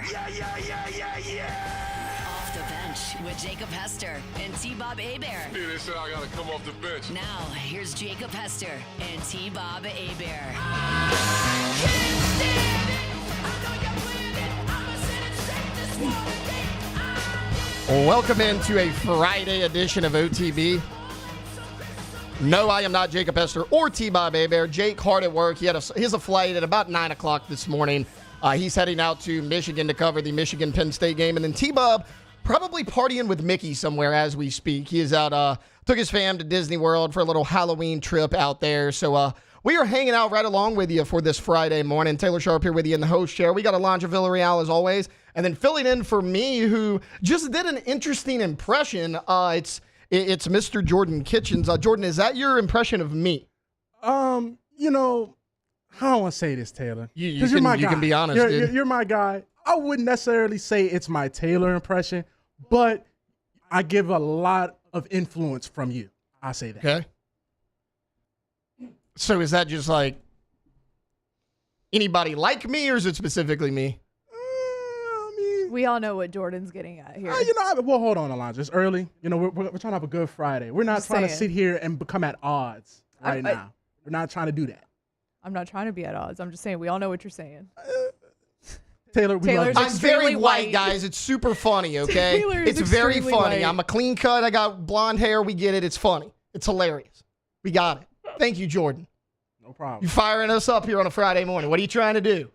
Abear. Yeah. Off the bench with Jacob Hester and T-Bob Abear. Yeah, they said I gotta come off the bench. Now, here's Jacob Hester and T-Bob Abear. Welcome into a Friday edition of OTB. No, I am not Jacob Hester or T-Bob Abear. Jake hard at work. He has a flight at about 9 o'clock this morning. He's heading out to Michigan to cover the Michigan-Penn State game. And then T-Bob probably partying with Mickey somewhere as we speak. He is out, took his fam to Disney World for a little Halloween trip out there. So we are hanging out right along with you for this Friday morning. Taylor Sharp here with you in the host chair. We got Alondra Villarreal as always. And then filling in for me, who just did an interesting impression. It's Mr. Jordan Kitchens. Jordan, is that your impression of me? You know, I don't want to say this, Taylor. You can be honest, dude. You're my guy. I wouldn't necessarily say it's my Taylor impression, but I give a lot of influence from you. I say that. Okay. So is that just like anybody like me, or is it specifically me? We all know what Jordan's getting at here. Well, hold on, Alondra. It's early. You know, we're trying to have a good Friday. We're not trying to sit here and become at odds now. We're not trying to do that. I'm not trying to be at odds. I'm just saying we all know what you're saying. Taylor, I'm very white, guys. It's super funny, okay? It's very funny. White. I'm a clean cut. I got blonde hair. We get it. It's funny. It's hilarious. We got it. Thank you, Jordan. No problem. You firing us up here on a Friday morning. What are you trying to do?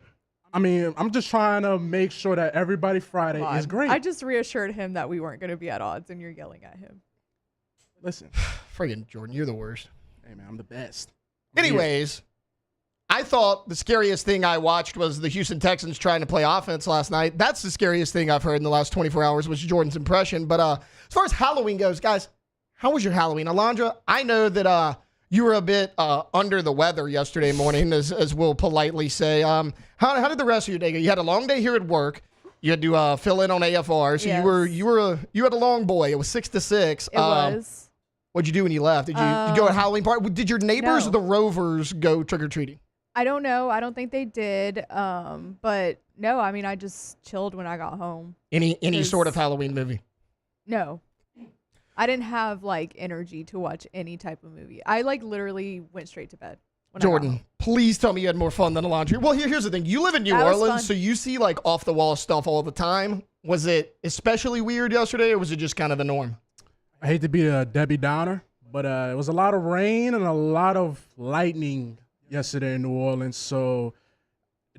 I mean, I'm just trying to make sure that everybody Friday is great. I just reassured him that we weren't going to be at odds, and you're yelling at him. Listen. Friggin' Jordan, you're the worst. Hey, man, I'm the best. Anyways, I thought the scariest thing I watched was the Houston Texans trying to play offense last night. That's the scariest thing I've heard in the last 24 hours was Jordan's impression. But as far as Halloween goes, guys, how was your Halloween? Alondra, I know that you were a bit under the weather yesterday morning, as we'll politely say. How did the rest of your day go? You had a long day here at work. You had to fill in on AFR, so yes. you had a long boy. It was 6 to 6. It was. What'd you do when you left? Did you go at Halloween party? Did your neighbors, no. the Rovers, go trick or treating? I don't know. I don't think they did. But no, I mean, I just chilled when I got home. Any sort of Halloween movie? No. I didn't have energy to watch any type of movie. I literally went straight to bed. Jordan, please tell me you had more fun than Alondra. Well, here's the thing. You live in New Orleans, so you see off the wall stuff all the time. Was it especially weird yesterday, or was it just kind of the norm? I hate to be a Debbie Downer, but it was a lot of rain and a lot of lightning yesterday in New Orleans. So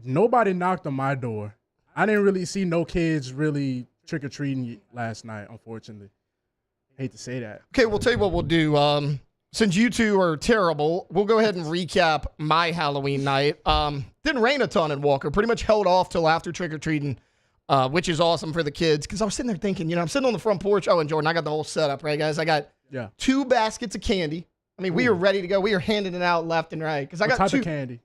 nobody knocked on my door. I didn't really see no kids really trick or treating last night, unfortunately. Hate to say that. Okay, we'll tell you what we'll do. Since you two are terrible, we'll go ahead and recap my Halloween night. Didn't rain a ton in Walker. Pretty much held off till after trick-or-treating, which is awesome for the kids. Because I was sitting there thinking, I'm sitting on the front porch. Oh, and Jordan, I got the whole setup, right, guys? I got 2 baskets of candy. I mean, we are ready to go. We are handing it out left and right. Because I got what type 2 of candy?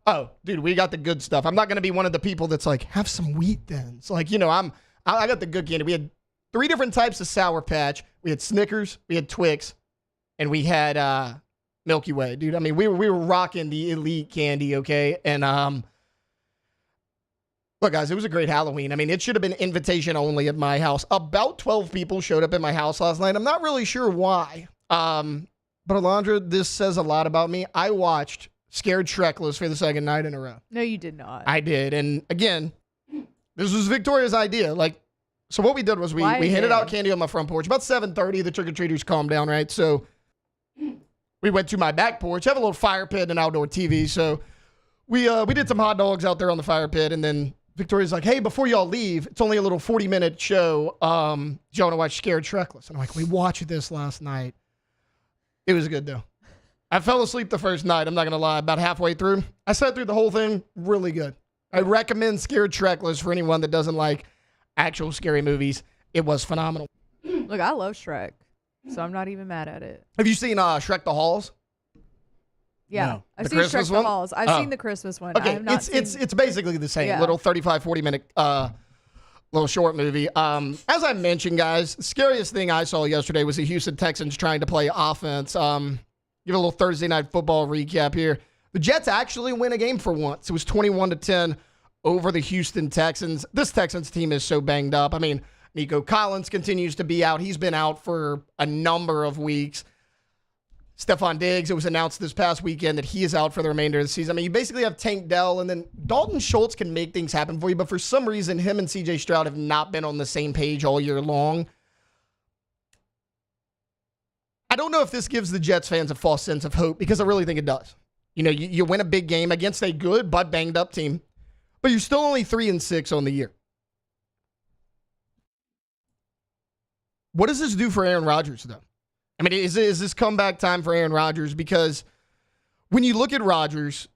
Oh, dude, we got the good stuff. I'm not going to be one of the people that's like, have some wheat then. It's like, I got the good candy. We had 3 different types of Sour Patch. We had Snickers, we had Twix, and we had Milky Way, dude. I mean, we were rocking the elite candy, okay? And look, guys, it was a great Halloween. I mean, it should have been invitation only at my house. About 12 people showed up at my house last night. I'm not really sure why. But Alondra, this says a lot about me. I watched Scared Shrekless for the second night in a row. No, you did not. I did. And again, this was Victoria's idea. So what we did was we handed out candy on my front porch. About 7:30, the trick-or-treaters calmed down, right? So we went to my back porch. I have a little fire pit and an outdoor TV. So we did some hot dogs out there on the fire pit. And then Victoria's like, hey, before y'all leave, it's only a little 40-minute show. Do you want to watch Scared Shrekless? And I'm like, we watched this last night. It was good, though. I fell asleep the first night. I'm not going to lie. About halfway through. I sat through the whole thing. Really good. I recommend Scared Shrekless for anyone that doesn't like actual scary movies. It was phenomenal. Look, I love Shrek, so I'm not even mad at it. Have you seen Shrek the Halls? Yeah, No. I've The seen Christmas Shrek one? the Halls. I've seen the Christmas one. I Okay, have not it's basically the same. Yeah. Little 35, 40-minute little short movie. As I mentioned, guys, the scariest thing I saw yesterday was the Houston Texans trying to play offense. Give a little Thursday night football recap here. The Jets actually win a game for once. It was 21-10 over the Houston Texans. This Texans team is so banged up. I mean, Nico Collins continues to be out. He's been out for a number of weeks. Stephon Diggs, it was announced this past weekend that he is out for the remainder of the season. I mean, you basically have Tank Dell, and then Dalton Schultz can make things happen for you, but for some reason, him and C.J. Stroud have not been on the same page all year long. I don't know if this gives the Jets fans a false sense of hope, because I really think it does. You know, you win a big game against a good but banged up team, but you're still only 3-6 on the year. What does this do for Aaron Rodgers, though? I mean, is this comeback time for Aaron Rodgers? Because when you look at Rodgers,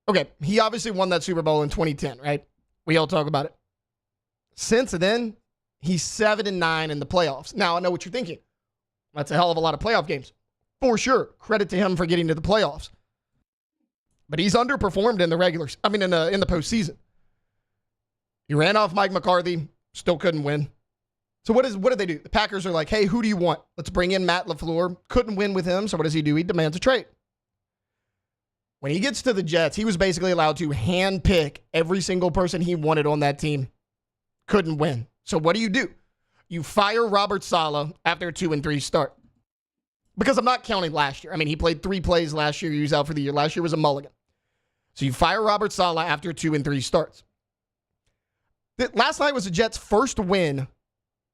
okay, he obviously won that Super Bowl in 2010, right? We all talk about it. Since then, he's 7-9 in the playoffs. Now, I know what you're thinking. That's a hell of a lot of playoff games. For sure. Credit to him for getting to the playoffs. But he's underperformed in the in the postseason. He ran off Mike McCarthy, still couldn't win. So what did they do? The Packers are like, hey, who do you want? Let's bring in Matt LaFleur. Couldn't win with him, so what does he do? He demands a trade. When he gets to the Jets, he was basically allowed to handpick every single person he wanted on that team. Couldn't win. So what do? You fire Robert Saleh after a 2-3 start. Because I'm not counting last year. I mean, he played 3 plays last year. He was out for the year. Last year was a mulligan. So you fire Robert Saleh after 2-3 starts. Last night was the Jets' first win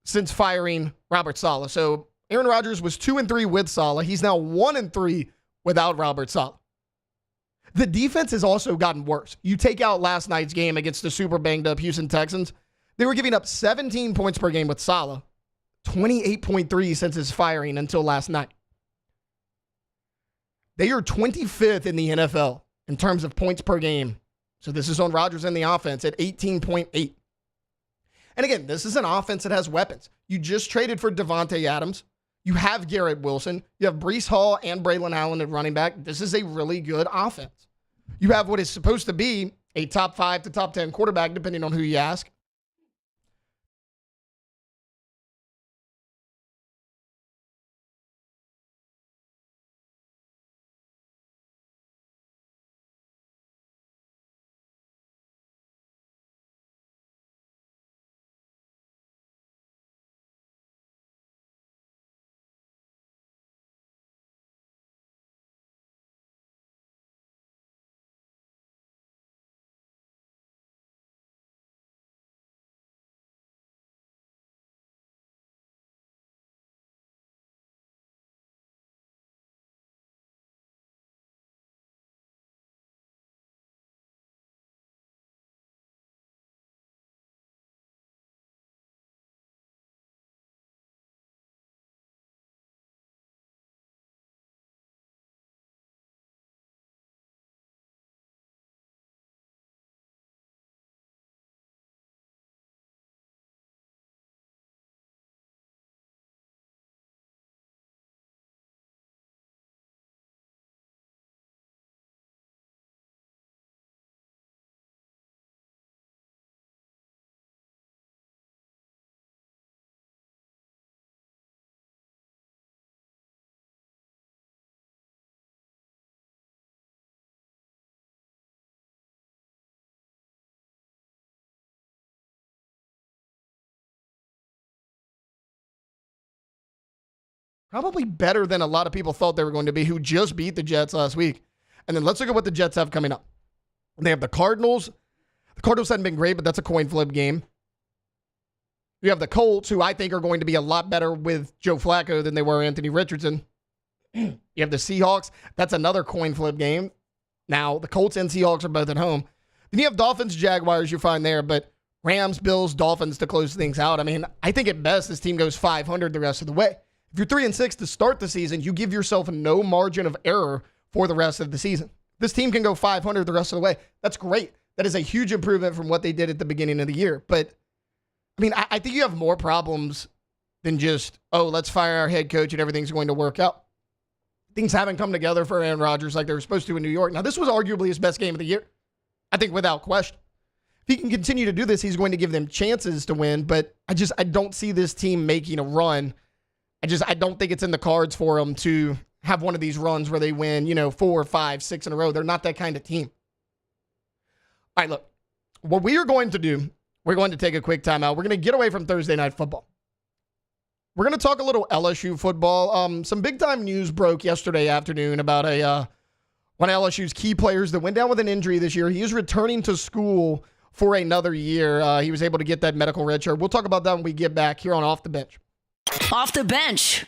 since firing Robert Saleh. So Aaron Rodgers was 2-3 with Saleh. He's now 1-3 without Robert Saleh. The defense has also gotten worse. You take out last night's game against the super banged up Houston Texans. They were giving up 17 points per game with Saleh, 28.3 since his firing until last night. They are 25th in the NFL in terms of points per game. So this is on Rodgers and the offense at 18.8. And again, this is an offense that has weapons. You just traded for Devontae Adams. You have Garrett Wilson. You have Breece Hall and Braylon Allen at running back. This is a really good offense. You have what is supposed to be a top 5 to top 10 quarterback, depending on who you ask. Probably better than a lot of people thought they were going to be, who just beat the Jets last week. And then let's look at what the Jets have coming up. They have the Cardinals. The Cardinals haven't been great, but that's a coin flip game. You have the Colts, who I think are going to be a lot better with Joe Flacco than they were Anthony Richardson. You have the Seahawks. That's another coin flip game. Now, the Colts and Seahawks are both at home. Then you have Dolphins, Jaguars, you're fine there, but Rams, Bills, Dolphins to close things out. I mean, I think at best this team goes 500 the rest of the way. If you're 3-6 to start the season, you give yourself no margin of error for the rest of the season. This team can go 500 the rest of the way. That's great. That is a huge improvement from what they did at the beginning of the year. But, I mean, I think you have more problems than just, let's fire our head coach and everything's going to work out. Things haven't come together for Aaron Rodgers like they were supposed to in New York. Now, this was arguably his best game of the year. I think without question. If he can continue to do this, he's going to give them chances to win, but I don't see this team making a run. I don't think it's in the cards for them to have one of these runs where they win, 4, 5, 6 in a row. They're not that kind of team. All right, look, what we are going to do, we're going to take a quick timeout. We're going to get away from Thursday night football. We're going to talk a little LSU football. Some big-time news broke yesterday afternoon about one of LSU's key players that went down with an injury this year. He is returning to school for another year. He was able to get that medical red shirt. We'll talk about that when we get back here on Off the Bench. Off the Bench.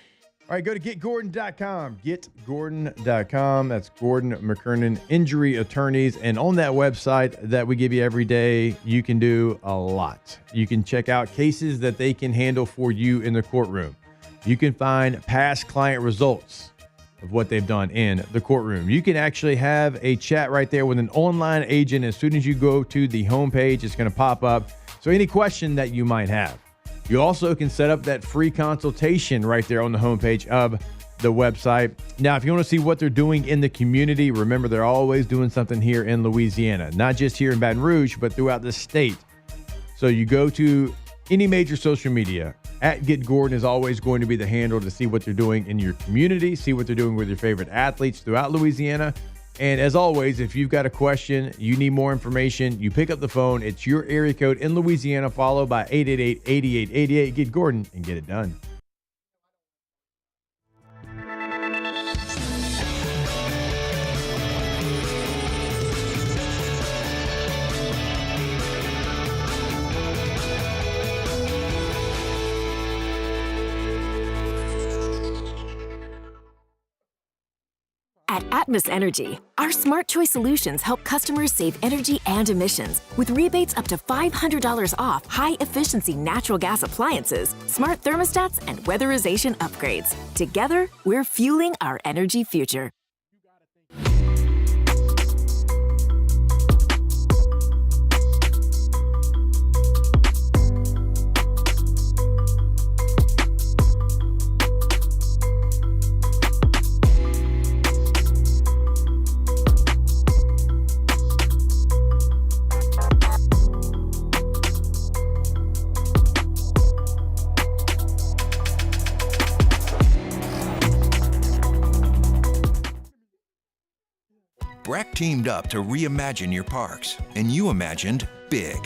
All right, go to getgordon.com. Getgordon.com. That's Gordon McKernan Injury Attorneys. And on that website that we give you every day, you can do a lot. You can check out cases that they can handle for you in the courtroom. You can find past client results of what they've done in the courtroom. You can actually have a chat right there with an online agent. As soon as you go to the homepage, it's going to pop up. So any question that you might have. You also can set up that free consultation right there on the homepage of the website. Now, if you want to see what they're doing in the community, remember they're always doing something here in Louisiana, not just here in Baton Rouge, but throughout the state. So you go to any major social media, at Get Gordon is always going to be the handle to see what they're doing in your community, see what they're doing with your favorite athletes throughout Louisiana. And as always, if you've got a question, you need more information, you pick up the phone. It's your area code in Louisiana, followed by 888-8888. Get Gordon and get it done. At Atmos Energy, our smart choice solutions help customers save energy and emissions with rebates up to $500 off high-efficiency natural gas appliances, smart thermostats, and weatherization upgrades. Together, we're fueling our energy future. Breck teamed up to reimagine your parks, and you imagined big.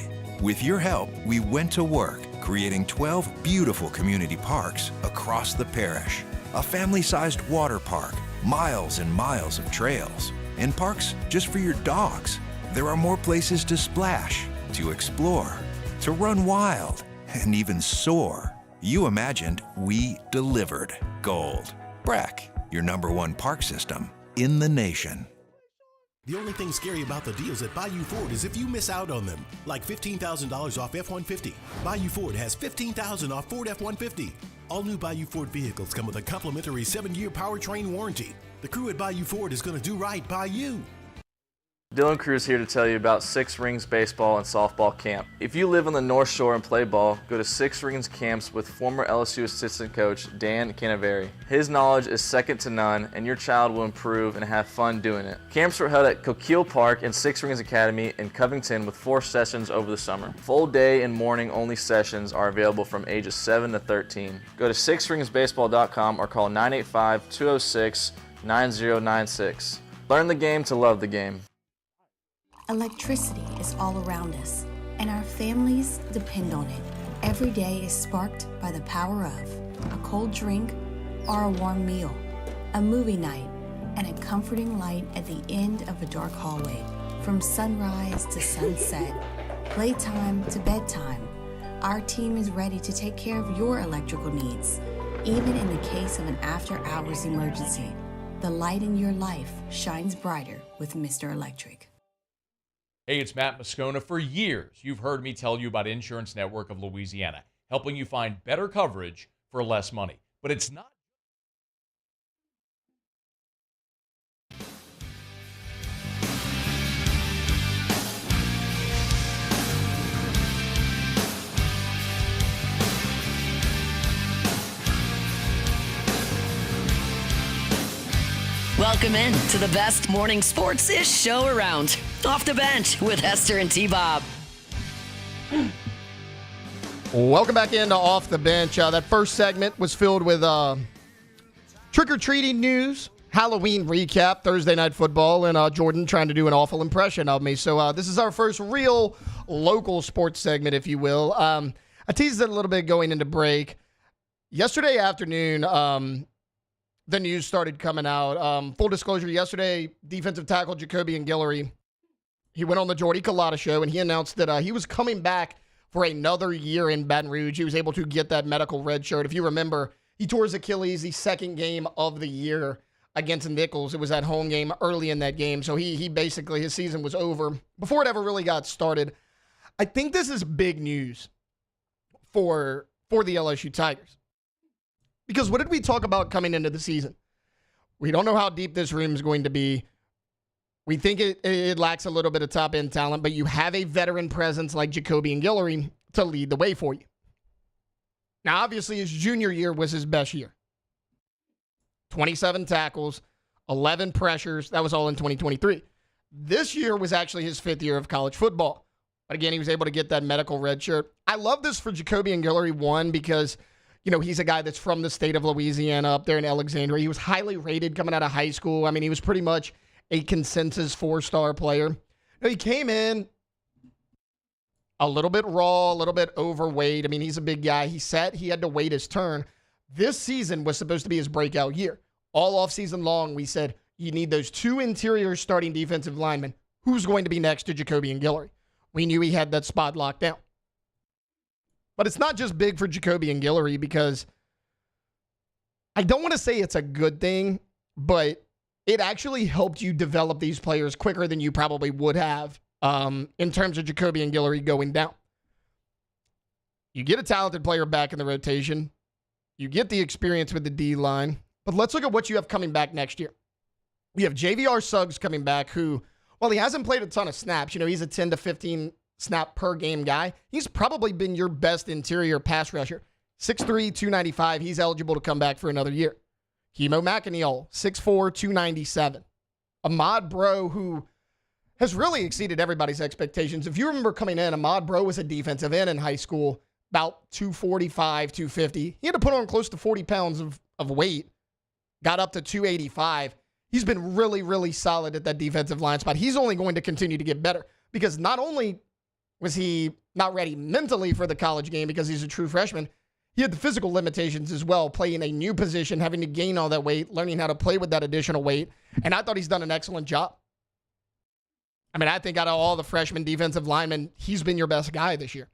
With your help, we went to work, creating 12 beautiful community parks across the parish. A family-sized water park, miles and miles of trails, and parks just for your dogs. There are more places to splash, to explore, to run wild, and even soar. You imagined, we delivered. Gold. Breck, your #1 park system in the nation. The only thing scary about the deals at Bayou Ford is if you miss out on them, like $15,000 off F-150. Bayou Ford has $15,000 off Ford F-150. All new Bayou Ford vehicles come with a complimentary 7-year powertrain warranty. The crew at Bayou Ford is going to do right by you. Dylan Cruz here to tell you about Six Rings Baseball and Softball Camp. If you live on the North Shore and play ball, go to Six Rings Camps with former LSU assistant coach Dan Canaveri. His knowledge is second to none, and your child will improve and have fun doing it. Camps were held at Coquille Park and Six Rings Academy in Covington with 4 sessions over the summer. Full day and morning only sessions are available from ages 7 to 13. Go to sixringsbaseball.com or call 985-206-9096. Learn the game to love the game. Electricity is all around us, and our families depend on it. Every day is sparked by the power of a cold drink or a warm meal, a movie night, and a comforting light at the end of a dark hallway. From sunrise to sunset, playtime to bedtime, our team is ready to take care of your electrical needs. Even in the case of an after-hours emergency, the light in your life shines brighter with Mr. Electric. Hey, it's Matt Moscona. For years, you've heard me tell you about Insurance Network of Louisiana, helping you find better coverage for less money. But it's not. Welcome in to the best morning sports-ish show around. Off the Bench with Hester and T-Bob. Welcome back into Off the Bench. That first segment was filled with trick-or-treating news, Halloween recap, Thursday Night Football, and Jordan trying to do an awful impression of me. So this is our first real local sports segment, if you will. I teased it a little bit going into break. Yesterday afternoon, the news started coming out. Full disclosure, yesterday, defensive tackle Jacoby Guillory, he went on the Jordy Culotta show, and he announced that he was coming back for another year in Baton Rouge. He was able to get that medical red shirt. If you remember, he tore his Achilles the second game of the year against Nichols. It was that home game early in that game. So he basically, his season was over before it ever really got started. I think this is big news for the LSU Tigers. Because what did we talk about coming into the season? We don't know how deep this room is going to be. We think it lacks a little bit of top-end talent, but you have a veteran presence like Jacoby Guillory to lead the way for you. Now, obviously, his junior year was his best year. 27 tackles, 11 pressures. That was all in 2023. This year was actually his 5th year of college football. But again, he was able to get that medical red shirt. I love this for Jacoby Guillory, one, because, you know, he's a guy that's from the state of Louisiana up there in Alexandria. He was highly rated coming out of high school. I mean, he was pretty much a consensus 4-star player. Now, he came in a little bit raw, a little bit overweight. I mean, he's a big guy. He had to wait his turn. This season was supposed to be his breakout year. All offseason long, we said, you need those 2 interior starting defensive linemen. Who's going to be next to Jacoby Guillory? We knew he had that spot locked down. But it's not just big for Jacoby Guillory, because I don't want to say it's a good thing, but it actually helped you develop these players quicker than you probably would have in terms of Jacoby Guillory going down. You get a talented player back in the rotation. You get the experience with the D-line. But let's look at what you have coming back next year. We have JVR Suggs coming back, who, while he hasn't played a ton of snaps, you know, he's a 10 to 15 snap per game guy. He's probably been your best interior pass rusher. 6'3", 295. He's eligible to come back for another year. Kimo McInneal, 6'4", 297. Ahmad Bro, who has really exceeded everybody's expectations. If you remember coming in, Ahmad Bro was a defensive end in high school, about 245, 250. He had to put on close to 40 pounds of weight, got up to 285. He's been really, really solid at that defensive line spot. He's only going to continue to get better, because not only was he not ready mentally for the college game because he's a true freshman, he had the physical limitations as well, playing a new position, having to gain all that weight, learning how to play with that additional weight. And I thought he's done an excellent job. I mean, I think out of all the freshman defensive linemen, he's been your best guy this year.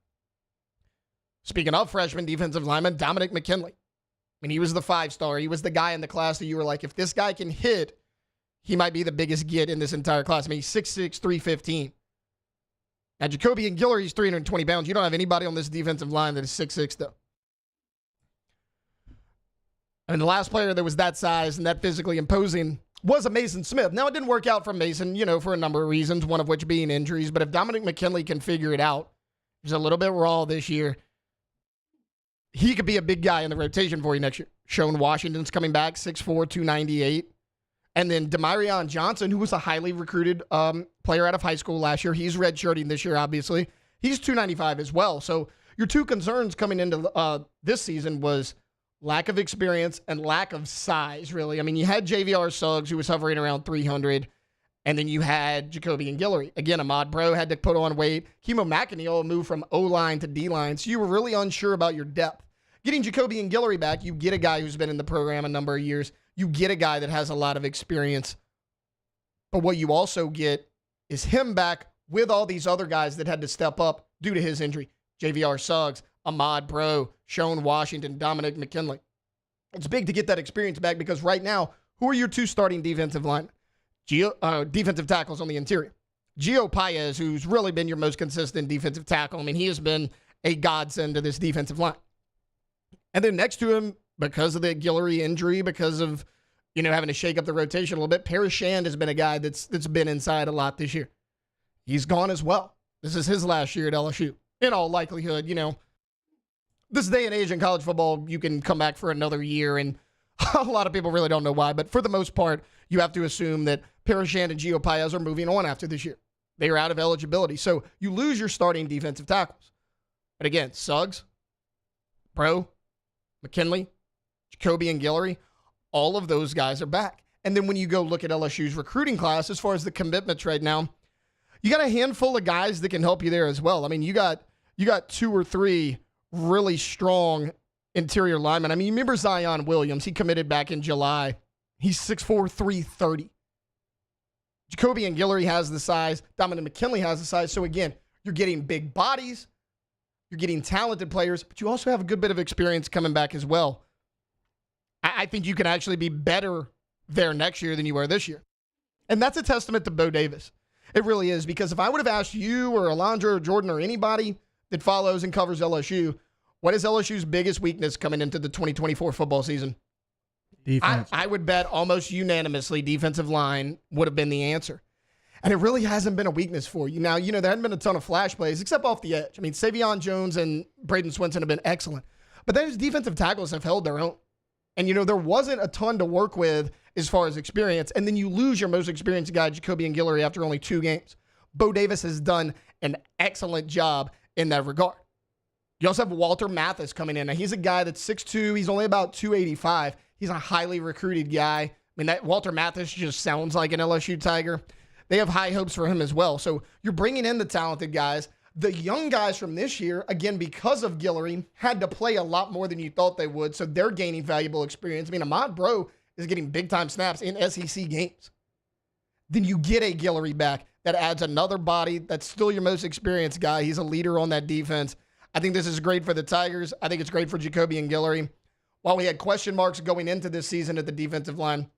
Speaking of freshman defensive lineman, Dominic McKinley. I mean, he was the 5-star. He was the guy in the class that you were like, if this guy can hit, he might be the biggest get in this entire class. I mean, he's 6'6", 315. Now, Jacoby Guillory is 320 pounds. You don't have anybody on this defensive line that is 6'6", though. And the last player that was that size and that physically imposing was a Mason Smith. Now, it didn't work out for Mason, you know, for a number of reasons, one of which being injuries. But if Dominic McKinley can figure it out, he's a little bit raw this year, he could be a big guy in the rotation for you next year. Sean Washington's coming back, 6'4", 298. And then Demarion Johnson, who was a highly recruited player out of high school last year. He's redshirting this year, obviously. He's 295 as well. So your 2 concerns coming into this season was lack of experience and lack of size, really. I mean, you had JVR Suggs, who was hovering around 300, and then you had Jacoby Guillory. Again, Ahmad Bro had to put on weight. Kimo McInneal moved from O-line to D-line, so you were really unsure about your depth. Getting Jacoby Guillory back, you get a guy who's been in the program a number of years. You get a guy that has a lot of experience. But what you also get is him back with all these other guys that had to step up due to his injury. JVR Suggs, Ahmad Bro, Sean Washington, Dominic McKinley. It's big to get that experience back, because right now, who are your 2 starting defensive linemen? Defensive tackles on the interior. Gio Paez, who's really been your most consistent defensive tackle. I mean, he has been a godsend to this defensive line. And then next to him, because of the Guillory injury, because of, you know, having to shake up the rotation a little bit, Paris Shand has been a guy that's been inside a lot this year. He's gone as well. This is his last year at LSU. In all likelihood, you know, this day and age in college football, you can come back for another year, and a lot of people really don't know why. But for the most part, you have to assume that Paris Shand and Gio Paez are moving on after this year. They are out of eligibility. So you lose your starting defensive tackles. But again, Suggs, Bro, McKinley, Jacoby Guillory, all of those guys are back. And then when you go look at LSU's recruiting class, as far as the commitments right now, you got a handful of guys that can help you there as well. I mean, you got 2 or 3 really strong interior linemen. I mean, you remember Zion Williams? He committed back in July. He's 6'4", 330. Jacoby and Guillory has the size. Dominic McKinley has the size. So again, you're getting big bodies. You're getting talented players, but you also have a good bit of experience coming back as well. I think you can actually be better there next year than you were this year. And that's a testament to Bo Davis. It really is, because if I would have asked you or Alondra or Jordan or anybody that follows and covers LSU, what is LSU's biggest weakness coming into the 2024 football season? Defense. I would bet almost unanimously defensive line would have been the answer. And it really hasn't been a weakness for you. Now, there hadn't been a ton of flash plays, except off the edge. I mean, Savion Jones and Braden Swinson have been excellent. But those defensive tackles have held their own. And, there wasn't a ton to work with as far as experience. And then you lose your most experienced guy, Jacoby and Guillory, after only 2 games. Bo Davis has done an excellent job in that regard. You also have Walter Mathis coming in. Now, he's a guy that's 6'2". He's only about 285. He's a highly recruited guy. I mean, that Walter Mathis just sounds like an LSU Tiger. They have high hopes for him as well. So you're bringing in the talented guys. The young guys from this year, again, because of Guillory, had to play a lot more than you thought they would. So they're gaining valuable experience. I mean, Ahmad Bro is getting big-time snaps in SEC games. Then you get a Guillory back that adds another body that's still your most experienced guy. He's a leader on that defense. I think this is great for the Tigers. I think it's great for Jacoby and Guillory. While we had question marks going into this season at the defensive line,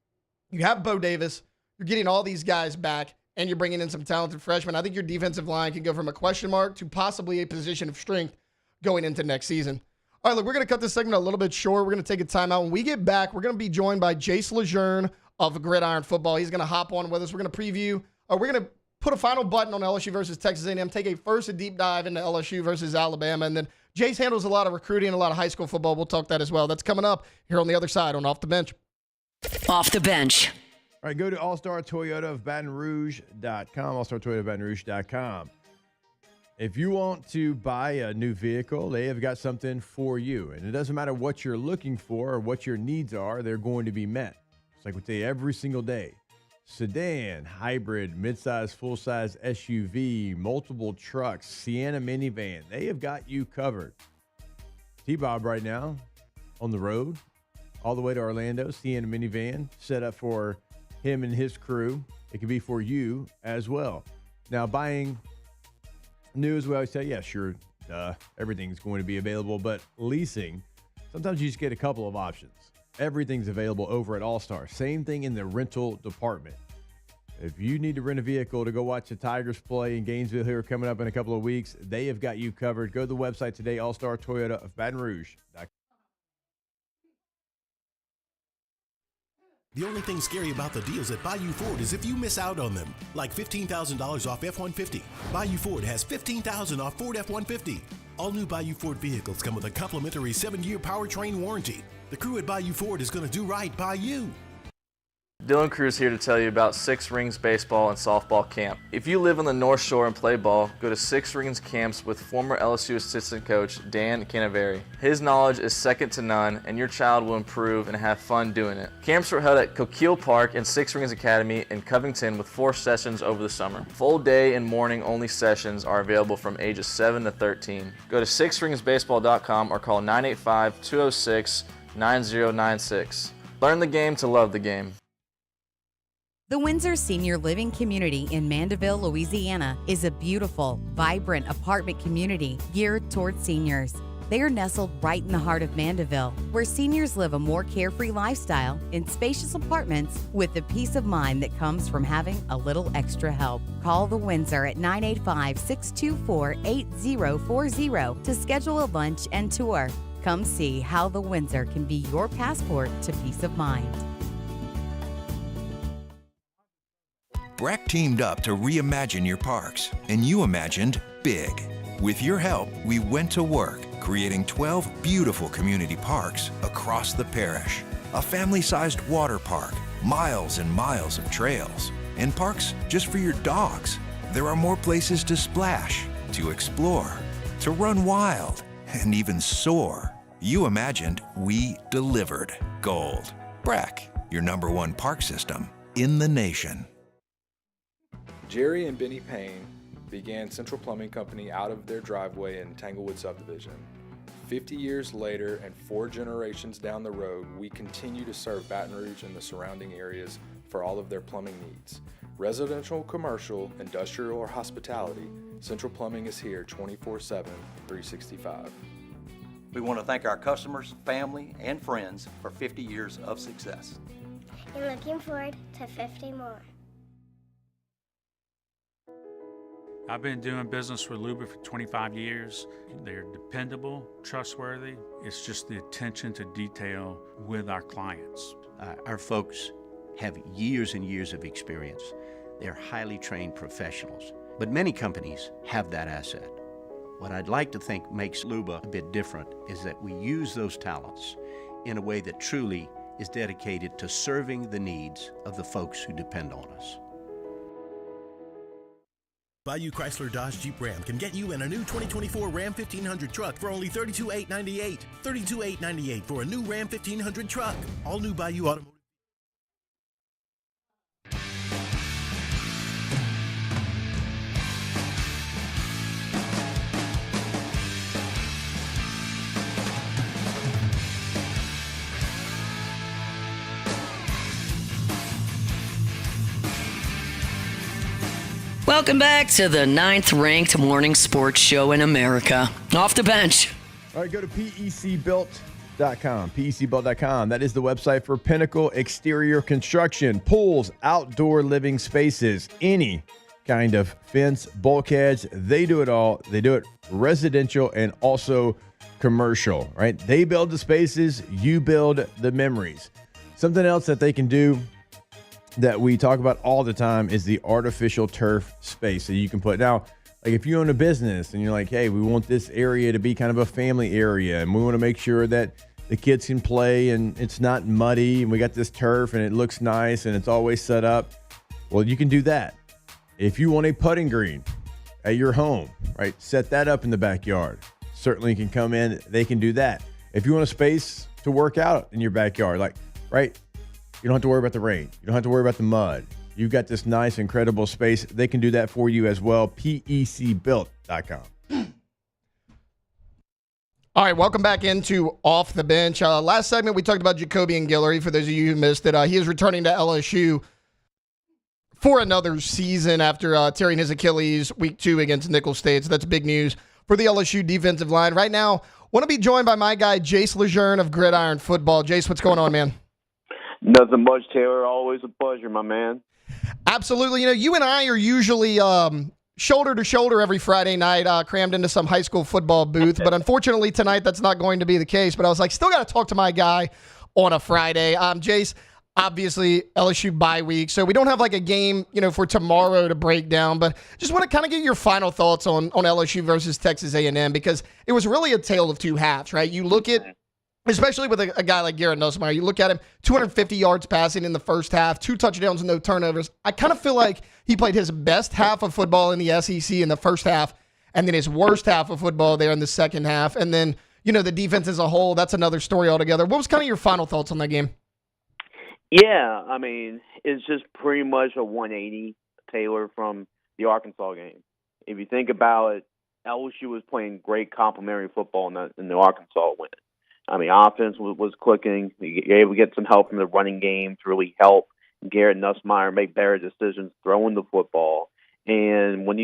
you have Bo Davis. You're getting all these guys back, and you're bringing in some talented freshmen. I think your defensive line can go from a question mark to possibly a position of strength going into next season. All right, look, we're going to cut this segment a little bit short. We're going to take a timeout. When we get back, we're going to be joined by Jace Lejeune of Gridiron Football. He's going to hop on with us. We're going to preview, we're going to put a final button on LSU versus Texas A&M, take a deep dive into LSU versus Alabama, and then Jace handles a lot of recruiting and a lot of high school football. We'll talk that as well. That's coming up here on the other side on Off the Bench. Off the Bench. All right, go to All-Star Toyota of Baton Rouge.com, All-Star Toyota of Baton Rouge.com. If you want to buy a new vehicle, they have got something for you. And it doesn't matter what you're looking for or what your needs are, they're going to be met. It's like we say every single day. Sedan, hybrid, midsize, full-size SUV, multiple trucks, Sienna minivan. They have got you covered. T-Bob right now on the road all the way to Orlando. Sienna minivan set up for him and his crew. It can be for you as well. Now, buying new, as we always say, yeah, sure, everything's going to be available. But leasing, sometimes you just get a couple of options. Everything's available over at All-Star. Same thing in the rental department. If you need to rent a vehicle to go watch the Tigers play in Gainesville here coming up in a couple of weeks, they have got you covered. Go to the website today, All-Star Toyota of Baton Rouge.com. The only thing scary about the deals at Bayou Ford is if you miss out on them. Like $15,000 off F-150. Bayou Ford has $15,000 off Ford F-150. All new Bayou Ford vehicles come with a complimentary 7-year powertrain warranty. The crew at Bayou Ford is going to do right by you. Dylan Cruz here to tell you about Six Rings Baseball and Softball Camp. If you live on the North Shore and play ball, go to Six Rings Camps with former LSU assistant coach Dan Canaveri. His knowledge is second to none, and your child will improve and have fun doing it. Camps were held at Coquille Park and Six Rings Academy in Covington with 4 sessions over the summer. Full day and morning only sessions are available from ages 7 to 13. Go to sixringsbaseball.com or call 985-206-9096. Learn the game to love the game. The Windsor Senior Living Community in Mandeville, Louisiana is a beautiful, vibrant apartment community geared towards seniors. They are nestled right in the heart of Mandeville, where seniors live a more carefree lifestyle in spacious apartments with the peace of mind that comes from having a little extra help. Call the Windsor at 985-624-8040 to schedule a lunch and tour. Come see how the Windsor can be your passport to peace of mind. Breck teamed up to reimagine your parks, and you imagined big. With your help, we went to work, creating 12 beautiful community parks across the parish. A family-sized water park, miles and miles of trails, and parks just for your dogs. There are more places to splash, to explore, to run wild, and even soar. You imagined, we delivered. Gold. Breck, your #1 park system in the nation. Jerry and Benny Payne began Central Plumbing Company out of their driveway in Tanglewood subdivision. 50 years later and 4 generations down the road, we continue to serve Baton Rouge and the surrounding areas for all of their plumbing needs. Residential, commercial, industrial, or hospitality, Central Plumbing is here 24/7, 365. We want to thank our customers, family, and friends for 50 years of success. And looking forward to 50 more. I've been doing business with Luba for 25 years. They're dependable, trustworthy. It's just the attention to detail with our clients. Our folks have years and years of experience. They're highly trained professionals, but many companies have that asset. What I'd like to think makes Luba a bit different is that we use those talents in a way that truly is dedicated to serving the needs of the folks who depend on us. Bayou Chrysler Dodge Jeep Ram can get you in a new 2024 Ram 1500 truck for only $32,898. $32,898 for a new Ram 1500 truck. All new Bayou Automotive. Welcome back to the 9th-ranked morning sports show in America. Off the bench. All right, go to PECbuilt.com. PECbuilt.com. That is the website for Pinnacle Exterior Construction. Pools, outdoor living spaces, any kind of fence, bulkheads. They do it all. They do it residential and also commercial, right? They build the spaces. You build the memories. Something else that they can do that we talk about all the time is the artificial turf space that you can put. Now, like if you own a business and you're like, hey, we want this area to be kind of a family area and we want to make sure that the kids can play and it's not muddy and we got this turf and it looks nice and it's always set up. Well, you can do that. If you want a putting green at your home, right, set that up in the backyard. Certainly can come in, they can do that. If you want a space to work out in your backyard, like, right, you don't have to worry about the rain. You don't have to worry about the mud. You've got this nice, incredible space. They can do that for you as well. PECbuilt.com. All right, welcome back into Off the Bench. Last segment, we talked about Jacoby and Guillory. For those of you who missed it, he is returning to LSU for another season after tearing his Achilles week 2 against Nicholls State. So that's big news for the LSU defensive line. Right now, want to be joined by my guy, Jace Lejeune of Gridiron Football. Jace, what's going on, man? Nothing much, Taylor. Always a pleasure, my man. Absolutely. You know, you and I are usually shoulder to shoulder every Friday night, crammed into some high school football booth. But unfortunately, tonight, that's not going to be the case. But I was like, still got to talk to my guy on a Friday. Jace, obviously, LSU bye week. So we don't have like a game, for tomorrow to break down. But just want to kind of get your final thoughts on LSU versus Texas A&M, because it was really a tale of two halves, right? You look at, especially with a guy like Garrett Nussmeier, you look at him, 250 yards passing in the first half, 2 touchdowns, no turnovers. I kind of feel like he played his best half of football in the SEC in the first half, and then his worst half of football there in the second half. And then, the defense as a whole, that's another story altogether. What was kind of your final thoughts on that game? Yeah, I mean, it's just pretty much a 180, Taylor, from the Arkansas game. If you think about it, LSU was playing great complementary football in the Arkansas win. I mean, offense was clicking. You're able to get some help from the running game to really help Garrett Nussmeier make better decisions throwing the football. And when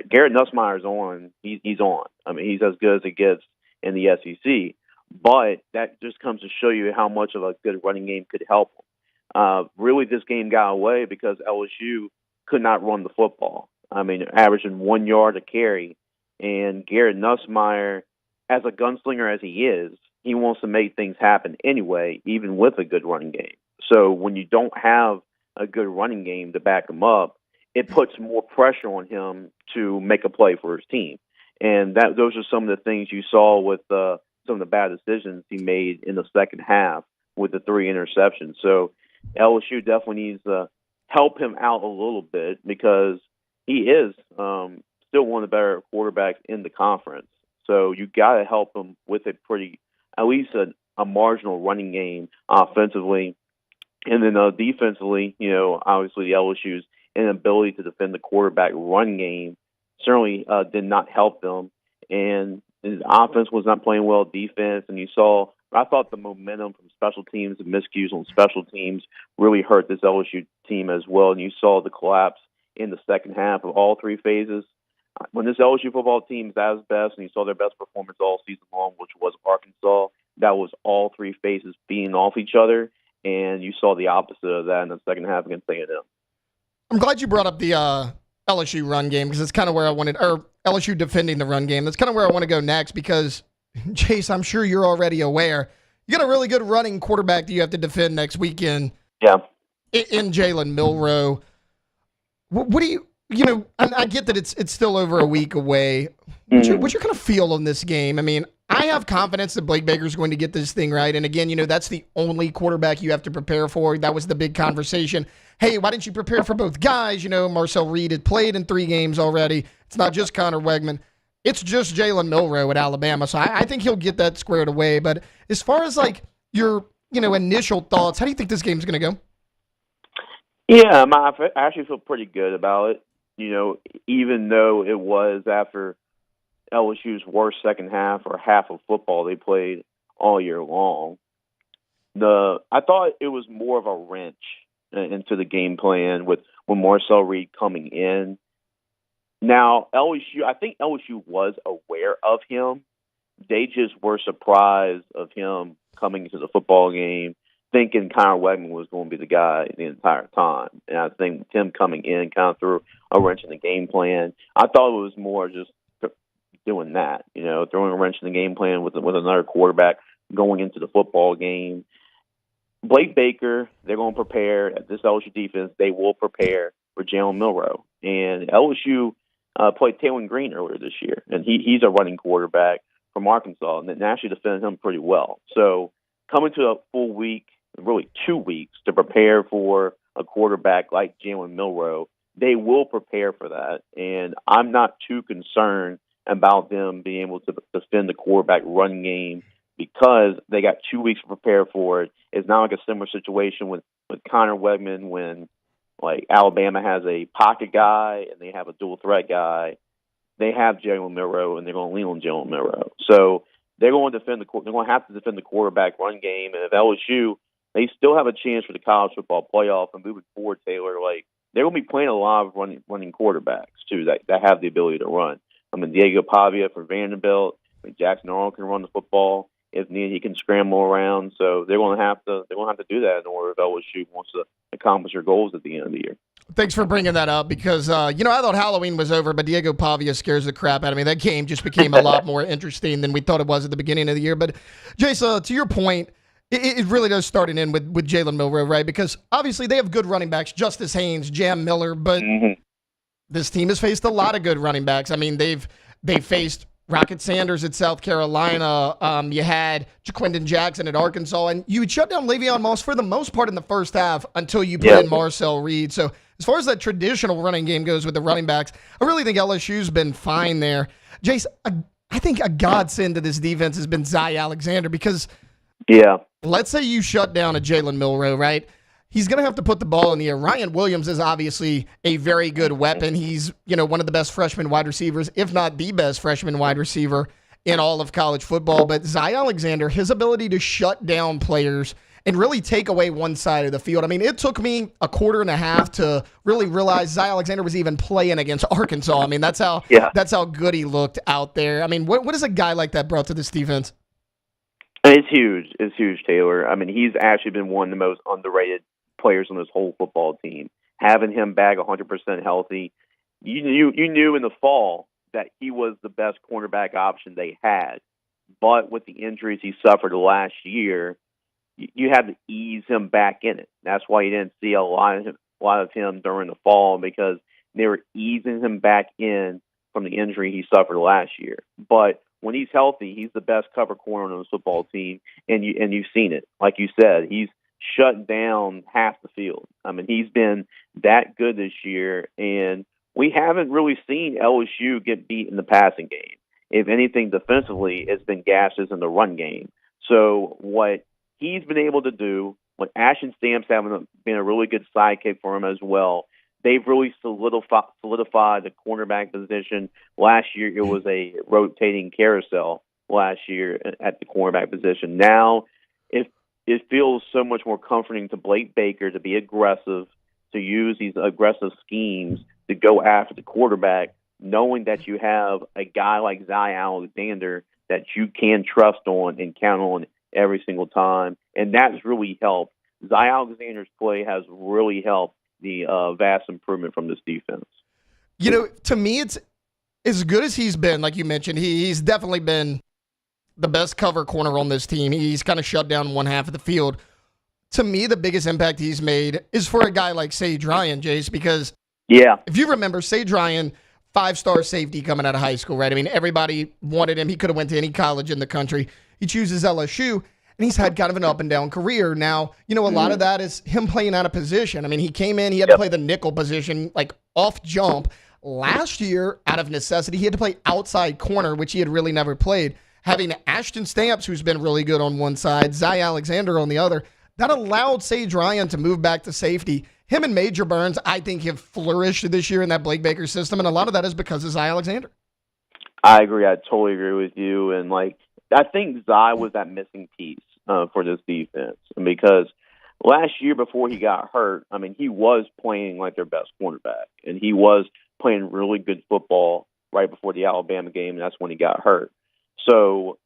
Garrett Nussmeier's on, he's on. I mean, he's as good as it gets in the SEC. But that just comes to show you how much of a good running game could help him. Really, this game got away because LSU could not run the football. I mean, averaging 1 yard a carry. And Garrett Nussmeier, as a gunslinger as he is, he wants to make things happen anyway, even with a good running game. So when you don't have a good running game to back him up, it puts more pressure on him to make a play for his team. And those are some of the things you saw with some of the bad decisions he made in the second half with the 3 interceptions. So LSU definitely needs to help him out a little bit because he is still one of the better quarterbacks in the conference. So you got to help him with at least a marginal running game offensively. And then defensively, obviously LSU's inability to defend the quarterback run game certainly did not help them. And his offense was not playing well, defense, and I thought the momentum from special teams and miscues on special teams really hurt this LSU team as well. And you saw the collapse in the second half of all three phases. When this LSU football team is at its best, and you saw their best performance all season long, which was Arkansas, that was all three phases feeding off each other, and you saw the opposite of that in the second half against A&M. I'm glad you brought up the LSU run game because it's kind of where I wanted, or LSU defending the run game. That's kind of where I want to go next because, Chase, I'm sure you're already aware, you got a really good running quarterback that you have to defend next weekend. Yeah. In Jalen Milroe. What do you I get that it's still over a week away. What's your kind of feel on this game? I mean, I have confidence that Blake Baker's going to get this thing right. And again, that's the only quarterback you have to prepare for. That was the big conversation. Hey, why didn't you prepare for both guys? Marcel Reed had played in 3 games already. It's not just Connor Wegman. It's just Jalen Milroe at Alabama. So I think he'll get that squared away. But as far as your initial thoughts, how do you think this game's going to go? Yeah, I actually feel pretty good about it. Even though it was after LSU's worst second half or half of football they played all year long, I thought it was more of a wrench into the game plan with Marcel Reed coming in. Now, I think LSU was aware of him. They just were surprised of him coming into the football game, thinking Connor Wegman was going to be the guy the entire time. And I think Tim coming in kind of threw a wrench in the game plan. I thought it was more just doing that, throwing a wrench in the game plan with another quarterback going into the football game. Blake Baker, they're going to prepare. At this LSU defense, they will prepare for Jalen Milroe. And LSU played Taylor Green earlier this year, and he's a running quarterback from Arkansas, and actually defended him pretty well. So coming to a full week, really 2 weeks, to prepare for a quarterback like Jalen Milroe, they will prepare for that. And I'm not too concerned about them being able to defend the quarterback run game because they got 2 weeks to prepare for it. It's not like a similar situation with Connor Wegman when Alabama has a pocket guy and they have a dual threat guy. They have Jalen Milroe and they're going to lean on Jalen Milroe. So they're going to have to defend the quarterback run game. And if LSU, they still have a chance for the college football playoff and moving forward, Taylor, they're going to be playing a lot of running quarterbacks too that have the ability to run. Diego Pavia for Vanderbilt. Jackson Arnold can run the football. If needed, he can scramble around. So they're going to have to do that in order if LSU wants to accomplish their goals at the end of the year. Thanks for bringing that up because, I thought Halloween was over, but Diego Pavia scares the crap out of me. That game just became a lot more interesting than we thought it was at the beginning of the year. But, Jason, to your point, it really does start and end with Jalen Milroe, right? Because obviously they have good running backs, Justice Haynes, Jam Miller, but this team has faced a lot of good running backs. They've faced Rocket Sanders at South Carolina. You had Jaquindon Jackson at Arkansas, and you would shut down Le'Veon Moss for the most part in the first half until you put in Marcel Reed. So as far as that traditional running game goes with the running backs, I really think LSU's been fine there. Jace, I think a godsend to this defense has been Zy Alexander because let's say you shut down a Jalen Milroe, right? He's going to have to put the ball in the air. Ryan Williams is obviously a very good weapon. He's, one of the best freshman wide receivers, if not the best freshman wide receiver in all of college football. But Zy Alexander, his ability to shut down players and really take away one side of the field. It took me a quarter and a half to really realize Zy Alexander was even playing against Arkansas. That's how good he looked out there. What has a guy like that brought to this defense? It's huge. It's huge, Taylor. He's actually been one of the most underrated players on this whole football team. Having him back 100% healthy, you knew in the fall that he was the best cornerback option they had. But with the injuries he suffered last year, you had to ease him back in it. That's why you didn't see a lot of him during the fall because they were easing him back in from the injury he suffered last year. But when he's healthy, he's the best cover corner on this football team, and you've seen it. Like you said, he's shut down half the field. He's been that good this year, and we haven't really seen LSU get beat in the passing game. If anything, defensively, it's been gashes in the run game. So what he's been able to do, what Ashton Stamp's having been a really good sidekick for him as well, they've really solidified the cornerback position. Last year, it was a rotating carousel last year at the cornerback position. Now, it feels so much more comforting to Blake Baker to be aggressive, to use these aggressive schemes to go after the quarterback, knowing that you have a guy like Zy Alexander that you can trust on and count on every single time. And that's really helped. Zy Alexander's play has really helped the vast improvement from this defense. You know, to me, it's as good as he's been, like you mentioned, he's definitely been the best cover corner on this team. He's kind of shut down one half of the field. To me, the biggest impact he's made is for a guy like Sage Ryan, Jace, because if you remember, Sage Ryan, 5-star safety coming out of high school, right? I mean, everybody wanted him. He could have went to any college in the country. He chooses LSU, and he's had kind of an up-and-down career. Now, you know, a lot of that is him playing out of position. I mean, he came in, he had to play the nickel position, like off jump. Last year, out of necessity, he had to play outside corner, which he had really never played. Having Ashton Stamps, who's been really good on one side, Zy Alexander on the other, that allowed Sage Ryan to move back to safety. Him and Major Burns, I think, have flourished this year in that Blake Baker system, and a lot of that is because of Zy Alexander. I agree. I totally agree with you. And, I think Zy was that missing piece for this defense because last year before he got hurt, I mean, he was playing like their best cornerback, and he was playing really good football right before the Alabama game, and that's when he got hurt. So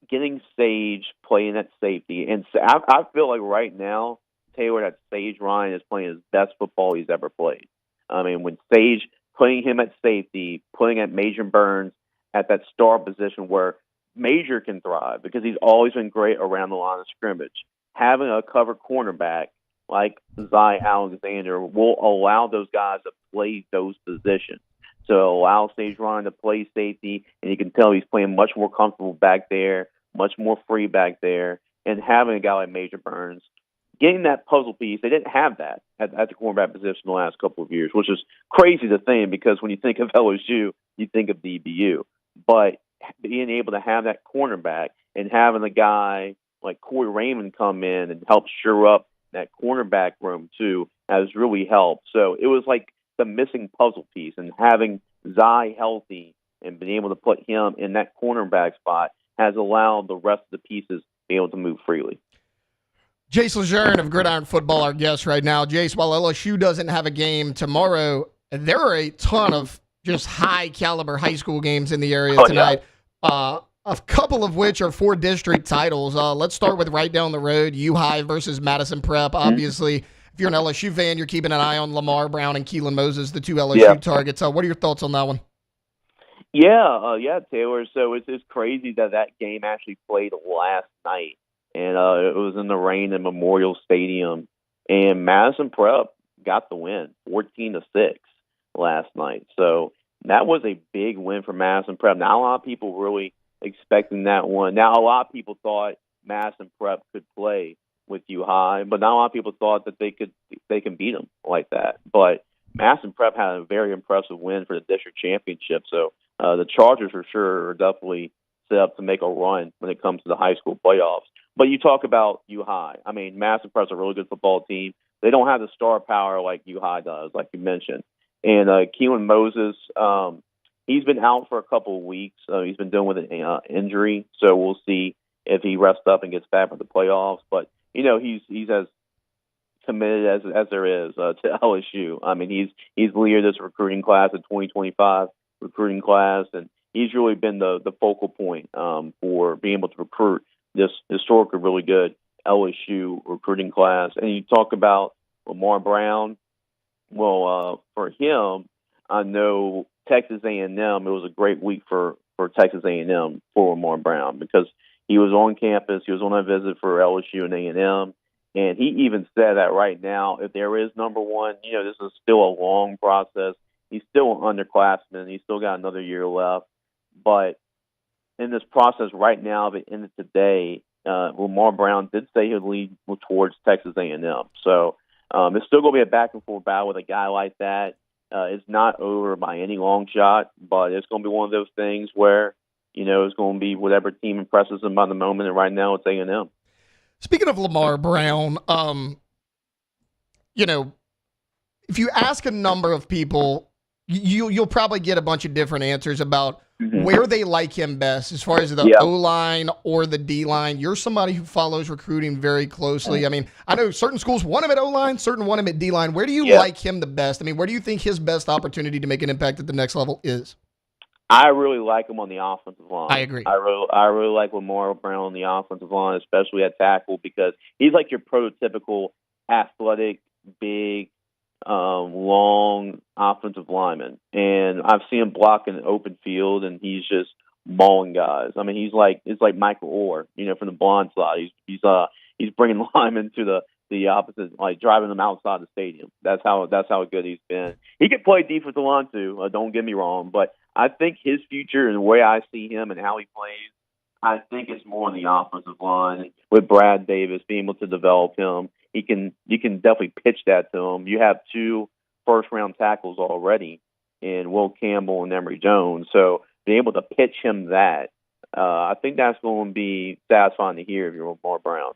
getting Sage playing at safety, and I feel like right now, Taylor, that Sage Ryan is playing his best football he's ever played. I mean, when Sage, putting him at safety, putting at Major Burns at that star position where Major can thrive because he's always been great around the line of scrimmage. Having a covered cornerback like Zy Alexander will allow those guys to play those positions. So allow Sage Ryan to play safety, and you can tell he's playing much more comfortable back there, much more free back there, and having a guy like Major Burns, getting that puzzle piece, they didn't have that at the cornerback position the last couple of years, which is crazy to think because when you think of LSU, you think of DBU. But being able to have that cornerback and having a guy like Corey Raymond come in and help shore up that cornerback room too has really helped. So it was like the missing puzzle piece, and having Zy healthy and being able to put him in that cornerback spot has allowed the rest of the pieces to be able to move freely. Jace Lejeune of Gridiron Football, our guest right now. Jace, while LSU doesn't have a game tomorrow, there are a ton of just high-caliber high school games in the area tonight, a couple of which are for district titles. Let's start with right down the road, U-High versus Madison Prep. Obviously, if you're an LSU fan, you're keeping an eye on Lamar Brown and Keelan Moses, the two LSU targets. What are your thoughts on that one? Yeah, Taylor. So it's crazy that game actually played last night, and it was in the rain in Memorial Stadium, and Madison Prep got the win, 14-6 last night. So that was a big win for Madison Prep. Not a lot of people really expecting that one. Now, a lot of people thought Madison Prep could play with U-High, but not a lot of people thought that they can beat them like that. But Madison Prep had a very impressive win for the district championship. So the Chargers for sure are definitely set up to make a run when it comes to the high school playoffs. But you talk about U-High. I mean, Madison Prep's a really good football team. They don't have the star power like U-High does, like you mentioned. And Keelan Moses, he's been out for a couple of weeks. He's been dealing with an injury, so we'll see if he rests up and gets back for the playoffs. But you know, he's as committed as there is to LSU. I mean, he's the leader of this recruiting class, the 2025 recruiting class, and he's really been the focal point for being able to recruit this historically really good LSU recruiting class. And you talk about Lamar Brown. Well, for him, I know Texas A&M, it was a great week for Texas A&M for Lamar Brown because he was on campus. He was on a visit for LSU and A&M. And he even said that right now, if there is number one, you know, this is still a long process. He's still an underclassman. He's still got another year left. But in this process right now, if it ended today, Lamar Brown did say he'd lead towards Texas A&M. So it's still going to be a back-and-forth battle with a guy like that. It's not over by any long shot, but it's going to be one of those things where, you know, it's going to be whatever team impresses them by the moment, and right now it's A&M. Speaking of Lamar Brown, you know, if you ask a number of people, you'll probably get a bunch of different answers about where they like him best as far as the O-line or the D-line. You're somebody who follows recruiting very closely. I mean, I know certain schools want him at O-line, certain want him at D-line. Where do you like him the best? I mean, where do you think his best opportunity to make an impact at the next level is? I really like him on the offensive line. I agree. I really like Lamar Brown on the offensive line, especially at tackle, because he's like your prototypical athletic, big, long offensive lineman. And I've seen him block in the open field, and he's just mauling guys. I mean, it's like Michael Orr, from the blind side. He's bringing linemen to the opposite, like driving them outside the stadium. That's how good he's been. He can play defensive line too. Don't get me wrong, but I think his future and the way I see him and how he plays, I think it's more on the offensive line with Brad Davis being able to develop him. You can definitely pitch that to him. You have 2 first-round tackles already in Will Campbell and Emory Jones, so being able to pitch him that, I think that's going to be satisfying to hear if you're Lamar Brown.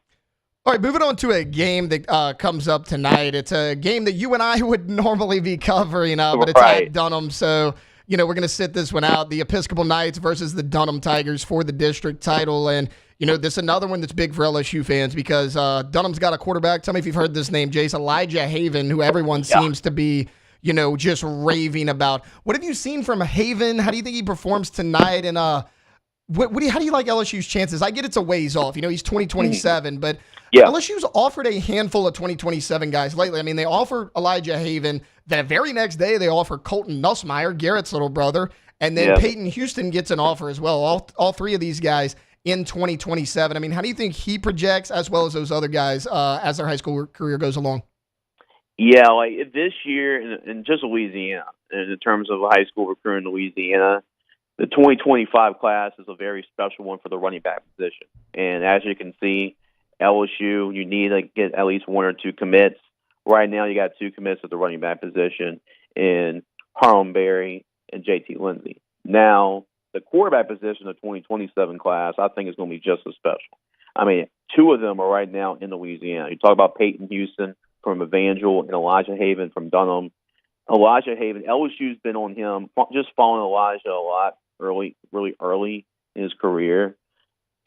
All right, moving on to a game that comes up tonight. It's a game that you and I would normally be covering, but it's at Dunham, so we're going to sit this one out. The Episcopal Knights versus the Dunham Tigers for the district title. And, this is another one that's big for LSU fans because Dunham's got a quarterback. Tell me if you've heard this name, Jace, Elijah Haven, who everyone seems to be, just raving about. What have you seen from Haven? How do you think he performs tonight? And how do you like LSU's chances? I get it's a ways off. He's 2027, but LSU's offered a handful of 2027 guys lately. I mean, they offer Elijah Haven. The very next day, they offer Colton Nussmeier, Garrett's little brother, and then Peyton Houston gets an offer as well. All 3 of these guys in 2027. I mean, how do you think he projects as well as those other guys as their high school career goes along? Yeah, like this year in just Louisiana, in terms of high school recruiting in Louisiana, the 2025 class is a very special one for the running back position. And as you can see, LSU, you need to get at least 1 or 2 commits. Right now, you got 2 commits at the running back position in Harlem Berry and JT Lindsay. Now, the quarterback position of the 2027 class, I think, is going to be just as special. I mean, 2 of them are right now in Louisiana. You talk about Peyton Houston from Evangel and Elijah Haven from Dunham. Elijah Haven, LSU's been on him, just following Elijah a lot really early in his career.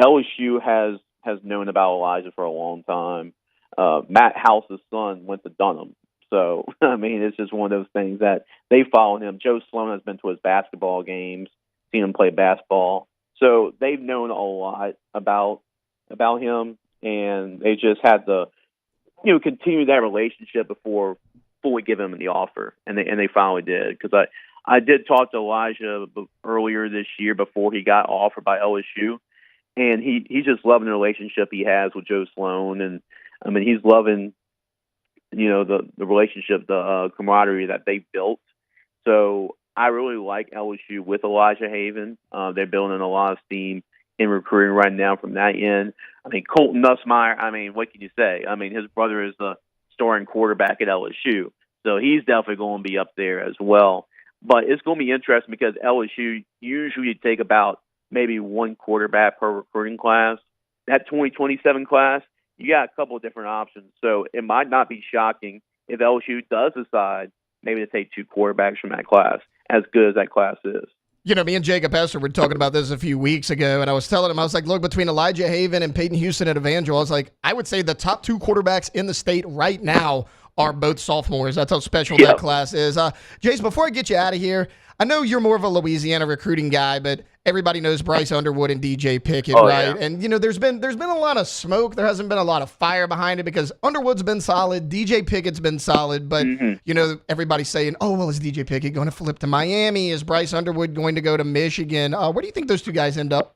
LSU has known about Elijah for a long time. Matt House's son went to Dunham. So, I mean, it's just one of those things that they follow him. Joe Sloan has been to his basketball games, seen him play basketball. So they've known a lot about him, and they just had to, continue that relationship before fully give him the offer. And they finally did. Because I did talk to Elijah earlier this year before he got offered by LSU, and he's just loving the relationship he has with Joe Sloan. And, I mean, he's loving, the relationship, the camaraderie that they built. So I really like LSU with Elijah Haven. They're building a lot of steam in recruiting right now from that end. I mean, Colton Nussmeier, I mean, what can you say? I mean, his brother is the starting quarterback at LSU. So he's definitely going to be up there as well. But it's going to be interesting because LSU usually take about maybe 1 quarterback per recruiting class. That 2027 class, you got a couple of different options. So it might not be shocking if LSU does decide maybe to take 2 quarterbacks from that class, as good as that class is. Me and Jacob Hester were talking about this a few weeks ago, and I was telling him, I was like, look, between Elijah Haven and Peyton Houston at Evangel, I was like, I would say the top 2 quarterbacks in the state right now are both sophomores. That's how special that class is. Jace, before I get you out of here, I know you're more of a Louisiana recruiting guy, but everybody knows Bryce Underwood and DJ Pickett, right? Yeah. And there's been a lot of smoke. There hasn't been a lot of fire behind it because Underwood's been solid, DJ Pickett's been solid, but everybody's saying, oh, well, is DJ Pickett going to flip to Miami? Is Bryce Underwood going to go to Michigan? Where do you think those 2 guys end up?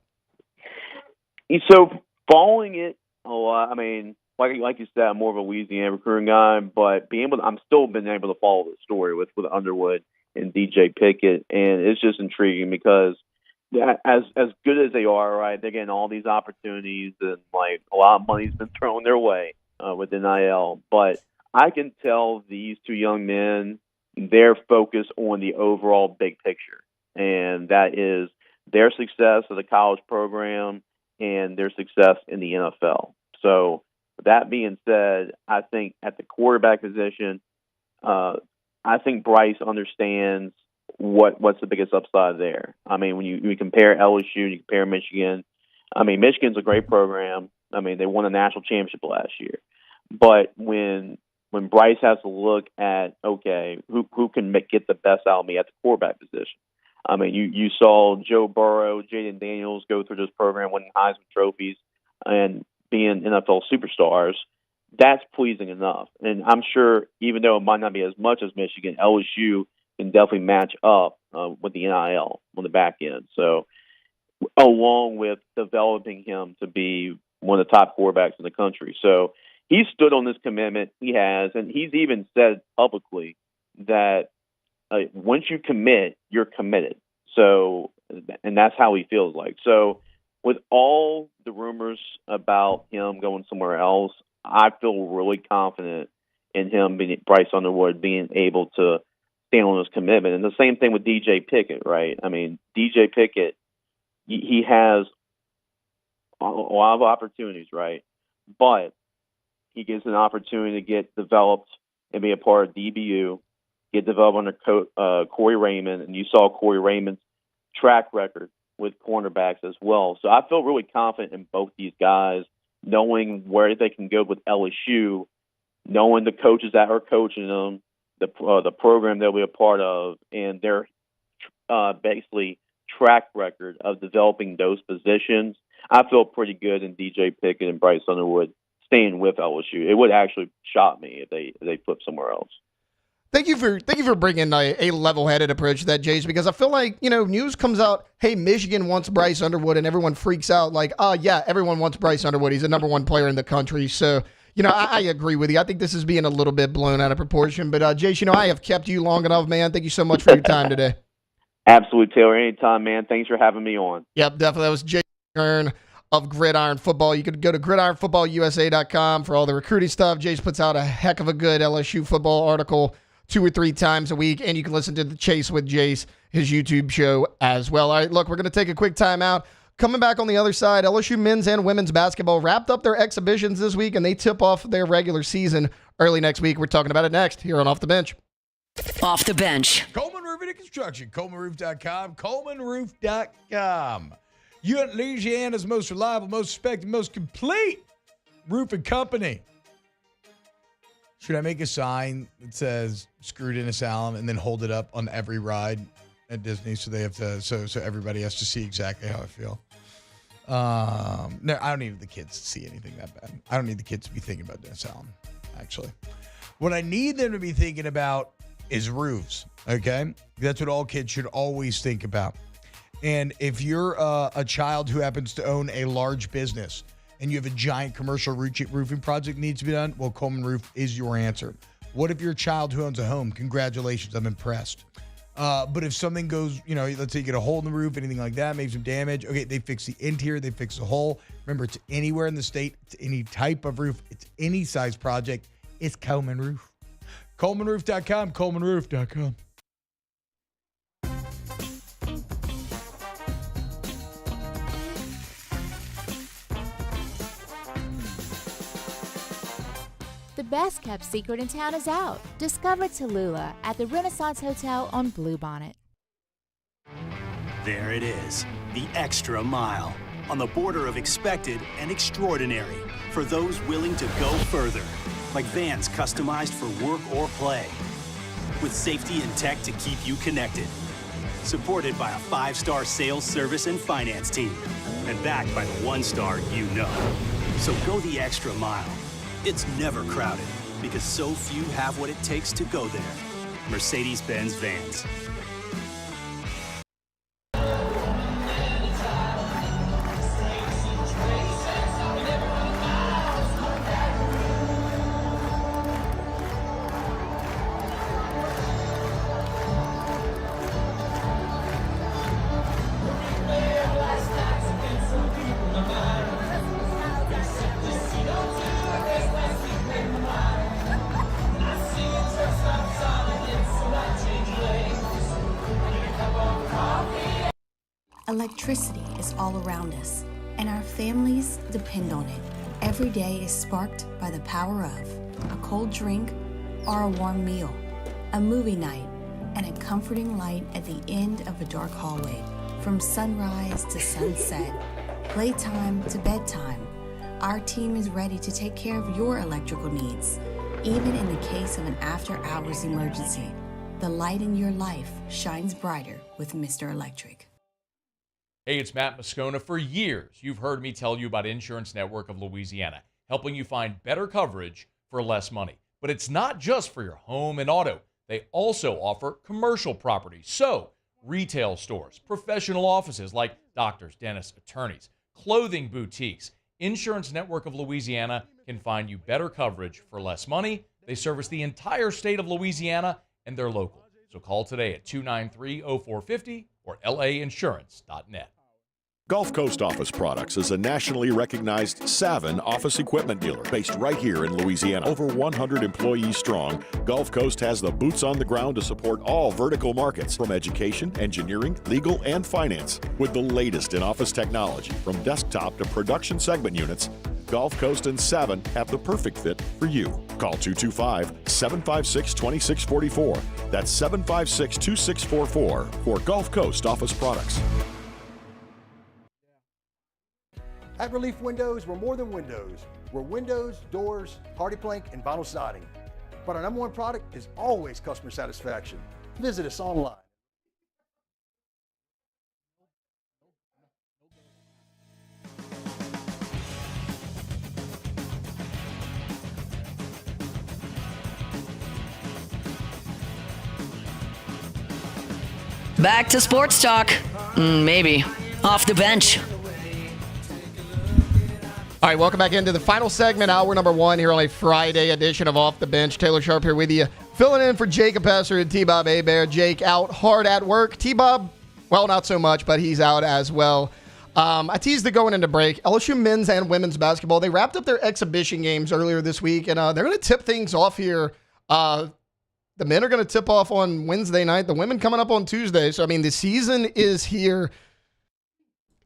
So following it a lot, I mean, like you said, I'm more of a Louisiana recruiting guy, but I'm still been able to follow the story with Underwood and DJ Pickett, and it's just intriguing because as good as they are, right, they're getting all these opportunities, and like a lot of money's been thrown their way with NIL. But I can tell these 2 young men, they're focused on the overall big picture, and that is their success as a college program and their success in the NFL. So that being said, I think at the quarterback position, I think Bryce understands what's the biggest upside there. I mean, when you compare LSU and you compare Michigan, I mean, Michigan's a great program. I mean, they won a national championship last year. But when Bryce has to look at, okay, who can get the best out of me at the quarterback position? I mean, you saw Joe Burrow, Jaden Daniels go through this program, winning Heisman trophies and being NFL superstars. That's pleasing enough. And I'm sure, even though it might not be as much as Michigan, LSU can definitely match up with the NIL on the back end. So, along with developing him to be one of the top quarterbacks in the country. So, he stood on this commitment. He has, and he's even said publicly that once you commit, you're committed. So, and that's how he feels like. So, with all the rumors about him going somewhere else, I feel really confident in him, Bryce Underwood, being able to stand on his commitment. And the same thing with DJ Pickett, right? I mean, DJ Pickett, he has a lot of opportunities, right? But he gets an opportunity to get developed and be a part of DBU, get developed under Corey Raymond, and you saw Corey Raymond's track record with cornerbacks as well. So I feel really confident in both these guys, knowing where they can go with LSU, knowing the coaches that are coaching them, the program they'll be a part of, and their basically track record of developing those positions. I feel pretty good in DJ Pickett and Bryce Underwood staying with LSU. It would actually shock me if they flip somewhere else. Thank you for bringing a level-headed approach to that, Jace, because I feel like, news comes out, hey, Michigan wants Bryce Underwood, and everyone freaks out like, yeah, everyone wants Bryce Underwood. He's the number one player in the country. So, I agree with you. I think this is being a little bit blown out of proportion. But, Jace, I have kept you long enough, man. Thank you so much for your time today. Absolutely, Taylor. Anytime, man. Thanks for having me on. Yep, definitely. That was Jace Kern of Gridiron Football. You could go to gridironfootballusa.com for all the recruiting stuff. Jace puts out a heck of a good LSU football article 2 or 3 times a week, and you can listen to The Chase with Jace, his YouTube show as well. All right, look, we're going to take a quick timeout. Coming back on the other side, LSU men's and women's basketball wrapped up their exhibitions this week, and they tip off their regular season early next week. We're talking about it next here on Off the Bench. Off the Bench. Coleman Roofing and Construction, ColemanRoof.com, ColemanRoof.com. You at Louisiana's most reliable, most respected, most complete roofing company. Should I make a sign that says "Screwed in Asylum" and then hold it up on every ride at Disney so they have to so everybody has to see exactly how I feel? No, I don't need the kids to see anything that bad. I don't need the kids to be thinking about the asylum, actually. What I need them to be thinking about is roofs, okay? That's what all kids should always think about. And if you're a child who happens to own a large business and you have a giant commercial roofing project needs to be done, well, Coleman Roof is your answer. What if you're a child who owns a home? Congratulations, I'm impressed. But if something goes, let's say you get a hole in the roof, anything like that, maybe some damage. Okay, they fix the interior, they fix the hole. Remember, it's anywhere in the state, it's any type of roof, it's any size project. It's Coleman Roof. ColemanRoof.com, ColemanRoof.com. The best kept secret in town is out. Discover Tallulah at the Renaissance Hotel on Bluebonnet. There it is, the extra mile, on the border of expected and extraordinary, for those willing to go further, like vans customized for work or play, with safety and tech to keep you connected, supported by a 5-star sales, service, and finance team, and backed by the 1-star you know. So go the extra mile. It's never crowded, because so few have what it takes to go there. Mercedes-Benz Vans. Electricity is all around us, and our families depend on it. Every day is sparked by the power of a cold drink or a warm meal. a movie night, and a comforting light at the end of a dark hallway. From sunrise to sunset, playtime to bedtime, our team is ready to take care of your electrical needs. Even in the case of an after-hours emergency, the light in your life shines brighter with Mr. Electric. Hey, it's Matt Moscona. For years, you've heard me tell you about Insurance Network of Louisiana, helping you find better coverage for less money. But it's not just for your home and auto. They also offer commercial properties. So, retail stores, professional offices like doctors, dentists, attorneys, clothing boutiques. Insurance Network of Louisiana can find you better coverage for less money. They service the entire state of Louisiana, and they're local. So call today at 293-0450 or lainsurance.net. Gulf Coast Office Products is a nationally recognized Savin office equipment dealer based right here in Louisiana. Over 100 employees strong, Gulf Coast has the boots on the ground to support all vertical markets from education, engineering, legal, and finance. With the latest in office technology from desktop to production segment units, Gulf Coast and Savin have the perfect fit for you. Call 225-756-2644. That's 756-2644 for Gulf Coast Office Products. At Relief Windows, we're more than windows. We're windows, doors, hardy plank, and vinyl siding. But our number one product is always customer satisfaction. Visit us online. Back to sports talk. Maybe. Off the bench. All right, welcome back into the final segment, hour number one here on a Friday edition of Off the Bench. Taylor Sharp here with you, filling in for Jacob Hester and T-Bob Hebert. Jake out hard at work. T-Bob, well, not so much, but he's out as well. I teased it going into break. LSU men's and women's basketball, they wrapped up their exhibition games earlier this week, and they're going to tip things off here. The men are going to tip off on Wednesday night. The women coming up on Tuesday. So, I mean, the season is here.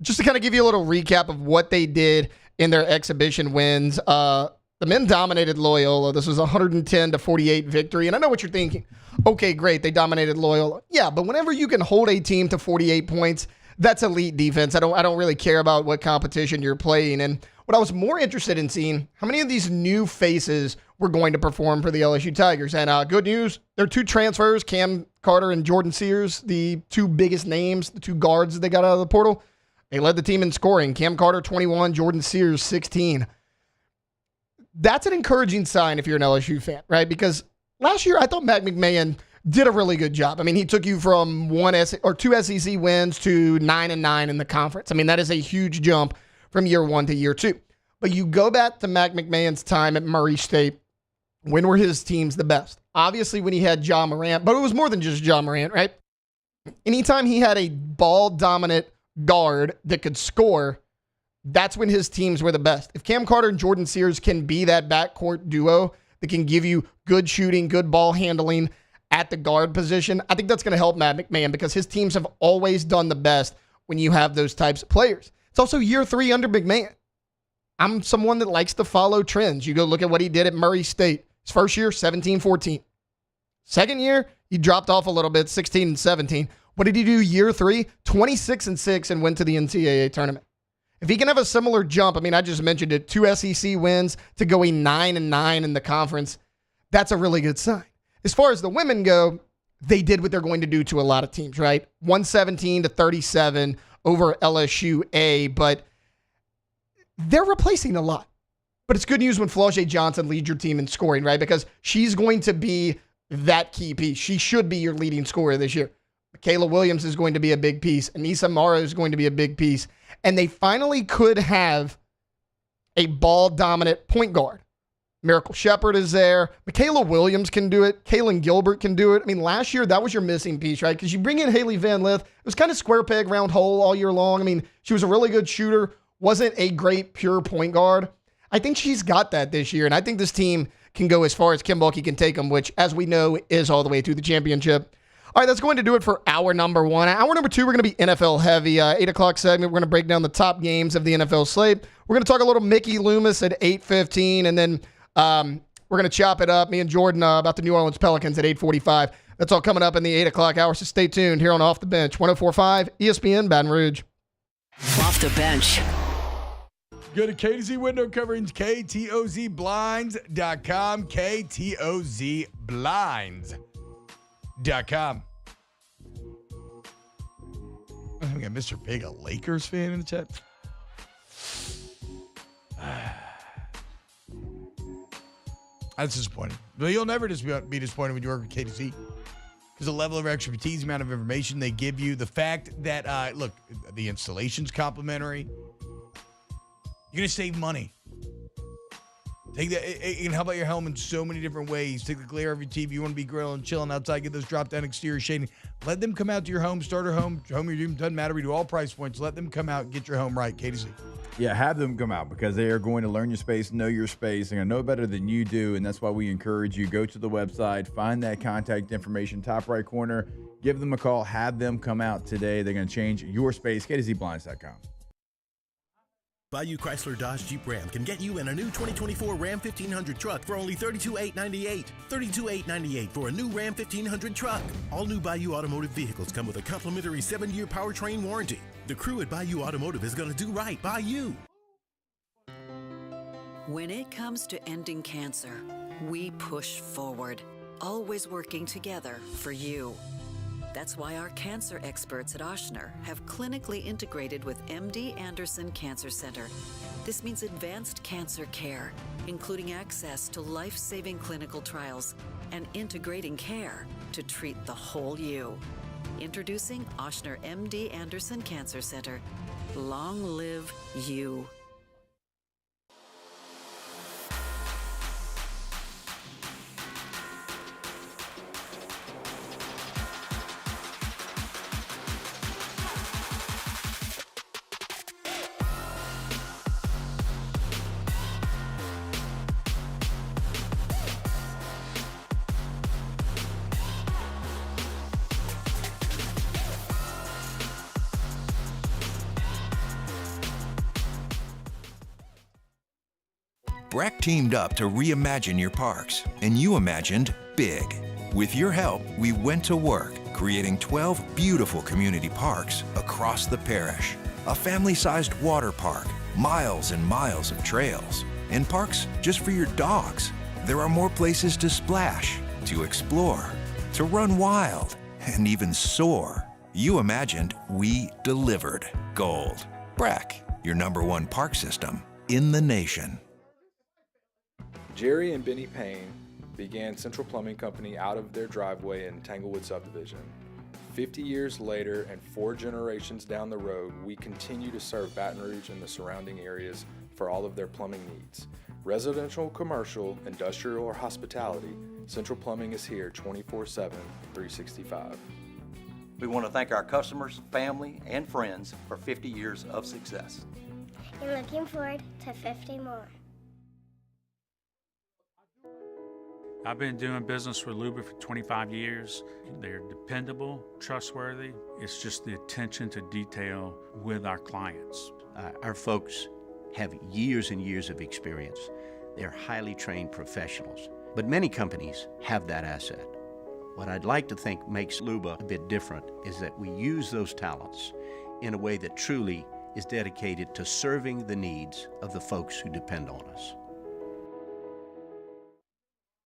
Just to kind of give you a little recap of what they did in their exhibition wins. The men dominated Loyola. This was a 110-48 victory. And I know what you're thinking. Okay, great. They dominated Loyola. Yeah, but whenever you can hold a team to 48 points, that's elite defense. I don't really care about what competition you're playing. And what I was more interested in seeing, how many of these new faces were going to perform for the LSU Tigers. And good news, there are two transfers, Cam Carter and Jordan Sears, the two biggest names, the two guards that they got out of the portal. They led the team in scoring. Cam Carter, 21, Jordan Sears, 16. That's an encouraging sign if you're an LSU fan, right? Because last year, I thought Matt McMahon did a really good job. I mean, he took you from two SEC wins to 9-9 in the conference. I mean, that is a huge jump from year one to year two. But you go back to Matt McMahon's time at Murray State. When were his teams the best? Obviously, when he had Ja Morant, but it was more than just Ja Morant, right? Anytime he had a ball-dominant guard that could score, that's when his teams were the best. If Cam Carter and Jordan Sears can be that backcourt duo that can give you good shooting, good ball handling at the guard position, I think that's going to help Matt McMahon because his teams have always done the best when you have those types of players. It's also year 3 under McMahon. I'm someone that likes to follow trends. You go look at what he did at Murray State. His first year, 17-14. Second year, he dropped off a little bit, 16-17. What did he do year 3? 26-6 and went to the NCAA tournament. If he can have a similar jump, I mean, I just mentioned it, 2 SEC wins to going 9-9 in the conference. That's a really good sign. As far as the women go, they did what they're going to do to a lot of teams, right? 117-37 over LSU A, but they're replacing a lot. But it's good news when Flau'jae Johnson leads your team in scoring, right? Because she's going to be that key piece. She should be your leading scorer this year. Michaela Williams is going to be a big piece. Anissa Mara is going to be a big piece. And they finally could have a ball-dominant point guard. Miracle Shepard is there. Michaela Williams can do it. Kaylin Gilbert can do it. I mean, last year, that was your missing piece, right? Because you bring in Haley Van Lith. It was kind of square peg, round hole all year long. I mean, she was a really good shooter. Wasn't a great pure point guard. I think she's got that this year. And I think this team can go as far as Kim Bulkey can take them, which, as we know, is all the way to the championship. All right, that's going to do it for hour number 1. Hour number 2, we're going to be NFL heavy. 8 o'clock segment, we're going to break down the top games of the NFL slate. We're going to talk a little Mickey Loomis at 8:15, and then We're going to chop it up. Me and Jordan about the New Orleans Pelicans at 8:45. That's all coming up in the 8 o'clock hour, so stay tuned here on Off the Bench. 104.5 ESPN Baton Rouge. Off the Bench. Go to KTZ Window Coverings, KTOZBlinds.com, KTOZBlinds.com. We got Mr. Big, a Lakers fan in the chat. That's disappointing. But you'll never just be disappointed when you work with KTZ. Because the level of expertise, the amount of information they give you, the fact that, look, the installation's complimentary. You're going to save money. Take that. It can help out your home in so many different ways. Take the glare of your TV. You want to be grilling, chilling outside, get those drop-down exterior shading. Let them come out to your home, starter home your dream. Doesn't matter. We do all price points. Let them come out and get your home right. KTC. Yeah, have them come out because they are going to learn your space, know your space. They're going to know better than you do, and that's why we encourage you. Go to the website, find that contact information, top right corner, give them a call, have them come out today. They're going to change your space. KTZBlinds.com. Bayou Chrysler Dodge Jeep Ram can get you in a new 2024 Ram 1500 truck for only $32,898. $32,898 for a new Ram 1500 truck. All new Bayou Automotive vehicles come with a complimentary 7-year powertrain warranty. The crew at Bayou Automotive is going to do right by you. When it comes to ending cancer, we push forward, always working together for you. That's why our cancer experts at Ochsner have clinically integrated with MD Anderson Cancer Center. This means advanced cancer care, including access to life-saving clinical trials and integrating care to treat the whole you. Introducing Ochsner MD Anderson Cancer Center. Long live you. Breck teamed up to reimagine your parks, and you imagined big. With your help, we went to work, creating 12 beautiful community parks across the parish. A family-sized water park, miles and miles of trails, and parks just for your dogs. There are more places to splash, to explore, to run wild, and even soar. You imagined, we delivered. Gold. Breck, your #1 park system in the nation. Jerry and Benny Payne began Central Plumbing Company out of their driveway in Tanglewood subdivision. 50 years later and 4 generations down the road, we continue to serve Baton Rouge and the surrounding areas for all of their plumbing needs. Residential, commercial, industrial, or hospitality, Central Plumbing is here 24/7, 365. We want to thank our customers, family, and friends for 50 years of success. And looking forward to 50 more. I've been doing business with Luba for 25 years. They're dependable, trustworthy. It's just the attention to detail with our clients. Our folks have years and years of experience. They're highly trained professionals, but many companies have that asset. What I'd like to think makes Luba a bit different is that we use those talents in a way that truly is dedicated to serving the needs of the folks who depend on us.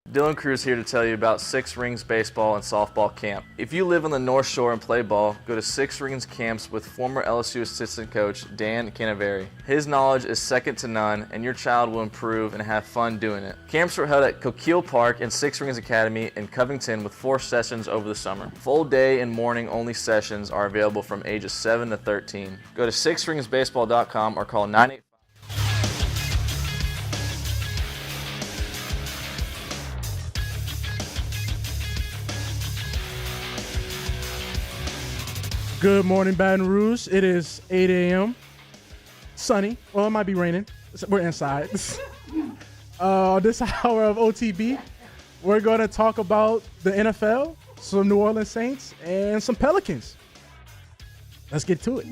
Dylan Cruz here to tell you about Six Rings Baseball and Softball Camp. If you live on the North Shore and play ball, go to Six Rings Camps with former LSU assistant coach Dan Canaveri. His knowledge is second to none, and your child will improve and have fun doing it. Camps were held at Coquille Park and Six Rings Academy in Covington with 4 sessions over the summer. Full day and morning only sessions are available from ages 7 to 13. Go to sixringsbaseball.com or call 985. Good morning, Baton Rouge. It is 8 a.m. Sunny. Well, it might be raining. We're inside. This hour of OTB, we're going to talk about the NFL, some New Orleans Saints, and some Pelicans. Let's get to it.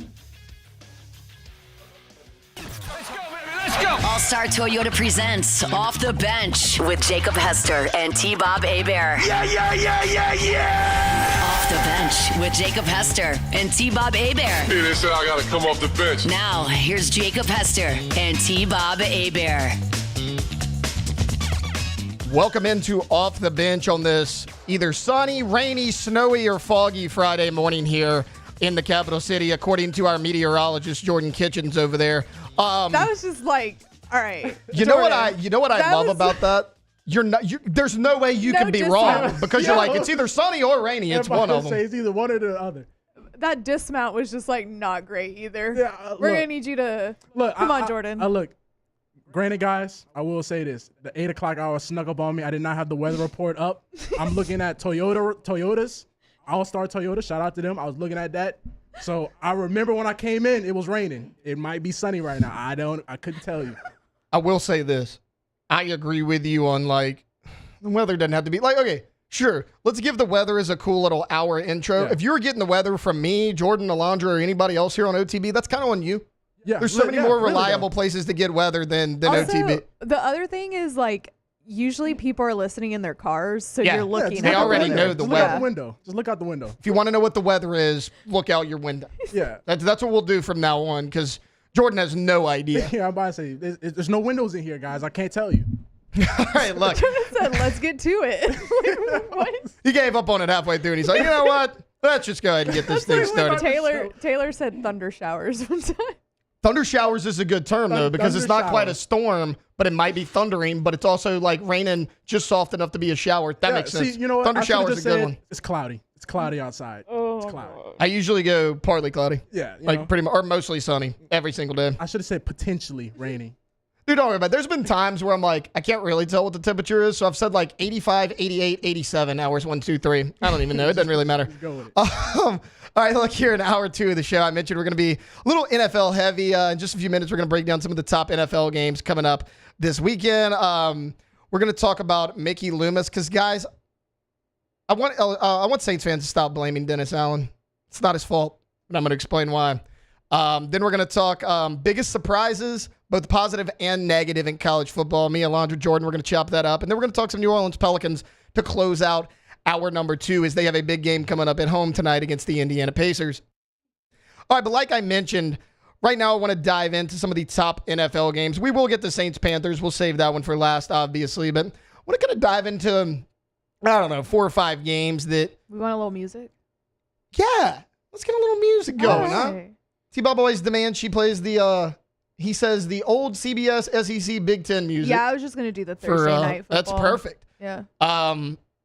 Let's go, baby. Let's go. All-Star Toyota presents Off the Bench with Jacob Hester and T-Bob Hebert. Off the Bench with Jacob Hester and T-Bob Hebert. They said I got to come off the bench. Now, here's Jacob Hester and T-Bob Hebert. Welcome into Off the Bench on this either sunny, rainy, snowy, or foggy Friday morning here in the capital city, according to our meteorologist Jordan Kitchens over there. That was just like, all right. You know what I love about that? There's no way you can be wrong because you're like, it's either sunny or rainy. It's one of them. It's either one or the other. That dismount was just like not great either. Yeah, We're gonna need you to come on, Jordan. Look, granted, guys, I will say this: the 8 o'clock hour snuck up on me. I did not have the weather report up. I'm looking at Toyotas, All-Star Toyota. Shout out to them. I was looking at that. So I remember when I came in, it was raining. It might be sunny right now. I couldn't tell you. I will say this. I agree with you on like the weather doesn't have to be like, okay, sure. Let's give the weather as a cool little hour intro. Yeah. If you were getting the weather from me, Jordan, Alondra, or anybody else here on OTB, that's kind of on you. Yeah, there's so many more reliable places to get weather than also, OTB. The other thing is like usually people are listening in their cars, so you're looking. They already know the weather. Look out the window. Just look out the window. If you want to know what the weather is, look out your window. Yeah, that's what we'll do from now on because Jordan has no idea. Yeah, I'm about to say there's no windows in here, guys. I can't tell you. All right, look. Said, let's get to it. What? He gave up on it halfway through, and he's like, you know what? Let's just go ahead and get this thing started. Taylor said thunder showers one time. Thunder showers is a good term, though, because it's not quite a storm, but it might be thundering, but it's also like raining just soft enough to be a shower. That makes sense. See, you know what? Thunder showers is a good one. It's cloudy. It's cloudy outside. It's cloudy. I usually go partly cloudy. Yeah. Like pretty much, or mostly sunny every single day. I should have said potentially rainy. Dude, don't worry about it. There's been times where I'm like, I can't really tell what the temperature is, so I've said like 85, 88, 87 hours, 1, 2, 3. I don't even know. It doesn't really matter. Go with it. All right, look, here in hour 2 of the show, I mentioned we're going to be a little NFL heavy. In just a few minutes, we're going to break down some of the top NFL games coming up this weekend. We're going to talk about Mickey Loomis because, guys, I want Saints fans to stop blaming Dennis Allen. It's not his fault, and I'm going to explain why. Then we're going to talk biggest surprises, both positive and negative in college football. Me, Alondra, Jordan, we're going to chop that up. And then we're going to talk some New Orleans Pelicans to close out hour number 2 as they have a big game coming up at home tonight against the Indiana Pacers. All right, but like I mentioned, right now I want to dive into some of the top NFL games. We will get the Saints-Panthers. We'll save that one for last, obviously. But I want to kind of dive into, 4 or 5 games that... We want a little music? Yeah. Let's get a little music going, huh? T-Bob always demands she plays he says the old CBS SEC Big Ten music. Yeah, I was just going to do the Thursday night football. That's perfect. Yeah.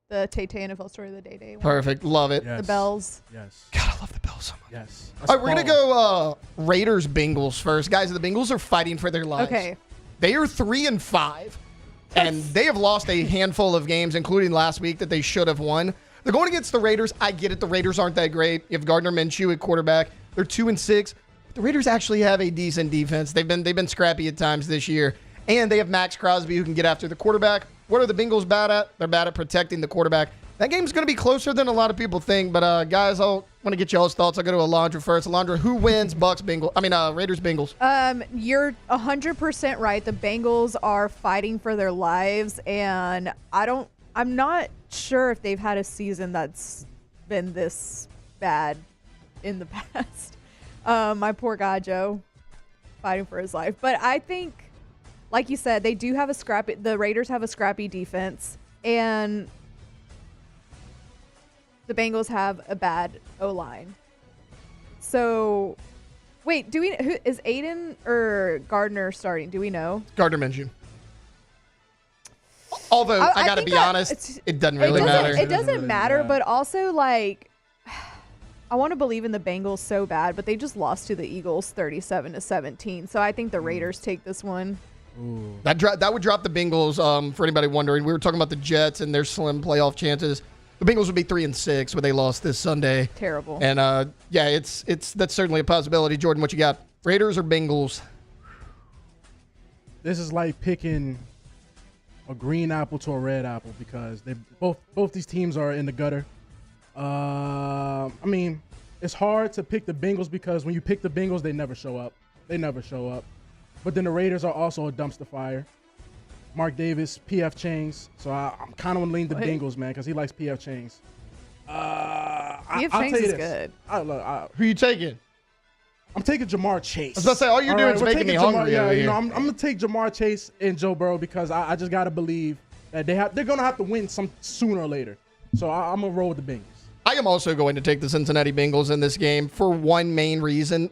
The TNF story of the day. Perfect. Love it. Yes. The bells. Yes. God, I love the bells so much. Yes. All right, we're going to go Raiders-Bengals first. Guys, the Bengals are fighting for their lives. Okay. They are 3-5, and they have lost a handful of games, including last week, that they should have won. They're going against the Raiders. I get it. The Raiders aren't that great. You have Gardner Minshew at quarterback. They're 2-6. The Raiders actually have a decent defense. They've been scrappy at times this year. And they have Max Crosby who can get after the quarterback. What are the Bengals bad at? They're bad at protecting the quarterback. That game's going to be closer than a lot of people think. But, guys, I want to get y'all's thoughts. I'll go to Alondra first. Alondra, who wins Raiders-Bengals? You're 100% right. The Bengals are fighting for their lives. And I'm not sure if they've had a season that's been this bad in the past. My poor guy, Joe, fighting for his life. But I think, like you said, they do have the Raiders have a scrappy defense, and the Bengals have a bad O-line. So, wait, who is Aiden or Gardner starting? Do we know? Gardner Minshew. Although, I got to be honest, it doesn't really matter. It doesn't matter, but also, like, I want to believe in the Bengals so bad, but they just lost to the Eagles 37-17. So I think the Raiders take this one. Ooh. That would drop the Bengals. For anybody wondering, we were talking about the Jets and their slim playoff chances. The Bengals would be 3-6, but they lost this Sunday. Terrible. And that's certainly a possibility. Jordan, what you got? Raiders or Bengals? This is like picking a green apple to a red apple because they both these teams are in the gutter. I mean, it's hard to pick the Bengals because when you pick the Bengals, they never show up. But then the Raiders are also a dumpster fire. Mark Davis, PF Chang's. So I'm kind of going to lean the Bengals, man, because he likes PF Chang's. PF Chang's is good. Who you taking? I'm taking Jamar Chase. I was about to say, all you're doing is making me hungry. I'm going to take Jamar Chase and Joe Burrow because I just got to believe that they're going to have to win some sooner or later. So I'm going to roll with the Bengals. I am also going to take the Cincinnati Bengals in this game for one main reason.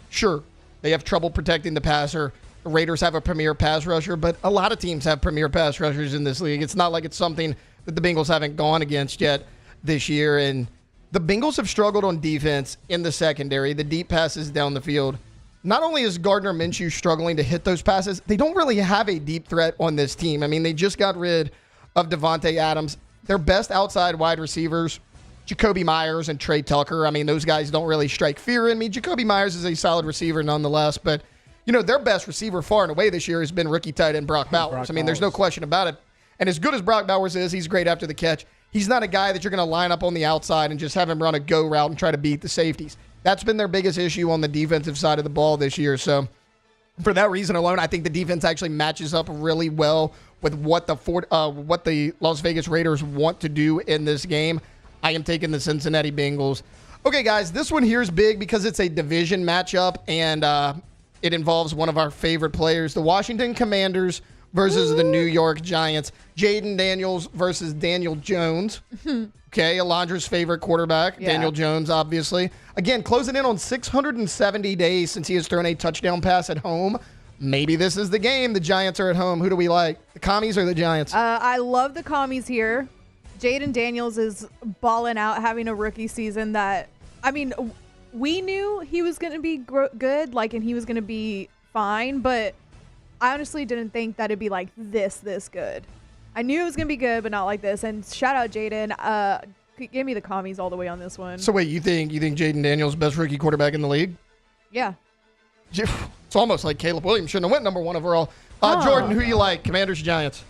Sure, they have trouble protecting the passer. The Raiders have a premier pass rusher, but a lot of teams have premier pass rushers in this league. It's not like it's something that the Bengals haven't gone against yet this year. And the Bengals have struggled on defense in the secondary, the deep passes down the field. Not only is Gardner Minshew struggling to hit those passes, they don't really have a deep threat on this team. I mean, they just got rid of Devontae Adams. Their best outside wide receivers, Jacoby Myers and Trey Tucker. I mean, those guys don't really strike fear in me. Jacoby Myers is a solid receiver nonetheless, but, you know, their best receiver far and away this year has been rookie tight end Brock Bowers. There's no question about it. And as good as Brock Bowers is, he's great after the catch. He's not a guy that you're going to line up on the outside and just have him run a go route and try to beat the safeties. That's been their biggest issue on the defensive side of the ball this year. So for that reason alone, I think the defense actually matches up really well with what the Las Vegas Raiders want to do in this game. I am taking the Cincinnati Bengals. Okay, guys, this one here is big because it's a division matchup, and it involves one of our favorite players, the Washington Commanders versus the New York Giants. Jaden Daniels versus Daniel Jones. Okay, Alondra's favorite quarterback, Daniel Jones, obviously. Again, closing in on 670 days since he has thrown a touchdown pass at home. Maybe this is the game. The Giants are at home. Who do we like, the Commies or the Giants? I love the Commies here. Jaden Daniels is balling out, having a rookie season that, I mean, we knew he was going to be good, and he was going to be fine, but I honestly didn't think that it'd be like this good. I knew it was going to be good, but not like this. And shout out Jaden. Give me the Commies all the way on this one. So wait, you think Jaden Daniels best rookie quarterback in the league? Yeah. It's almost like Caleb Williams shouldn't have went number one overall. Jordan, who you like? Commanders, Giants?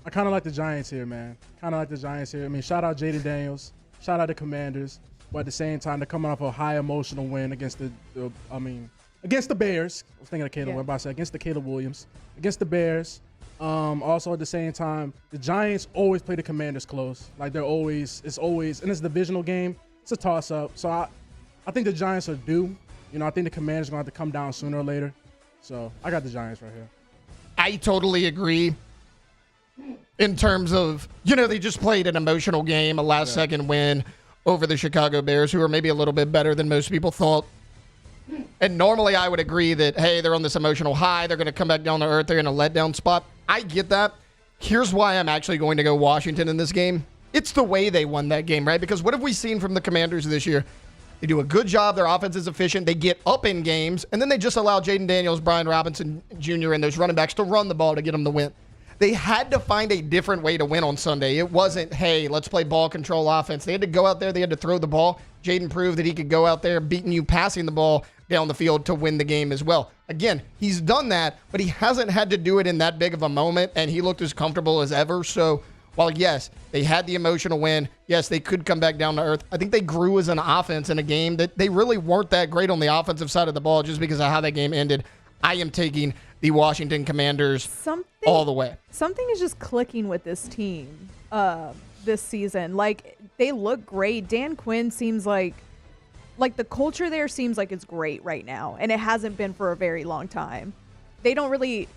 I kind of like the Giants here, man. I mean, shout out Jaden Daniels. Shout out the Commanders. But at the same time, they're coming off a high emotional win against against the Bears. I was thinking of Caleb Williams, but I said against the Caleb Williams. Against the Bears. Also at the same time, the Giants always play the Commanders close. Like it's always, and it's a divisional game. It's a toss-up. So I think the Giants are due. You know, I think the Commanders are going to have to come down sooner or later. So I got the Giants right here. I totally agree. In terms of, they just played an emotional game, a last-second win over the Chicago Bears, who are maybe a little bit better than most people thought. And normally I would agree that, hey, they're on this emotional high. They're going to come back down to earth. They're in a letdown spot. I get that. Here's why I'm actually going to go Washington in this game. It's the way they won that game, right? Because what have we seen from the Commanders this year? They do a good job. Their offense is efficient. They get up in games, and then they just allow Jaden Daniels, Brian Robinson Jr., and those running backs to run the ball to get them the win. They had to find a different way to win on Sunday. It wasn't, hey, let's play ball control offense. They had to go out there. They had to throw the ball. Jaden proved that he could go out there beating you passing the ball down the field to win the game as well. Again, he's done that, but he hasn't had to do it in that big of a moment, and he looked as comfortable as ever. So while, yes, they had the emotional win, yes, they could come back down to earth, I think they grew as an offense in a game that they really weren't that great on the offensive side of the ball just because of how that game ended. I am taking the Washington Commanders all the way. Something is just clicking with this team this season. Like, they look great. Dan Quinn seems like the culture there seems like it's great right now, and it hasn't been for a very long time. They don't really,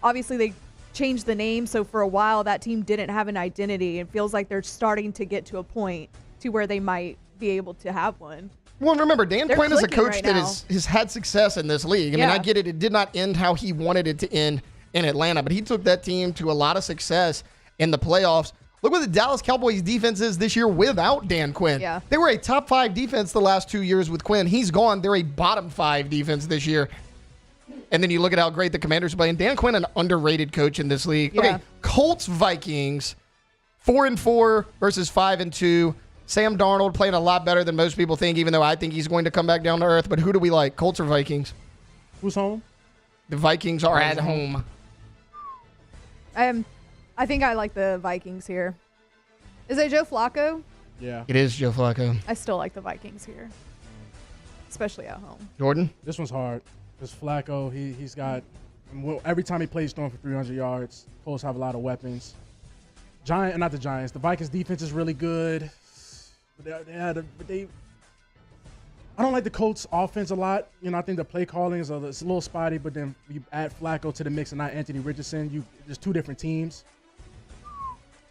obviously they changed the name, so for a while that team didn't have an identity. It feels like they're starting to get to a point to where they might be able to have one. Well, remember, Dan Quinn is a coach that has had success in this league. I mean, I get it. It did not end how he wanted it to end in Atlanta, but he took that team to a lot of success in the playoffs. Look what the Dallas Cowboys defense is this year without Dan Quinn. Yeah. They were a top 5 defense the last 2 years with Quinn. He's gone. They're a bottom 5 defense this year. And then you look at how great the Commanders play. And Dan Quinn, an underrated coach in this league. Yeah. Okay, Colts, Vikings, 4-4 versus 5-2. Sam Darnold playing a lot better than most people think, even though I think he's going to come back down to earth. But who do we like, Colts or Vikings? Who's home? The Vikings are at home. I think I like the Vikings here. Is it Joe Flacco? Yeah. It is Joe Flacco. I still like the Vikings here. especially at home. Jordan? This one's hard. Because Flacco, he's got every time he plays throwing for 300 yards. Colts have a lot of weapons. The Vikings defense is really good. I don't like the Colts offense a lot. I think the play calling is it's a little spotty, but then you add Flacco to the mix and not Anthony Richardson. There's two different teams.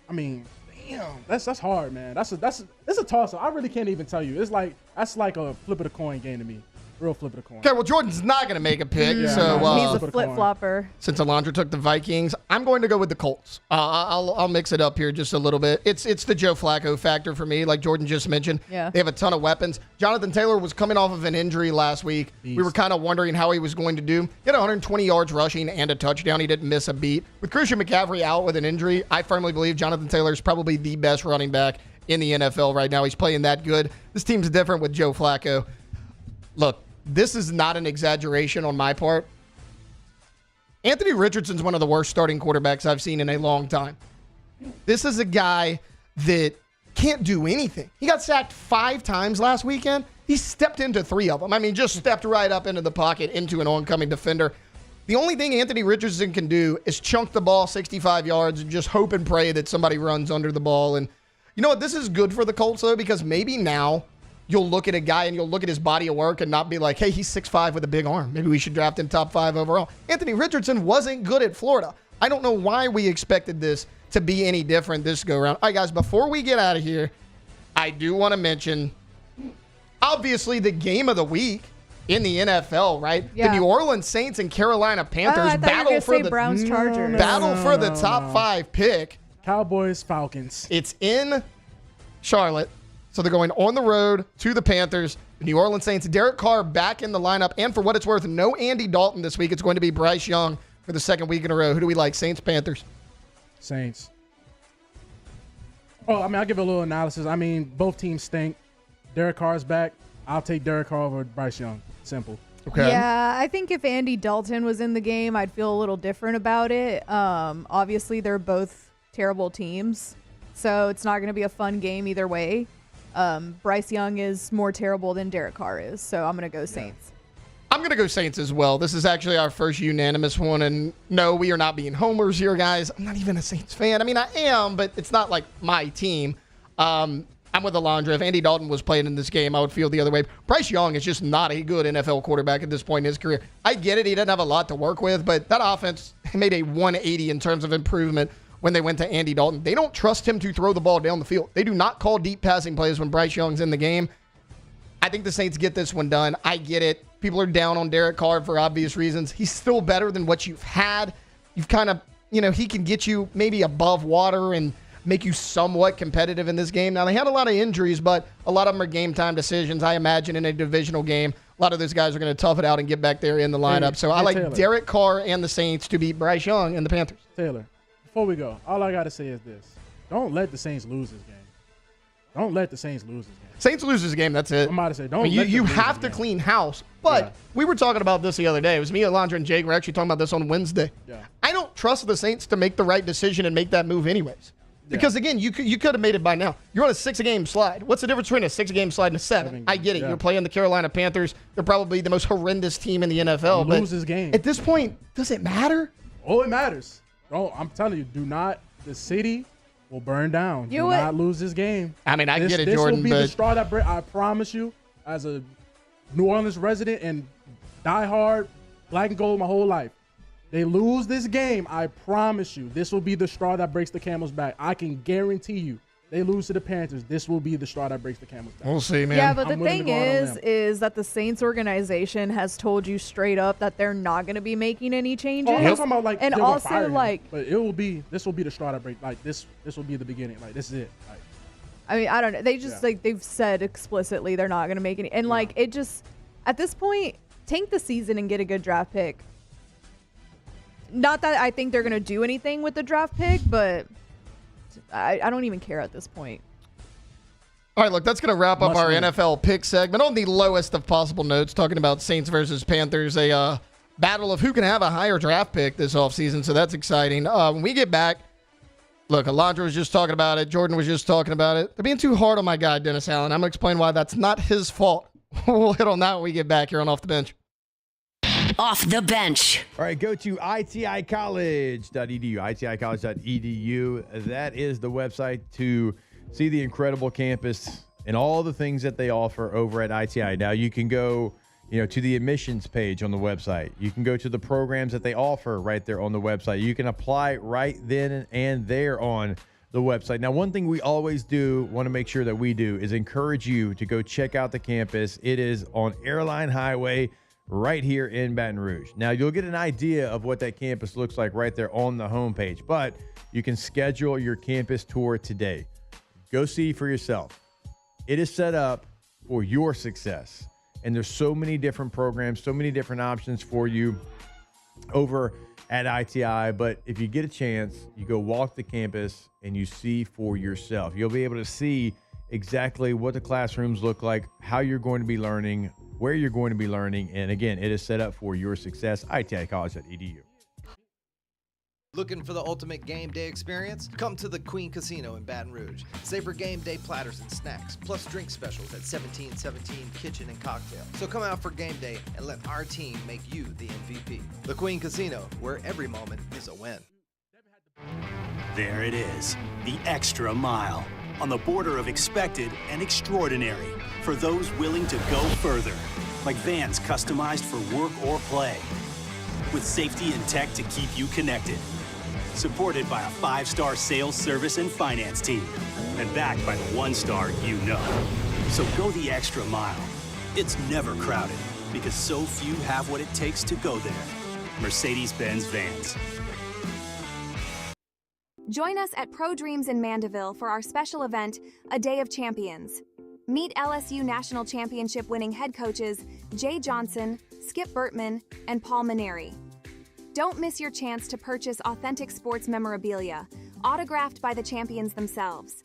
I mean, damn, that's hard, man. It's a toss-up. I really can't even tell you. That's like a flip of the coin game to me. Real flip of the coin. Okay, well, Jordan's not going to make a pick. He's a flip-flopper. Since Alondra took the Vikings, I'm going to go with the Colts. I'll mix it up here just a little bit. It's the Joe Flacco factor for me, like Jordan just mentioned. Yeah. They have a ton of weapons. Jonathan Taylor was coming off of an injury last week. Beast. We were kind of wondering how he was going to do. He had 120 yards rushing and a touchdown. He didn't miss a beat. With Christian McCaffrey out with an injury, I firmly believe Jonathan Taylor is probably the best running back in the NFL right now. He's playing that good. This team's different with Joe Flacco. Look, this is not an exaggeration on my part. Anthony Richardson's one of the worst starting quarterbacks I've seen in a long time. This is a guy that can't do anything. He got sacked 5 times last weekend. He stepped into 3 of them. I mean, just stepped right up into the pocket, into an oncoming defender. The only thing Anthony Richardson can do is chunk the ball 65 yards and just hope and pray that somebody runs under the ball. And you know what? This is good for the Colts, though, because maybe now you'll look at a guy and you'll look at his body of work and not be like, hey, he's 6'5" with a big arm. Maybe we should draft him top 5 overall. Anthony Richardson wasn't good at Florida. I don't know why we expected this to be any different this go-around. All right, guys, before we get out of here, I do want to mention, obviously, the game of the week in the NFL, right? Yeah. The New Orleans Saints and Carolina Panthers battle for the Browns Chargers. battle for the top 5 pick. Cowboys, Falcons. It's in Charlotte. So they're going on the road to the Panthers. The New Orleans Saints, Derek Carr back in the lineup. And for what it's worth, no Andy Dalton this week. It's going to be Bryce Young for the second week in a row. Who do we like? Saints, Panthers? Saints. Oh, I mean, I'll give a little analysis. I mean, both teams stink. Derek Carr's back. I'll take Derek Carr over Bryce Young. Simple. Okay. Yeah, I think if Andy Dalton was in the game, I'd feel a little different about it. Obviously, they're both terrible teams, so it's not going to be a fun game either way. Bryce Young is more terrible than Derek Carr is, so I'm going to go Saints. I'm going to go Saints as well. This is actually our first unanimous one, and no, we are not being homers here, guys. I'm not even a Saints fan. I mean, I am, but it's not like my team. I'm with Alondra. If Andy Dalton was playing in this game, I would feel the other way. Bryce Young is just not a good NFL quarterback at this point in his career. I get it. He doesn't have a lot to work with, but that offense made a 180 in terms of improvement when they went to Andy Dalton. They don't trust him to throw the ball down the field. They do not call deep passing plays when Bryce Young's in the game. I think the Saints get this one done. I get it. People are down on Derek Carr for obvious reasons. He's still better than what you've had. You've kind of, he can get you maybe above water and make you somewhat competitive in this game. Now, they had a lot of injuries, but a lot of them are game-time decisions. I imagine in a divisional game, a lot of those guys are going to tough it out and get back there in the lineup. So I like Taylor. Derek Carr and the Saints to beat Bryce Young and the Panthers. Taylor, before we go, all I got to say is this. Don't let the Saints lose this game. Don't let the Saints lose this game. Saints lose this game, that's it. I'm about to say, don't you have to clean house. But we were talking about this the other day. It was me, Alondra, and Jake. We're actually talking about this on Wednesday. Yeah. I don't trust the Saints to make the right decision and make that move anyways. Because, again, you could have made it by now. You're on a 6-game slide. What's the difference between a 6-game slide and a 7? I get it. Yeah. You're playing the Carolina Panthers. They're probably the most horrendous team in the NFL. But lose this game. At this point, does it matter? Oh, it matters. Oh, I'm telling you, do not. The city will burn down. You do would- not lose this game. I mean, I get it, this Jordan, will be but the straw that breaks. I promise you, as a New Orleans resident and diehard black and gold my whole life, they lose this game, I promise you, this will be the straw that breaks the camel's back. I can guarantee you. They lose to the Panthers, this will be the straw that breaks the camel's back. We'll see, man. Yeah, but the I'm willing to thing go out on a limb. is that the Saints organization has told you straight up that they're not going to be making any changes. Oh, I'm not talking about and they're gonna fire also him, like, but this will be the straw that breaks. Like this will be the beginning. Like this is it. Like, I mean, I don't know. They just they've said explicitly they're not going to make any. And like it just at this point, tank the season and get a good draft pick. Not that I think they're going to do anything with the draft pick, but I don't even care at this point. All right, look, that's going to wrap up our NFL pick segment on the lowest of possible notes, talking about Saints versus Panthers, a battle of who can have a higher draft pick this offseason, so that's exciting. When we get back, look, Alondra was just talking about it. Jordan was just talking about it. They're being too hard on my guy, Dennis Allen. I'm going to explain why that's not his fault. We'll hit on that when we get back here on Off the Bench. Off the Bench. All right, go to iticollege.edu, iticollege.edu. That is the website to see the incredible campus and all the things that they offer over at ITI. Now, you can go, to the admissions page on the website. You can go to the programs that they offer right there on the website. You can apply right then and there on the website. Now, one thing we always want to make sure that we do is encourage you to go check out the campus. It is on Airline Highway right here in Baton Rouge. Now, you'll get an idea of what that campus looks like right there on the homepage, but you can schedule your campus tour today. Go see for yourself. It is set up for your success, and there's so many different programs, so many different options for you over at ITI. But if you get a chance, you go walk the campus and you see for yourself. You'll be able to see exactly what the classrooms look like, how you're going to be learning, where you're going to be learning. And again, it is set up for your success. iticollege.edu. Looking for the ultimate game day experience? Come to the Queen Casino in Baton Rouge. Savor game day platters and snacks, plus drink specials at 1717 Kitchen and Cocktail. So come out for game day and let our team make you the MVP. The Queen Casino, where every moment is a win. There it is, the extra mile. On the border of expected and extraordinary for those willing to go further. Like vans customized for work or play. With safety and tech to keep you connected. Supported by a 5-star sales, service, and finance team. And backed by the 1-star you know. So go the extra mile. It's never crowded because so few have what it takes to go there. Mercedes-Benz Vans. Join us at Pro Dreams in Mandeville for our special event, A Day of Champions. Meet LSU National Championship winning head coaches Jay Johnson, Skip Bertman, and Paul Maneri. Don't miss your chance to purchase authentic sports memorabilia, autographed by the champions themselves.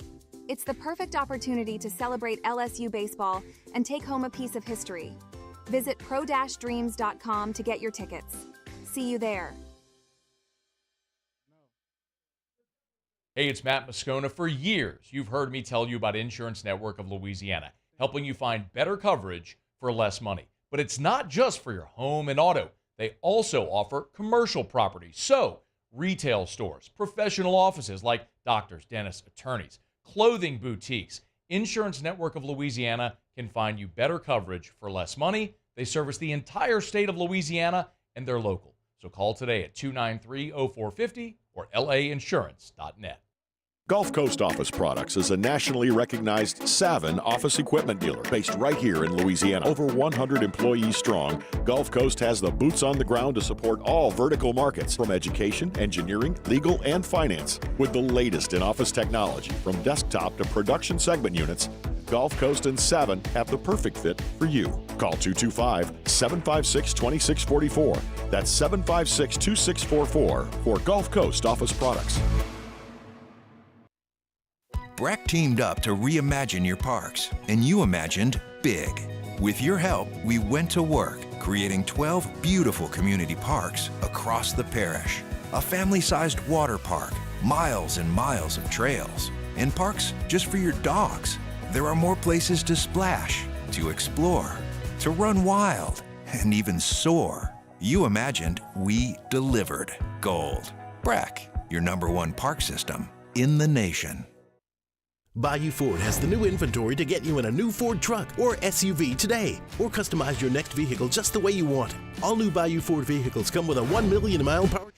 It's the perfect opportunity to celebrate LSU baseball and take home a piece of history. Visit pro-dreams.com to get your tickets. See you there. Hey, it's Matt Moscona. For years, you've heard me tell you about Insurance Network of Louisiana, helping you find better coverage for less money. But it's not just for your home and auto. They also offer commercial property. So, retail stores, professional offices like doctors, dentists, attorneys, clothing boutiques. Insurance Network of Louisiana can find you better coverage for less money. They service the entire state of Louisiana, and they're local. So call today at 293-0450 or lainsurance.net. Gulf Coast Office Products is a nationally recognized Savin office equipment dealer based right here in Louisiana. Over 100 employees strong, Gulf Coast has the boots on the ground to support all vertical markets, from education, engineering, legal, and finance. With the latest in office technology, from desktop to production segment units, Gulf Coast and Savin have the perfect fit for you. Call 225-756-2644. That's 756-2644 for Gulf Coast Office Products. Breck teamed up to reimagine your parks, and you imagined big. With your help, we went to work, creating 12 beautiful community parks across the parish. A family-sized water park, miles and miles of trails, and parks just for your dogs. There are more places to splash, to explore, to run wild, and even soar. You imagined, we delivered. Gold. Breck, your #1 park system in the nation. Bayou Ford has the new inventory to get you in a new Ford truck or SUV today, or customize your next vehicle just the way you want it. All new Bayou Ford vehicles come with a 1 million mile powertrain.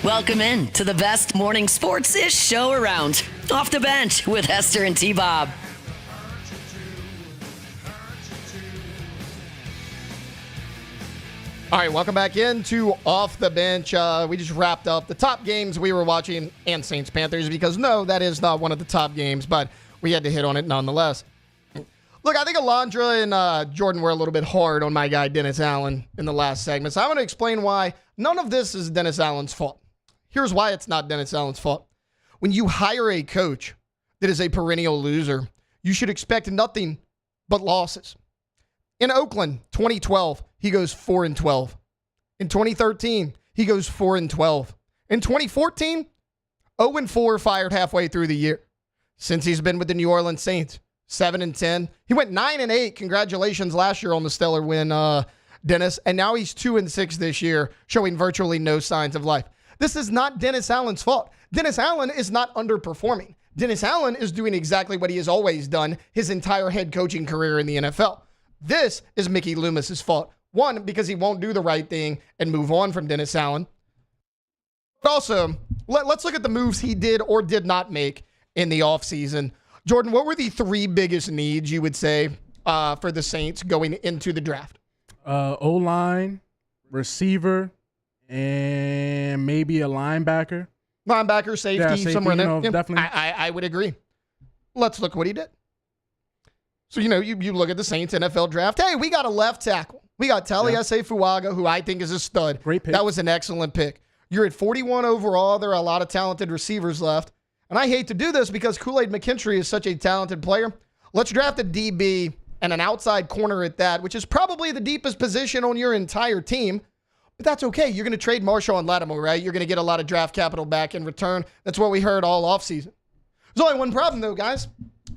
Welcome in to the best morning sports-ish show around. Off the Bench with Hester and T-Bob. All right, welcome back into Off the Bench. We just wrapped up the top games we were watching, and Saints-Panthers, because no, that is not one of the top games, but we had to hit on it nonetheless. Look, I think Alondra and Jordan were a little bit hard on my guy Dennis Allen in the last segment, so I'm going to explain why none of this is Dennis Allen's fault. Here's why it's not Dennis Allen's fault. When you hire a coach that is a perennial loser, you should expect nothing but losses. In Oakland, 2012, he goes 4-12. In 2013, he goes 4-12. In 2014, 0-4 fired halfway through the year. Since he's been with the New Orleans Saints, 7-10. He went 9-8. Congratulations last year on the stellar win, Dennis. And now he's 2-6 this year, showing virtually no signs of life. This is not Dennis Allen's fault. Dennis Allen is not underperforming. Dennis Allen is doing exactly what he has always done his entire head coaching career in the NFL. This is Mickey Loomis's fault. One, because he won't do the right thing and move on from Dennis Allen. But also, let's look at the moves he did or did not make in the offseason. Jordan, what were the 3 biggest needs, you would say, for the Saints going into the draft? O-line, receiver, and maybe a linebacker. Linebacker, safety, somewhere in there. Definitely. I would agree. Let's look what he did. So, you look at the Saints NFL draft. Hey, we got a left tackle. We got Taliese Fuaga, who I think is a stud. Great pick. That was an excellent pick. You're at 41 overall. There are a lot of talented receivers left. And I hate to do this because Kool-Aid McKinstry is such a talented player. Let's draft a DB and an outside corner at that, which is probably the deepest position on your entire team. But that's okay. You're going to trade Marshawn Lattimore, right? You're going to get a lot of draft capital back in return. That's what we heard all offseason. There's only one problem, though, guys.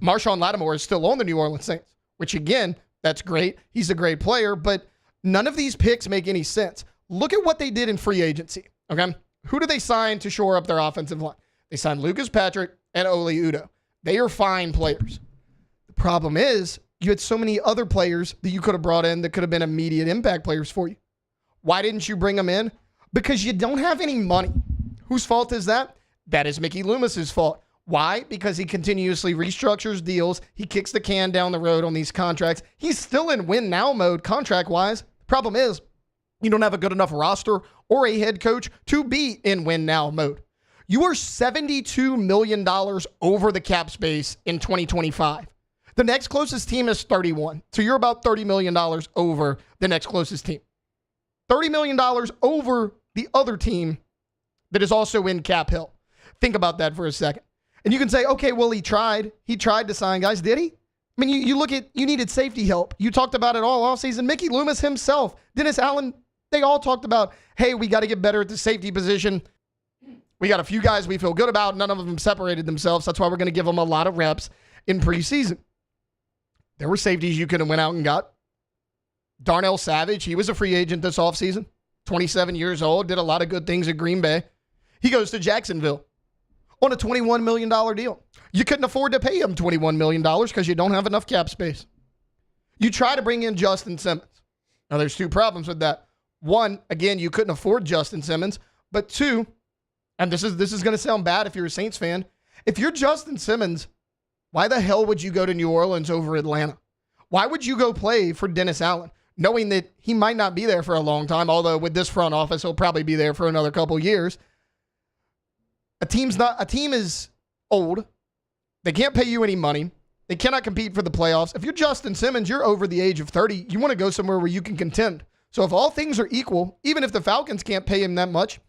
Marshawn Lattimore is still on the New Orleans Saints, which, again, that's great. He's a great player, but none of these picks make any sense. Look at what they did in free agency, okay? Who did they sign to shore up their offensive line? They signed Lucas Patrick and Oli Udoh. They are fine players. The problem is you had so many other players that you could have brought in that could have been immediate impact players for you. Why didn't you bring them in? Because you don't have any money. Whose fault is that? That is Mickey Loomis's fault. Why? Because he continuously restructures deals. He kicks the can down the road on these contracts. He's still in win now mode contract-wise. Problem is, you don't have a good enough roster or a head coach to be in win now mode. You are $72 million over the cap space in 2025. The next closest team is 31. So you're about $30 million over the next closest team. $30 million over the other team that is also in Cap Hill. Think about that for a second. And you can say, okay, well, he tried. He tried to sign guys. Did he? I mean, you look at, you needed safety help. You talked about it all offseason. Mickey Loomis himself, Dennis Allen, they all talked about, hey, we got to get better at the safety position. We got a few guys we feel good about. None of them separated themselves. That's why we're going to give them a lot of reps in preseason. There were safeties you could have went out and got. Darnell Savage, he was a free agent this offseason. 27 years old, did a lot of good things at Green Bay. He goes to Jacksonville on a $21 million deal. You couldn't afford to pay him $21 million because you don't have enough cap space. You try to bring in Justin Simmons. Now, there's 2 problems with that. One, again, you couldn't afford Justin Simmons. But 2, and this is going to sound bad if you're a Saints fan, if you're Justin Simmons, why the hell would you go to New Orleans over Atlanta? Why would you go play for Dennis Allen, knowing that he might not be there for a long time, although with this front office, he'll probably be there for another couple years. A team is old. They can't pay you any money. They cannot compete for the playoffs. If you're Justin Simmons, you're over the age of 30. You want to go somewhere where you can contend. So if all things are equal, even if the Falcons can't pay him that much,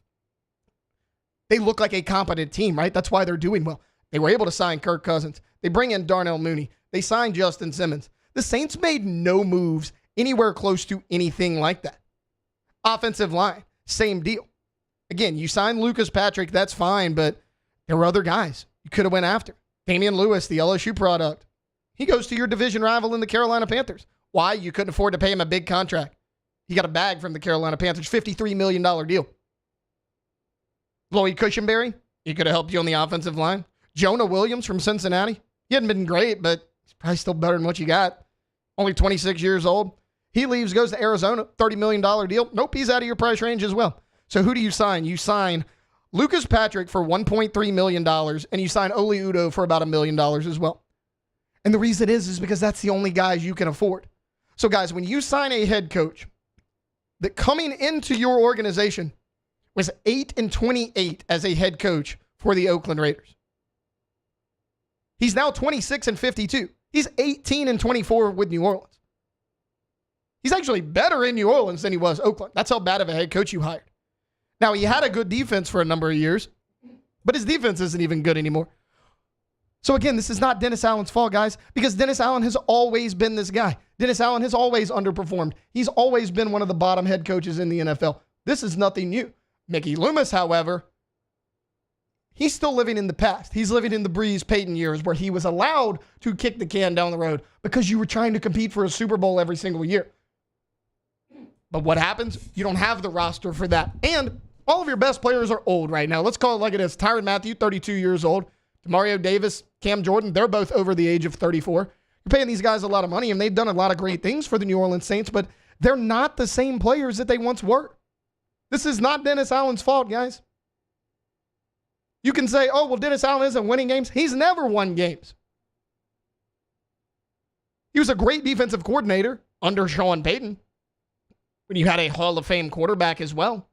they look like a competent team, right? That's why they're doing well. They were able to sign Kirk Cousins. They bring in Darnell Mooney. They signed Justin Simmons. The Saints made no moves anywhere close to anything like that. Offensive line, same deal. Again, you signed Lucas Patrick, that's fine, but there were other guys you could have went after. Damian Lewis, the LSU product. He goes to your division rival in the Carolina Panthers. Why? You couldn't afford to pay him a big contract. He got a bag from the Carolina Panthers, $53 million deal. Lloyd Cushenberry, he could have helped you on the offensive line. Jonah Williams from Cincinnati. He hadn't been great, but he's probably still better than what you got. Only 26 years old. He leaves, goes to Arizona, $30 million deal. Nope, he's out of your price range as well. So who do you sign? You sign Lucas Patrick for $1.3 million, and you sign Oli Udoh for about $1 million as well. And the reason is because that's the only guys you can afford. So guys, when you sign a head coach that coming into your organization was 8-28 as a head coach for the Oakland Raiders. He's now 26-52. He's 18-24 with New Orleans. He's actually better in New Orleans than he was Oakland. That's how bad of a head coach you hired. Now, he had a good defense for a number of years, but his defense isn't even good anymore. So again, this is not Dennis Allen's fault, guys, because Dennis Allen has always been this guy. Dennis Allen has always underperformed. He's always been one of the bottom head coaches in the NFL. This is nothing new. Mickey Loomis, however, he's still living in the past. He's living in the Breeze Payton years where he was allowed to kick the can down the road because you were trying to compete for a Super Bowl every single year. But what happens? You don't have the roster for that. And all of your best players are old right now. Let's call it like it is. Tyrann Mathieu, 32 years old. Demario Davis, Cam Jordan, they're both over the age of 34. You're paying these guys a lot of money, and they've done a lot of great things for the New Orleans Saints, but they're not the same players that they once were. This is not Dennis Allen's fault, guys. You can say, oh, well, Dennis Allen isn't winning games. He's never won games. He was a great defensive coordinator under Sean Payton when you had a Hall of Fame quarterback as well.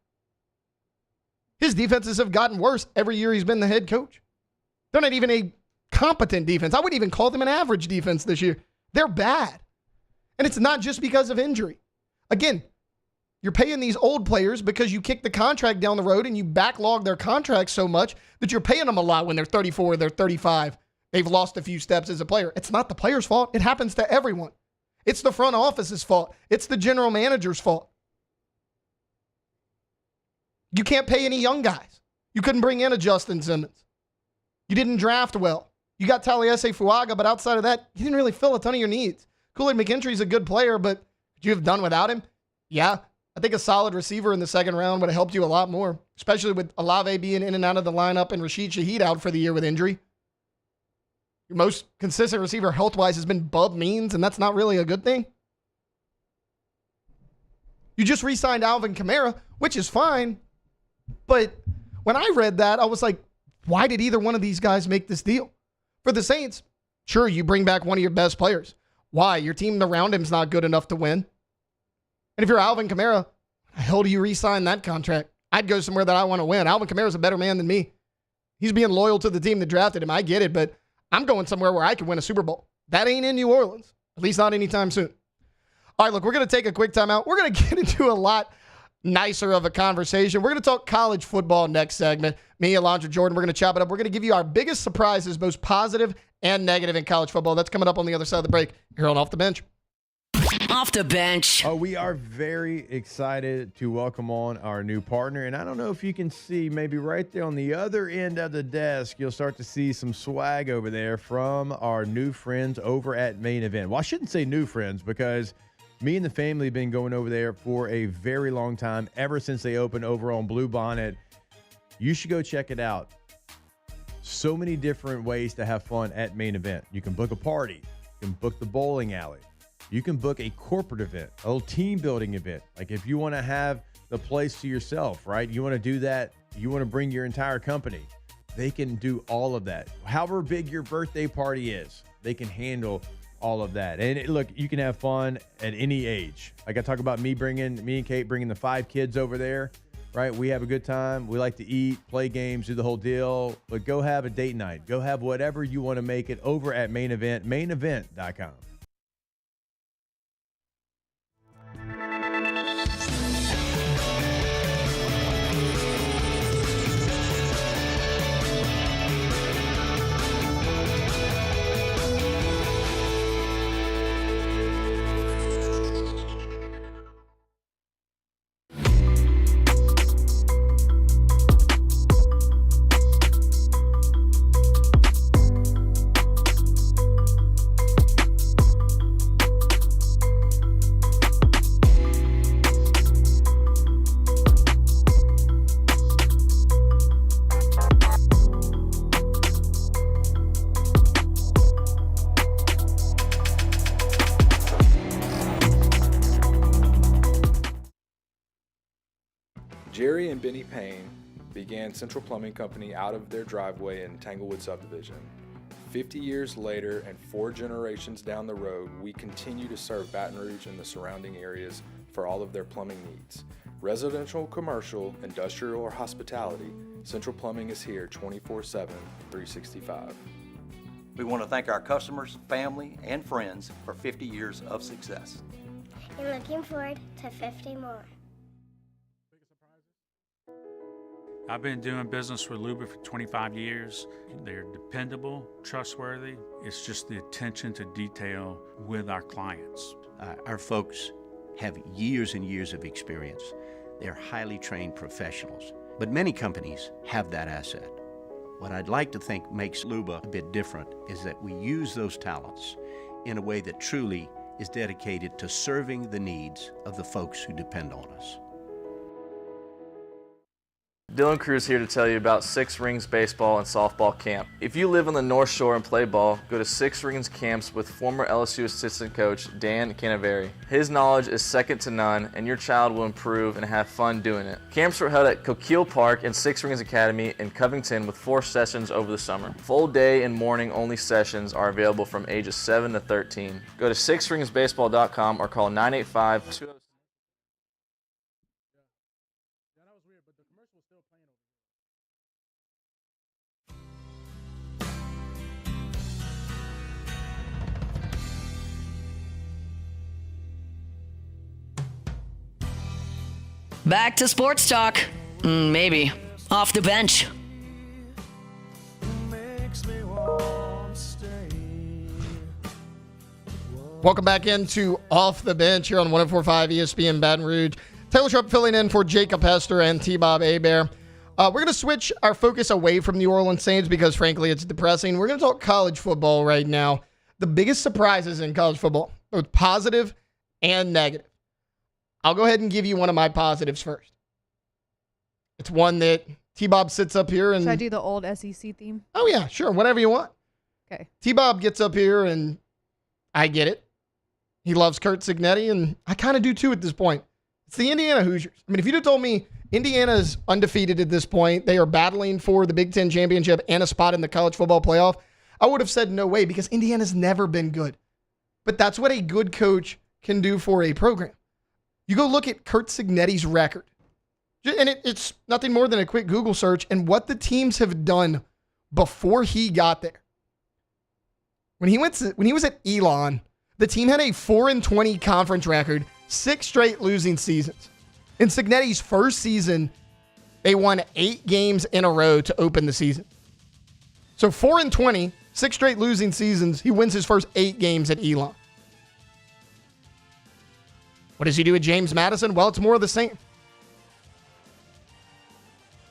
His defenses have gotten worse every year he's been the head coach. They're not even a competent defense. I wouldn't even call them an average defense this year. They're bad. And it's not just because of injury. Again, you're paying these old players because you kick the contract down the road and you backlog their contracts so much that you're paying them a lot when they're 34, they're 35. They've lost a few steps as a player. It's not the player's fault. It happens to everyone. It's the front office's fault. It's the general manager's fault. You can't pay any young guys. You couldn't bring in a Justin Simmons. You didn't draft well. You got Taliesin Fuaga, but outside of that, you didn't really fill a ton of your needs. Kool-Aid McKinstry's a good player, but could you have done without him? Yeah. I think a solid receiver in the second round would have helped you a lot more, especially with Olave being in and out of the lineup and Rashid Shaheed out for the year with injury. Your most consistent receiver health-wise has been Bub Means, and that's not really a good thing. You just re-signed Alvin Kamara, which is fine, but when I read that, I was like, why did either one of these guys make this deal? For the Saints, sure, you bring back one of your best players. Why? Your team around him's not good enough to win. And if you're Alvin Kamara, how the hell do you re-sign that contract? I'd go somewhere that I want to win. Alvin Kamara's a better man than me. He's being loyal to the team that drafted him. I get it, but I'm going somewhere where I can win a Super Bowl. That ain't in New Orleans, at least not anytime soon. All right, look, we're going to take a quick timeout. We're going to get into a lot nicer of a conversation. We're going to talk college football next segment. Me, Alondra Jordan, we're going to chop it up. We're going to give you our biggest surprises, both positive and negative in college football. That's coming up on the other side of the break here on Off the Bench. Off the Bench. Oh, we are very excited to welcome on our new partner. And I don't know if you can see, maybe right there on the other end of the desk, you'll start to see some swag over there from our new friends over at Main Event. Well, I shouldn't say new friends because me and the family have been going over there for a very long time, ever since they opened over on Blue Bonnet. You should go check it out. So many different ways to have fun at Main Event. You can book a party. You can book the bowling alley. You can book a corporate event, a little team building event. Like if you want to have the place to yourself, right? You want to do that. You want to bring your entire company. They can do all of that. However big your birthday party is, they can handle all of that. And look, you can have fun at any age. Like I talk about me and Kate bringing the 5 kids over there, right? We have a good time. We like to eat, play games, do the whole deal. But go have a date night. Go have whatever you want to make it over at Main Event, mainevent.com. Jerry and Benny Payne began Central Plumbing Company out of their driveway in Tanglewood subdivision. 50 years later and 4 generations down the road, we continue to serve Baton Rouge and the surrounding areas for all of their plumbing needs. Residential, commercial, industrial, or hospitality, Central Plumbing is here 24/7, 365. We want to thank our customers, family, and friends for 50 years of success. And looking forward to 50 more. I've been doing business with Luba for 25 years. They're dependable, trustworthy. It's just the attention to detail with our clients. Our folks have years and years of experience. They're highly trained professionals, but many companies have that asset. What I'd like to think makes Luba a bit different is that we use those talents in a way that truly is dedicated to serving the needs of the folks who depend on us. Dylan Cruz here to tell you about Six Rings Baseball and Softball Camp. If you live on the North Shore and play ball, go to Six Rings Camps with former LSU assistant coach Dan Canaveri. His knowledge is second to none, and your child will improve and have fun doing it. Camps are held at Coquille Park and Six Rings Academy in Covington with 4 sessions over the summer. Full day and morning only sessions are available from ages 7 to 13. Go to sixringsbaseball.com or call 985-206. Back to sports talk. Maybe. Off the bench. Welcome back into Off the Bench here on 104.5 ESPN Baton Rouge. Taylor Sharp filling in for Jacob Hester and T-Bob Hebert. We're going to switch our focus away from New Orleans Saints because, frankly, it's depressing. We're going to talk college football right now. The biggest surprises in college football, both positive and negative. I'll go ahead and give you one of my positives first. It's one that T-Bob sits up here and... Should I do the old SEC theme? Oh, yeah, sure. Whatever you want. Okay. T-Bob gets up here and I get it. He loves Curt Cignetti, and I kind of do too at this point. It's the Indiana Hoosiers. I mean, if you'd have told me Indiana is undefeated at this point, they are battling for the Big Ten championship and a spot in the college football playoff, I would have said no way because Indiana's never been good. But that's what a good coach can do for a program. You go look at Curt Cignetti's record, and it's nothing more than a quick Google search, and what the teams have done before he got there. When he was at Elon, the team had a 4-20 conference record, 6 straight losing seasons. In Cignetti's first season, they won 8 games in a row to open the season. So 4-20, 6 straight losing seasons, he wins his first 8 games at Elon. What does he do with James Madison? Well, it's more of the same.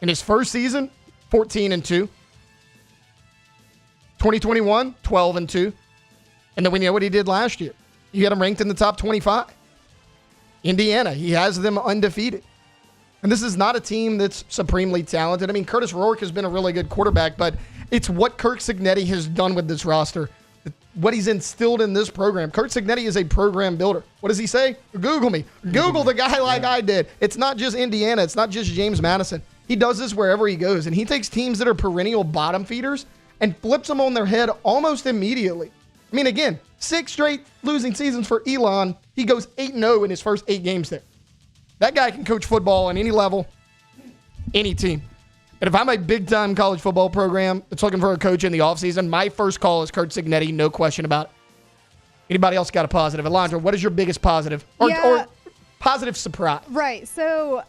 In his first season, 14-2. 2021, 12-2. And then we know what he did last year. You had him ranked in the top 25. Indiana, he has them undefeated. And this is not a team that's supremely talented. I mean, Curtis Rourke has been a really good quarterback, but it's what Curt Cignetti has done with this roster, what he's instilled in this program. Curt Cignetti is a program builder. What does he say? Google me. Google the guy like I did. It's not just Indiana. It's not just James Madison. He does this wherever he goes, and he takes teams that are perennial bottom feeders and flips them on their head almost immediately. I mean, again, 6 straight losing seasons for Elon. He goes 8-0 in his first 8 games there. That guy can coach football on any level, any team. And if I'm a big-time college football program that's looking for a coach in the offseason, my first call is Curt Cignetti, no question about it. Anybody else got a positive? Alondra, what is your biggest positive or positive surprise? Right. So,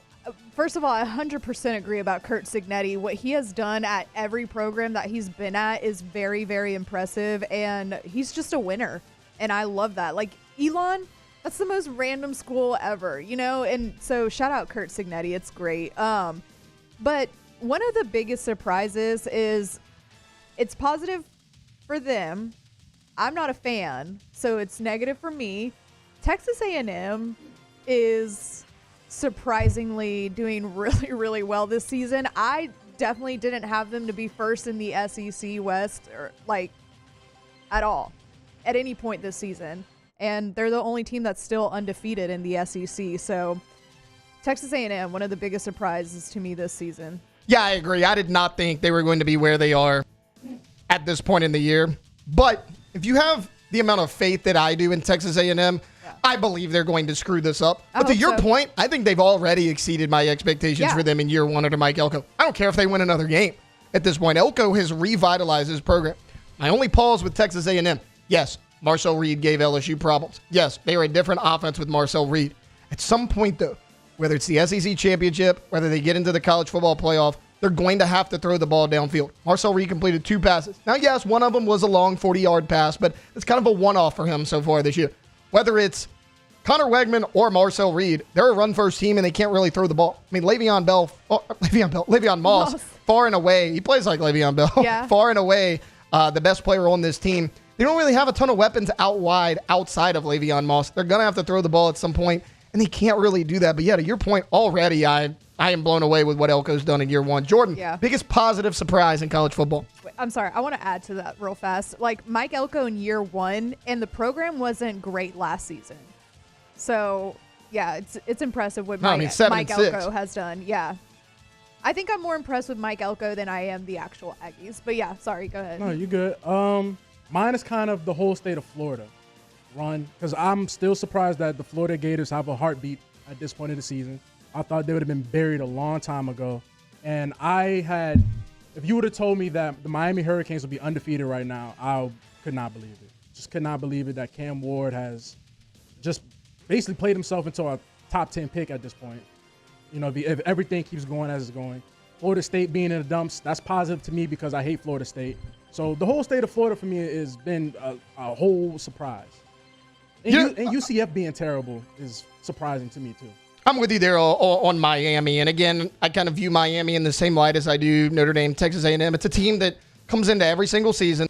first of all, I 100% agree about Curt Cignetti. What he has done at every program that he's been at is very, very impressive, and he's just a winner, and I love that. Like, Elon, that's the most random school ever, you know? And so, shout out Curt Cignetti. It's great. But one of the biggest surprises is it's positive for them. I'm not a fan, so it's negative for me. Texas A&M is surprisingly doing really, really well this season. I definitely didn't have them to be first in the SEC West, or like at all, at any point this season. And they're the only team that's still undefeated in the SEC. So Texas A&M, one of the biggest surprises to me this season. Yeah, I agree. I did not think they were going to be where they are at this point in the year. But if you have the amount of faith that I do in Texas A&M, I believe they're going to screw this up. But to your point, I think they've already exceeded my expectations for them in year 1 under Mike Elko. I don't care if they win another game at this point. Elko has revitalized his program. My only pause with Texas A&M, yes, Marcel Reed gave LSU problems. Yes, they are a different offense with Marcel Reed. At some point, though, whether it's the SEC championship, whether they get into the college football playoff, they're going to have to throw the ball downfield. Marcel Reed completed 2 passes. Now, yes, one of them was a long 40-yard pass, but it's kind of a one-off for him so far this year. Whether it's Connor Wegman or Marcel Reed, they're a run-first team, and they can't really throw the ball. I mean, Le'Veon Moss, far and away, he plays like Le'Veon Bell, far and away the best player on this team. They don't really have a ton of weapons out wide outside of Le'Veon Moss. They're going to have to throw the ball at some point, and they can't really do that. But yeah, to your point, already I am blown away with what Elko's done in year one. Jordan, biggest positive surprise in college football? I'm sorry. I want to add to that real fast. Like Mike Elko in year one, and the program wasn't great last season. So, yeah, it's impressive what Mike Elko has done. Yeah. I think I'm more impressed with Mike Elko than I am the actual Aggies. But, yeah, sorry. Go ahead. No, you good. Mine is kind of the whole state of Florida run, because I'm still surprised that the Florida Gators have a heartbeat at this point of the season. I thought they would have been buried a long time ago. And if you would have told me that the Miami Hurricanes would be undefeated right now, I could not believe it. Just could not believe it that Cam Ward has just basically played himself into a top 10 pick at this point. You know, if everything keeps going as it's going. Florida State being in the dumps, that's positive to me because I hate Florida State. So the whole state of Florida for me has been a whole surprise. And UCF being terrible is surprising to me too. I'm with you there on Miami. And again, I kind of view Miami in the same light as I do Notre Dame, Texas A&M. It's a team that comes into every single season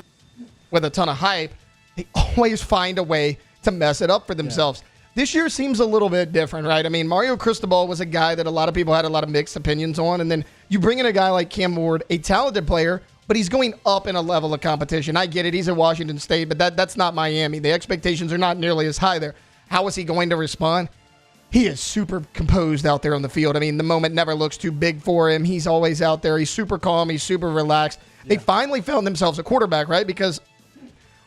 with a ton of hype. They always find a way to mess it up for themselves. Yeah. This year seems a little bit different, right? I mean, Mario Cristobal was a guy that a lot of people had a lot of mixed opinions on. And then you bring in a guy like Cam Ward, a talented player, but he's going up in a level of competition. I get it. He's at Washington State, but that's not Miami. The expectations are not nearly as high there. How is he going to respond? He is super composed out there on the field. I mean, the moment never looks too big for him. He's always out there. He's super calm. He's super relaxed. Yeah. They finally found themselves a quarterback, right? Because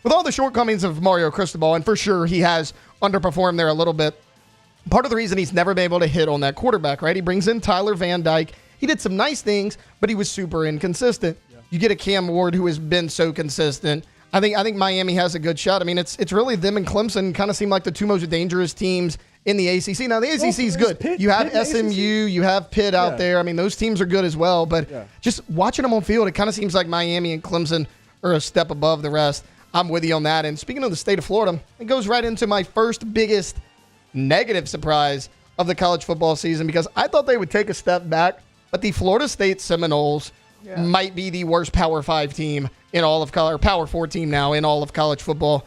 with all the shortcomings of Mario Cristobal, and for sure he has underperformed there a little bit, part of the reason he's never been able to hit on that quarterback, right? He brings in Tyler Van Dyke. He did some nice things, but he was super inconsistent. Yeah. You get a Cam Ward who has been so consistent. I think Miami has a good shot. I mean, it's really them and Clemson kind of seem like the two most dangerous teams in the ACC. Now, the ACC is good. You have SMU, you have Pitt out there. I mean, those teams are good as well. But just watching them on field, it kind of seems like Miami and Clemson are a step above the rest. I'm with you on that. And speaking of the state of Florida, it goes right into my first biggest negative surprise of the college football season, because I thought they would take a step back, but the Florida State Seminoles might be the worst Power 5 team in all of college, or Power 4 team now in all of college football.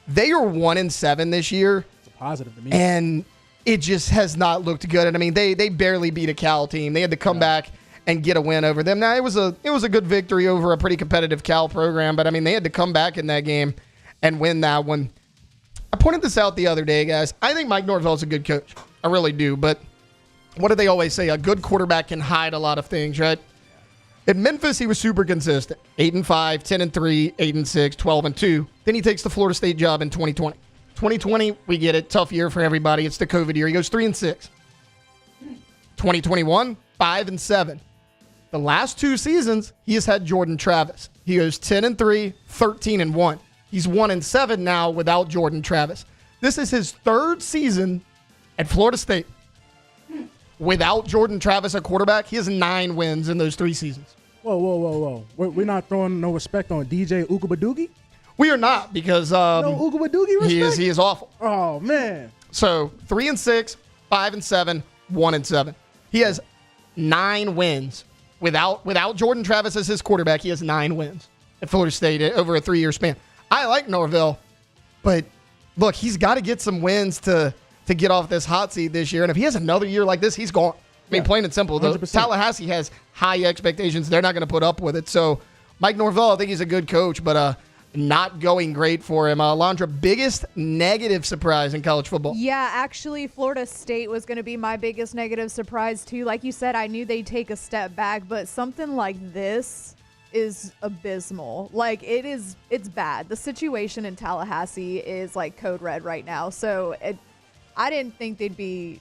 They are 1-7 this year. It's a positive to me. And it just has not looked good. And I mean, they barely beat a Cal team. They had to come back and get a win over them. Now, it was a good victory over a pretty competitive Cal program, but I mean, they had to come back in that game and win that one. I pointed this out the other day, guys. I think Mike Norvell's a good coach. I really do. But what do they always say? A good quarterback can hide a lot of things, right? At Memphis, he was super consistent. 8-5, 10-3, 8-6, 12-2. Then he takes the Florida State job in 2020. 2020, we get it. Tough year for everybody. It's the COVID year. He goes 3-6. 2021, 5-7. The last 2 seasons, he has had Jordan Travis. He goes 10-3, 13-1. He's 1-7 now without Jordan Travis. This is his 3rd season at Florida State without Jordan Travis at quarterback. He has 9 wins in those 3 seasons. Whoa. We're not throwing no respect on DJ Ukabadoogie? We are not, because no Ukabadoogie respect? He is awful. Oh, man. So 3-6, 5-7, 1-7. He has 9 wins. Without Jordan Travis as his quarterback, he has 9 wins at Florida State over a 3-year span. I like Norvell, but look, he's got to get some wins to get off this hot seat this year. And if he has another year like this, he's gone. I mean, plain and simple. Tallahassee has high expectations. They're not going to put up with it. So Mike Norvell, I think he's a good coach, but not going great for him. Alondra, biggest negative surprise in college football? Yeah, actually, Florida State was going to be my biggest negative surprise, too. Like you said, I knew they'd take a step back, but something like this is abysmal. Like, it's bad. The situation in Tallahassee is like code red right now. So I didn't think they'd be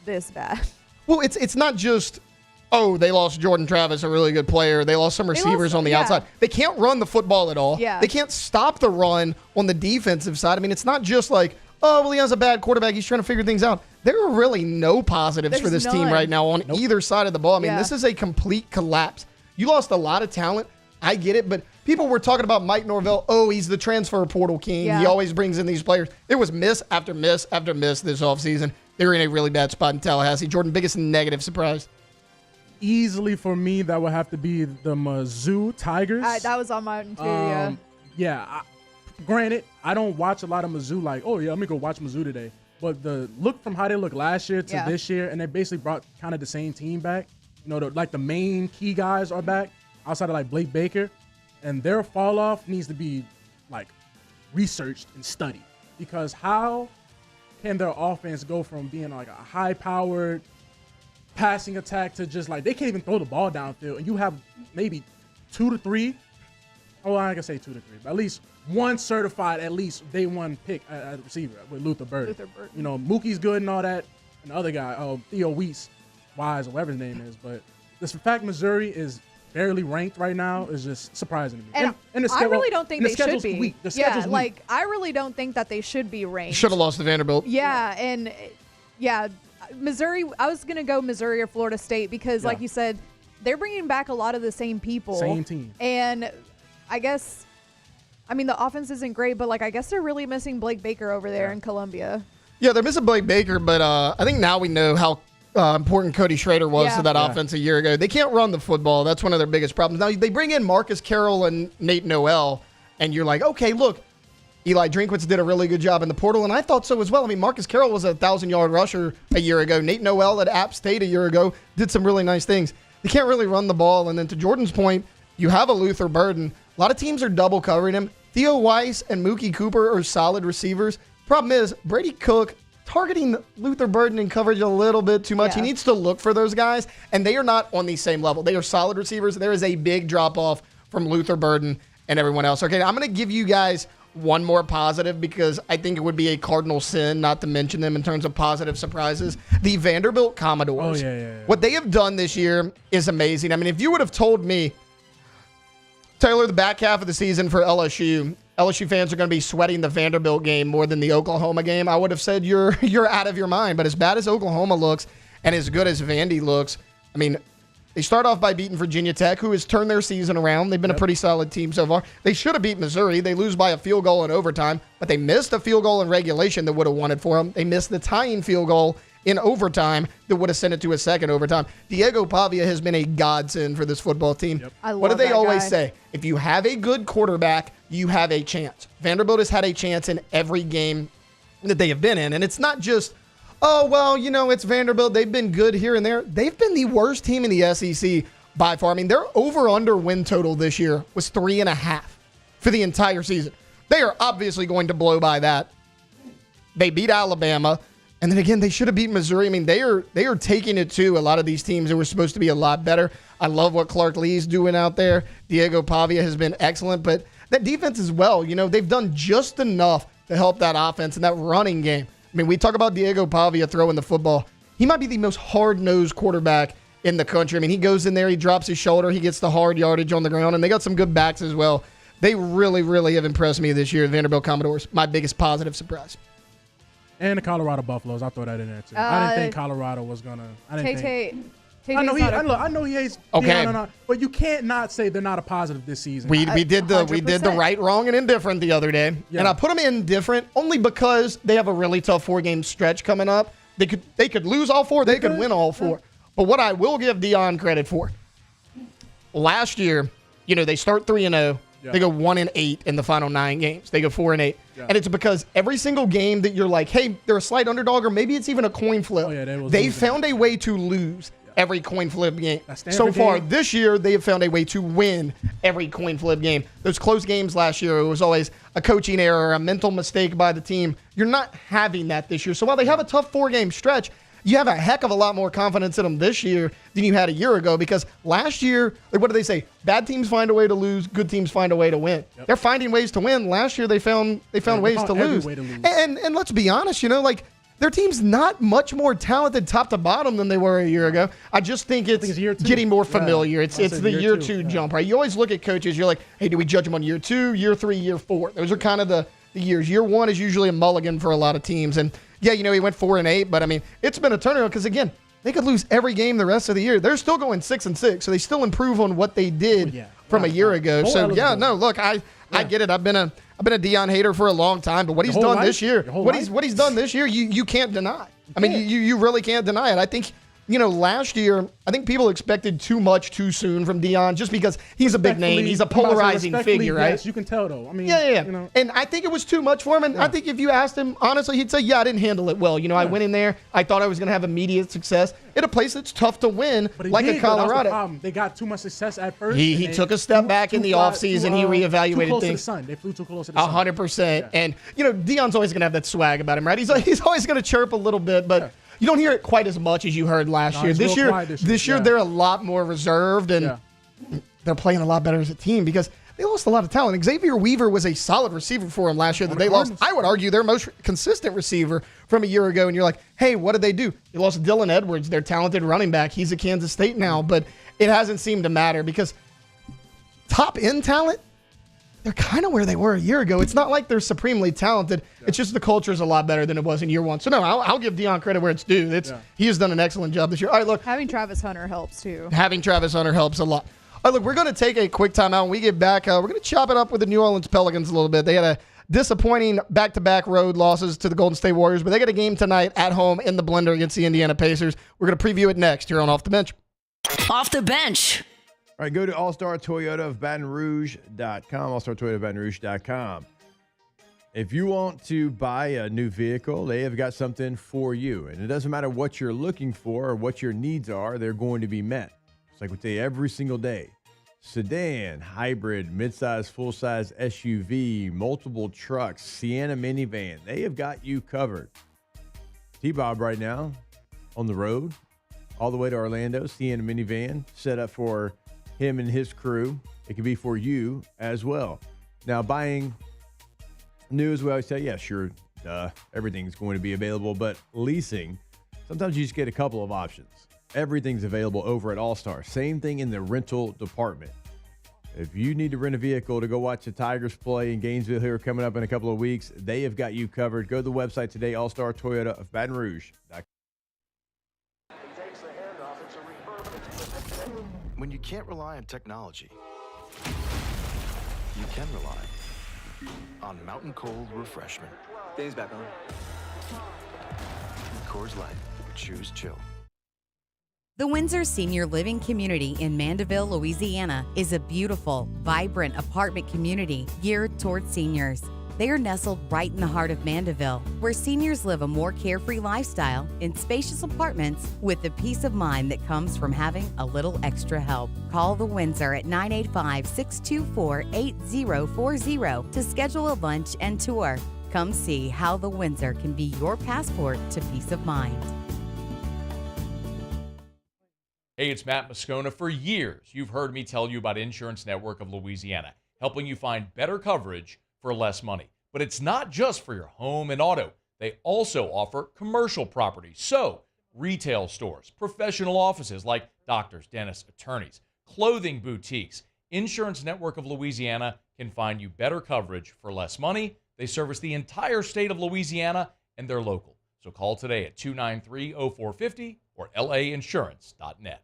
this bad. Well, it's not just, they lost Jordan Travis, a really good player. They lost some receivers on the outside. They can't run the football at all. Yeah. They can't stop the run on the defensive side. I mean, it's not just like, he has a bad quarterback. He's trying to figure things out. there are really no positives for this team right now on either side of the ball. I mean, this is a complete collapse. You lost a lot of talent. I get it, but people were talking about Mike Norvell. Oh, he's the transfer portal king. Yeah. He always brings in these players. It was miss after miss after miss this offseason. They were in a really bad spot in Tallahassee. Jordan, biggest negative surprise? Easily for me, that would have to be the Mizzou Tigers. That was on mine too, Granted, I don't watch a lot of Mizzou like, oh, yeah, let me go watch Mizzou today. But the look from how they looked last year to this year, and they basically brought kind of the same team back. You know, the main key guys are back outside of like Blake Baker, and their fall off needs to be like researched and studied, because how can their offense go from being like a high-powered passing attack to just like they can't even throw the ball downfield, and you have maybe 2 to 3. Oh, I can say 2 to 3, but at least one certified, at least day one pick at receiver with Luther Burden. You know, Mookie's good and all that, and the other guy, Theo Weiss, Wise, or whatever his name is. But the fact Missouri is barely ranked right now is just surprising to me. And I really don't think they should be. Weak. The schedule's weak. I really don't think that they should be ranked. Should have lost to Vanderbilt. Yeah, and Missouri. I was gonna go Missouri or Florida State because, like you said, they're bringing back a lot of the same people. Same team. And I guess, I mean, the offense isn't great, but I guess they're really missing Blake Baker over there in Columbia. Yeah, they're missing Blake Baker, but I think now we know how important Cody Schrader was to that offense a year ago. They can't run the football. That's one of their biggest problems. Now, they bring in Marcus Carroll and Nate Noel, and you're like, okay, look, Eli Drinkwitz did a really good job in the portal, and I thought so as well. I mean, Marcus Carroll was a 1,000-yard rusher a year ago. Nate Noel at App State a year ago did some really nice things. They can't really run the ball, and then to Jordan's point, you have a Luther Burden. A lot of teams are double covering him. Theo Weiss and Mookie Cooper are solid receivers. Problem is, Brady Cook targeting Luther Burden in coverage a little bit too much. He needs to look for those guys, and they are not on the same level. They are solid receivers. There is a big drop-off from Luther Burden and everyone else. Okay, I'm going to give you guys one more positive because I think it would be a cardinal sin not to mention them in terms of positive surprises. The Vanderbilt Commodores. What they have done this year is amazing. I mean, if you would have told me, Taylor, the back half of the season for LSU fans are going to be sweating the Vanderbilt game more than the Oklahoma game, I would have said you're out of your mind. But as bad as Oklahoma looks and as good as Vandy looks, I mean, they start off by beating Virginia Tech, who has turned their season around. They've been a pretty solid team so far. They should have beat Missouri. They lose by a field goal in overtime, but they missed a field goal in regulation that would have won it for them. They missed the tying field goal in overtime that would have sent it to a second overtime. Diego Pavia has been a godsend for this football team. What do they always say? If you have a good quarterback, you have a chance. Vanderbilt has had a chance in every game that they have been in, and it's not just, oh, well, you know, it's Vanderbilt. They've been good here and there. They've been the worst team in the SEC by far. I mean, their over-under win total this year was 3.5 for the entire season. They are obviously going to blow by that. They beat Alabama. And then again, they should have beat Missouri. I mean, they are taking it to a lot of these teams that were supposed to be a lot better. I love what Clark Lee's doing out there. Diego Pavia has been excellent, but that defense as well, you know, they've done just enough to help that offense and that running game. I mean, we talk about Diego Pavia throwing the football. He might be the most hard-nosed quarterback in the country. I mean, he goes in there, he drops his shoulder, he gets the hard yardage on the ground, and they got some good backs as well. They really, really have impressed me this year, the Vanderbilt Commodores. My biggest positive surprise. And the Colorado Buffaloes. I throw that in there, too. I didn't think Colorado was going to. I know he hates Deion, but you can't not say they're not a positive this season. We did the right, wrong, and indifferent the other day. Yeah. And I put them indifferent only because they have a really tough 4-game stretch coming up. They could lose all 4. They could win all 4. But what I will give Deion credit for, last year, you know, they start 3-0. Yeah. They go 1-8 in the final 9 games. They go 4-8. Yeah. And it's because every single game that you're like, hey, they're a slight underdog, or maybe it's even a coin flip. They found a way to lose every coin flip game. So far this year, they have found a way to win every coin flip game. Those close games last year, it was always a coaching error, a mental mistake by the team. You're not having that this year. So while they have a tough 4-game stretch, you have a heck of a lot more confidence in them this year than you had a year ago, because last year, what do they say? Bad teams find a way to lose, good teams find a way to win. Yep. They're finding ways to win. Last year, they found ways to lose. And let's be honest, you know, like, their team's not much more talented top to bottom than they were a year ago. I just think it's getting more familiar. It's the year two jump, right? You always look at coaches, you're like, hey, do we judge them on year 2, year 3, year 4? Those are kind of the years. Year 1 is usually a mulligan for a lot of teams. And Yeah, he went 4-8, but I mean, it's been a turnaround because again, they could lose every game the rest of the year. They're still going 6-6, so they still improve on what they did from a year ago. So yeah, no, look, I get it. I've been a Deion hater for a long time, but what he's done this year, what he's done this year, you can't deny. I mean, you really can't deny it. I think, last year, I think people expected too much too soon from Deion just because he's a big name. He's a polarizing figure, right? Yes, you can tell, though. I mean, yeah. And I think it was too much for him. And I think if you asked him, honestly, he'd say, yeah, I didn't handle it well. I went in there. I thought I was going to have immediate success in a place that's tough to win, like a Colorado. That was the they got too much success at first. He took a step back in the offseason. He reevaluated things. They flew too close to the sun. 100%. And, Deion's always going to have that swag about him, right? He's always going to chirp a little bit, but you don't hear it quite as much as you heard last year. This year, they're a lot more reserved, and they're playing a lot better as a team because they lost a lot of talent. Xavier Weaver was a solid receiver for them last year that they lost. I would argue their most consistent receiver from a year ago, and you're like, hey, what did they do? They lost Dylan Edwards, their talented running back. He's at Kansas State now, but it hasn't seemed to matter because top-end talent, they're kind of where they were a year ago. It's not like they're supremely talented. It's just the culture is a lot better than it was in year one. So, no, I'll give Deion credit where it's due. He has done an excellent job this year. All right, look. Having Travis Hunter helps, too. Having Travis Hunter helps a lot. All right, look, we're going to take a quick timeout. When we get back, we're going to chop it up with the New Orleans Pelicans a little bit. They had a disappointing back-to-back road losses to the Golden State Warriors, but they got a game tonight at home in the blender against the Indiana Pacers. We're going to preview it next here on Off the Bench. Off the Bench. All right, go to All-Star Toyota of Baton Rouge.com, All-Star Toyota of Baton Rouge.com. If you want to buy a new vehicle, they have got something for you. And it doesn't matter what you're looking for or what your needs are, they're going to be met. It's like we say every single day. Sedan, hybrid, midsize, full-size SUV, multiple trucks, Sienna minivan. They have got you covered. T-Bob right now on the road all the way to Orlando, Sienna minivan set up for him and his crew. It can be for you as well. Now, buying new, as we always say, yeah, sure, everything's going to be available, but leasing, sometimes you just get a couple of options. Everything's available over at All-Star. Same thing in the rental department. If you need to rent a vehicle to go watch the Tigers play in Gainesville here coming up in a couple of weeks, they have got you covered. Go to the website today, All-Star Toyota of Baton Rouge. When you can't rely on technology, you can rely on Mountain Cold Refreshment. Dave's back on. Coors Light. Choose chill. The Windsor Senior Living Community in Mandeville, Louisiana is a beautiful, vibrant apartment community geared towards seniors. They are nestled right in the heart of Mandeville, where seniors live a more carefree lifestyle in spacious apartments with the peace of mind that comes from having a little extra help. Call the Windsor at 985-624-8040 to schedule a lunch and tour. Come see how the Windsor can be your passport to peace of mind. Hey, it's Matt Moscona. For years, you've heard me tell you about Insurance Network of Louisiana, helping you find better coverage for less money. But it's not just for your home and auto. They also offer commercial properties. So, retail stores, professional offices like doctors, dentists, attorneys, clothing boutiques. Insurance Network of Louisiana can find you better coverage for less money. They service the entire state of Louisiana, and they're local. So call today at 293-0450 or lainsurance.net.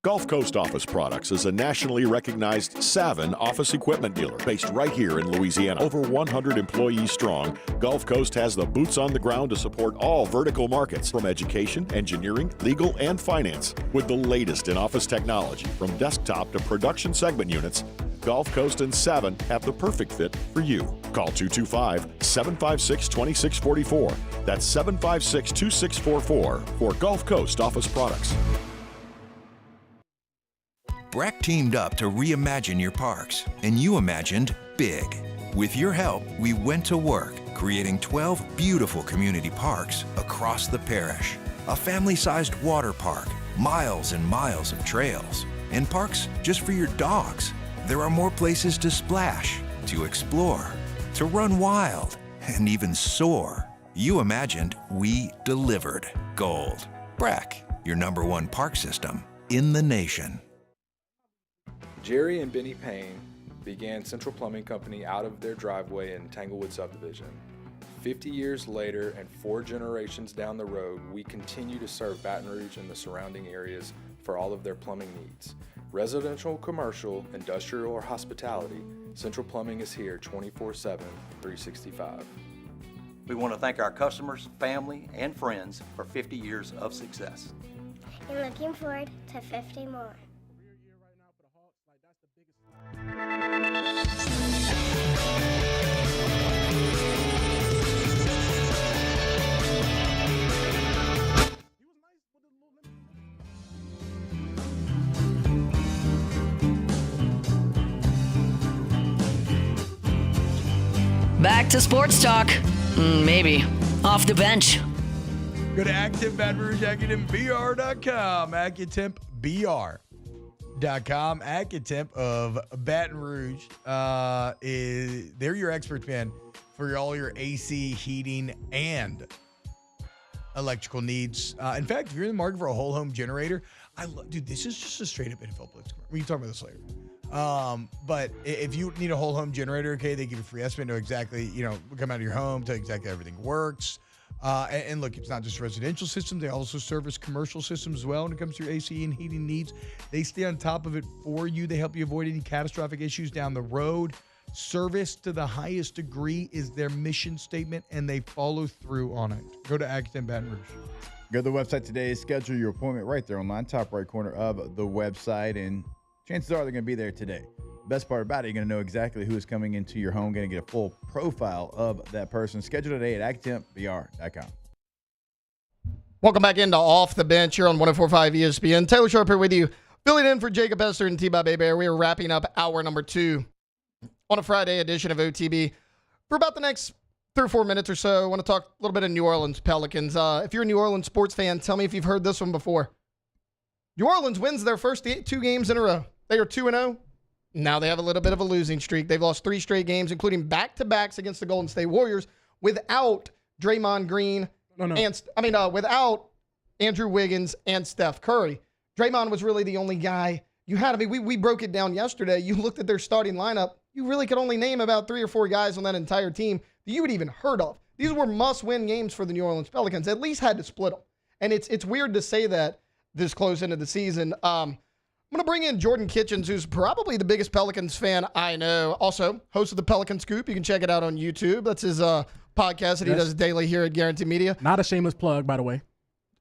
Gulf Coast Office Products is a nationally recognized Savin office equipment dealer based right here in Louisiana. Over 100 employees strong, Gulf Coast has the boots on the ground to support all vertical markets from education, engineering, legal, and finance. With the latest in office technology from desktop to production segment units, Gulf Coast and Savin have the perfect fit for you. Call 225-756-2644. That's 756-2644 for Gulf Coast Office Products. Breck teamed up to reimagine your parks, and you imagined big. With your help, we went to work, creating 12 beautiful community parks across the parish. A family-sized water park, miles and miles of trails, and parks just for your dogs. There are more places to splash, to explore, to run wild, and even soar. You imagined, we delivered. Gold. Breck, your #1 park system in the nation. Jerry and Benny Payne began Central Plumbing Company out of their driveway in Tanglewood Subdivision. 50 years later and 4 generations down the road, we continue to serve Baton Rouge and the surrounding areas for all of their plumbing needs. Residential, commercial, industrial, or hospitality, Central Plumbing is here 24/7, 365. We want to thank our customers, family, and friends for 50 years of success. And looking forward to 50 more. Back to sports talk. Maybe. Off the bench. Go to Active Baton Rouge, AccuTempBR.com. AccuTempBR.com. AccuTemp of Baton Rouge. They're your experts, man, for all your AC, heating, and electrical needs. In fact, if you're in the market for a whole home generator, dude, this is just a straight up NFL Blitz. We can talk about this later. But if you need a whole home generator, okay, they give you a free estimate, know exactly, come out of your home, tell you exactly how everything works. And look, it's not just residential systems. They also service commercial systems as well when it comes to your AC and heating needs. They stay on top of it for you. They help you avoid any catastrophic issues down the road. Service to the highest degree is their mission statement, and they follow through on it. Go to AccuTemp Baton Rouge. Go to the website today. Schedule your appointment right there online, top right corner of the website, and chances are they're going to be there today. Best part about it, you're going to know exactly who is coming into your home, going to get a full profile of that person. Schedule today at AccuTempBR.com. Welcome back into Off the Bench here on 104.5 ESPN. Taylor Sharp here with you, filling in for Jacob Hester and T-Bob Bear. We are wrapping up hour number 2 on a Friday edition of OTB. For about the next 3 or 4 minutes or so, I want to talk a little bit of New Orleans Pelicans. If you're a New Orleans sports fan, tell me if you've heard this one before. New Orleans wins their first 2 games in a row. They are 2-0. Now they have a little bit of a losing streak. They've lost 3 straight games, including back-to-backs against the Golden State Warriors without Draymond Green without Andrew Wiggins and Steph Curry. Draymond was really the only guy you had. I mean, we broke it down yesterday. You looked at their starting lineup. You really could only name about 3 or 4 guys on that entire team that you would even heard of. These were must-win games for the New Orleans Pelicans. At least had to split them. And it's weird to say that this close into the season. I'm going to bring in Jordan Kitchens, who's probably the biggest Pelicans fan I know. Also, host of the Pelican Scoop. You can check it out on YouTube. That's his podcast that he does daily here at Guarantee Media. Not a shameless plug, by the way.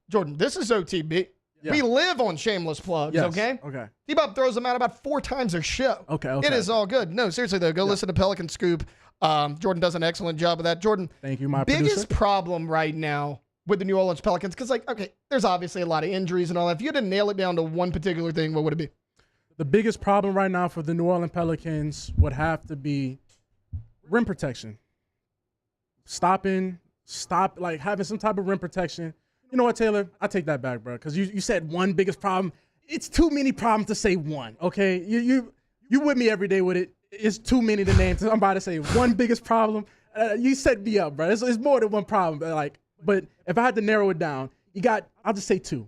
Jordan, this is OTB. Yeah. We live on shameless plugs, okay? Okay. T-Bob throws them out about 4 times a show. Okay. It is all good. No, seriously, though, go listen to Pelican Scoop. Jordan does an excellent job of that. Jordan, thank you, my biggest producer. Problem right now with the New Orleans Pelicans, because, there's obviously a lot of injuries and all that. If you had to nail it down to one particular thing, what would it be? The biggest problem right now for the New Orleans Pelicans would have to be rim protection. Having some type of rim protection. You know what, Taylor? I take that back, bro, because you said one biggest problem. It's too many problems to say one, okay? You with me every day with it. It's too many to name. I'm about to say one biggest problem. You set me up, bro. It's more than one problem. But if I had to narrow it down, I'll just say 2.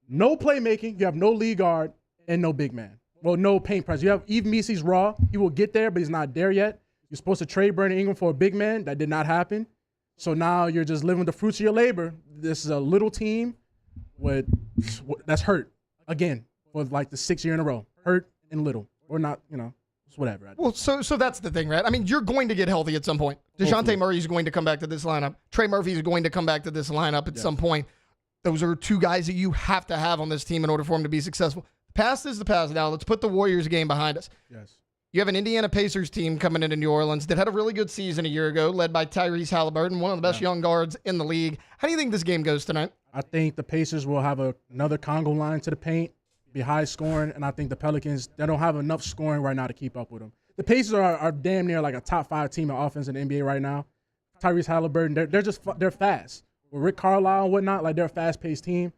No playmaking. You have no lead guard and no big man. Well, no paint press. You have Yves Missy's raw. He will get there, but he's not there yet. You're supposed to trade Brandon Ingram for a big man. That did not happen. So now you're just living the fruits of your labor. This is a little team that's hurt again for like the 6th year in a row. Hurt and little, or not. It's whatever. Well, so that's the thing, right? I mean, you're going to get healthy at some point. DeJounte Murray is going to come back to this lineup. Trey Murphy is going to come back to this lineup at some point. Those are 2 guys that you have to have on this team in order for them to be successful. Past is the past now. Let's put the Warriors game behind us. Yes. You have an Indiana Pacers team coming into New Orleans that had a really good season a year ago, led by Tyrese Halliburton, one of the best young guards in the league. How do you think this game goes tonight? I think the Pacers will have another Congo line to the paint, be high scoring, and I think the Pelicans, they don't have enough scoring right now to keep up with them. The Pacers are damn near like a top 5 team in offense in the NBA right now. Tyrese Halliburton, they're fast. With Rick Carlisle and whatnot, they're a fast-paced team.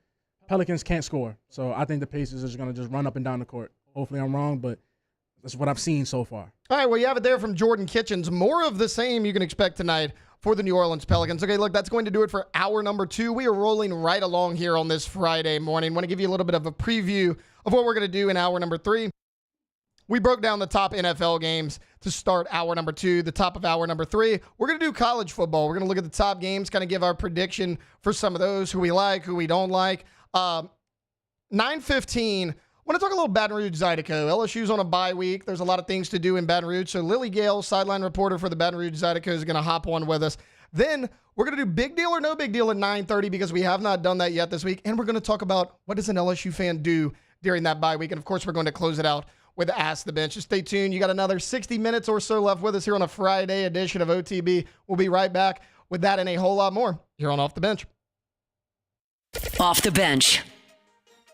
Pelicans can't score. So I think the Pacers are going to just run up and down the court. Hopefully I'm wrong, but that's what I've seen so far. All right, well, you have it there from Jordan Kitchens. More of the same you can expect tonight for the New Orleans Pelicans. Okay, look, that's going to do it for hour number 2. We are rolling right along here on this Friday morning. I want to give you a little bit of a preview of what we're going to do in hour number 3. We broke down the top NFL games to start hour number 2. The top of hour number 3, we're going to do college football. We're going to look at the top games, kind of give our prediction for some of those, who we like, who we don't like. 9:15, I want to talk a little Baton Rouge Zydeco. LSU's on a bye week. There's a lot of things to do in Baton Rouge. So Lily Gale, sideline reporter for the Baton Rouge Zydeco, is going to hop on with us. Then we're going to do big deal or no big deal at 9:30 because we have not done that yet this week. And we're going to talk about what does an LSU fan do during that bye week. And, of course, we're going to close it out with Ask the Bench. Just stay tuned. You got another 60 minutes or so left with us here on a Friday edition of OTB. We'll be right back with that and a whole lot more here on Off the Bench. Off the Bench.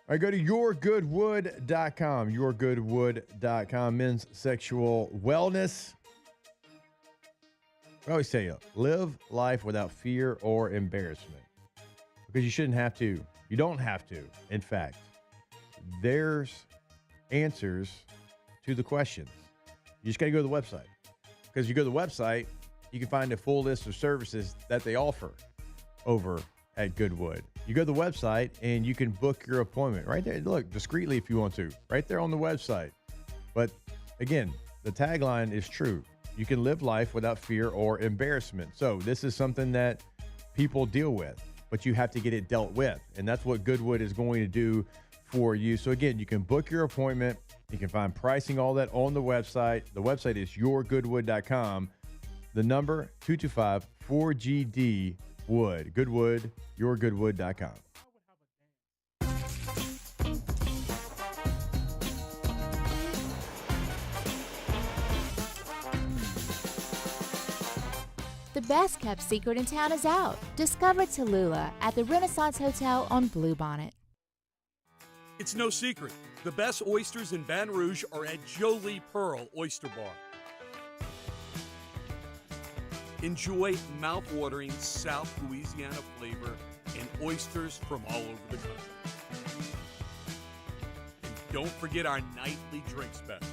All right, go to yourgoodwood.com. Yourgoodwood.com. Men's sexual wellness. I always tell you, live life without fear or embarrassment. Because you shouldn't have to. You don't have to. In fact, there's answers to the questions. You just got to go to the website. Because you go to the website, you can find a full list of services that they offer over at Goodwood. You go to the website and you can book your appointment right there. Look, discreetly if you want to, right there on the website. But again, the tagline is true. You can live life without fear or embarrassment. So this is something that people deal with, but you have to get it dealt with. And that's what Goodwood is going to do for you. So again, you can book your appointment. You can find pricing, all that on the website. The website is yourgoodwood.com. The number 225-4GD-WOOD. Goodwood, yourgoodwood.com. The best kept secret in town is out. Discover Tallulah at the Renaissance Hotel on Bluebonnet. It's no secret. The best oysters in Baton Rouge are at Jolie Pearl Oyster Bar. Enjoy mouth-watering South Louisiana flavor and oysters from all over the country. And don't forget our nightly drink specials.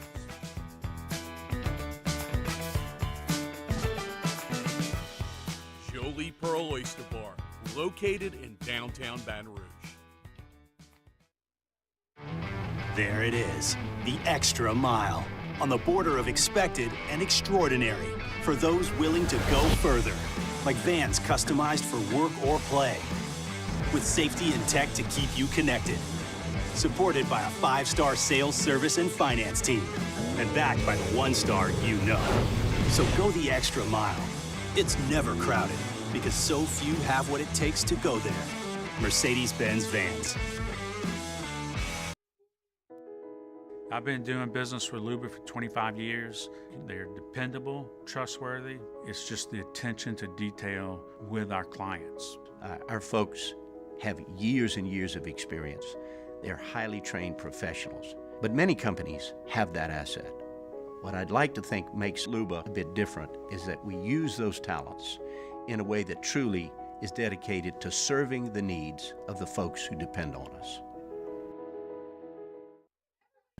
Jolie Pearl Oyster Bar, located in downtown Baton Rouge. There it is, the extra mile, on the border of expected and extraordinary, for those willing to go further, like vans customized for work or play, with safety and tech to keep you connected, supported by a 5-star sales, service, and finance team, and backed by the 1-star you know. So go the extra mile. It's never crowded, because so few have what it takes to go there. Mercedes-Benz Vans. I've been doing business with Luba for 25 years. They're dependable, trustworthy. It's just the attention to detail with our clients. Our folks have years and years of experience. They're highly trained professionals, but many companies have that asset. What I'd like to think makes Luba a bit different is that we use those talents in a way that truly is dedicated to serving the needs of the folks who depend on us.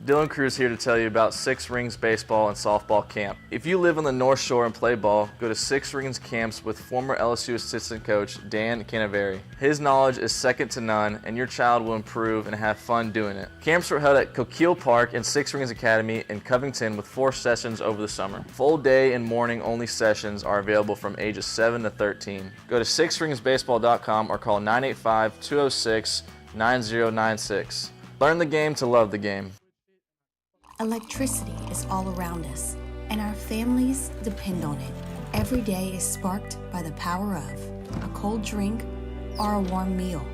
Dylan Cruz here to tell you about Six Rings Baseball and Softball Camp. If you live on the North Shore and play ball, go to Six Rings Camps with former LSU assistant coach Dan Canaveri. His knowledge is second to none, and your child will improve and have fun doing it. Camps were held at Coquille Park and Six Rings Academy in Covington with 4 sessions over the summer. Full day and morning only sessions are available from ages 7 to 13. Go to sixringsbaseball.com or call 985-206-9096. Learn the game to love the game. Electricity is all around us, and our families depend on it. Every day is sparked by the power of a cold drink or a warm meal,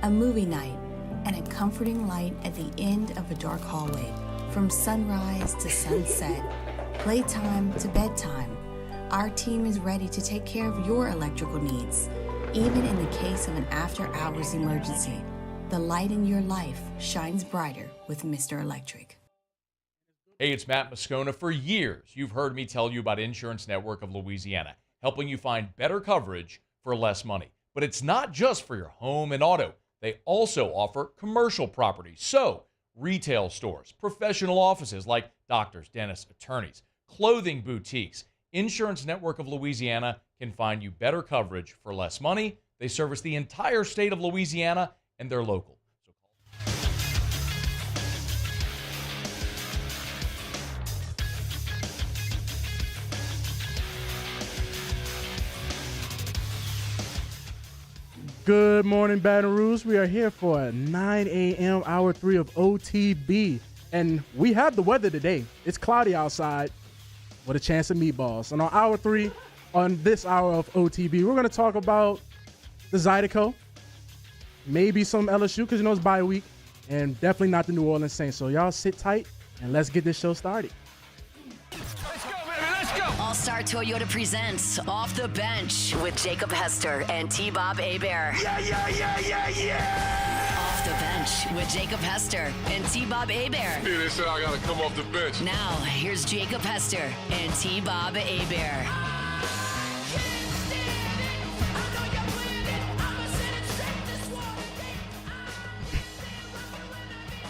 a movie night, and a comforting light at the end of a dark hallway. From sunrise to sunset, playtime to bedtime, our team is ready to take care of your electrical needs. Even in the case of an after-hours emergency, the light in your life shines brighter with Mr. Electric. Hey, it's Matt Moscona. For years, you've heard me tell you about Insurance Network of Louisiana, helping you find better coverage for less money. But it's not just for your home and auto. They also offer commercial property. So, retail stores, professional offices like doctors, dentists, attorneys, clothing boutiques. Insurance Network of Louisiana can find you better coverage for less money. They service the entire state of Louisiana, and they're local. Good morning, Baton Rouge. We are here for a 9 a.m. hour 3 of OTB. And we have the weather today. It's cloudy outside with a chance of meatballs. And on hour 3, on this hour of OTB, we're going to talk about the Zydeco, maybe some LSU because it's bye week, and definitely not the New Orleans Saints. So y'all sit tight and let's get this show started. All-Star Toyota presents Off the Bench with Jacob Hester and T-Bob Hebert. Yeah. Off the Bench with Jacob Hester and T-Bob Hebert. They said I gotta come off the bench. Now, here's Jacob Hester and T-Bob Hebert.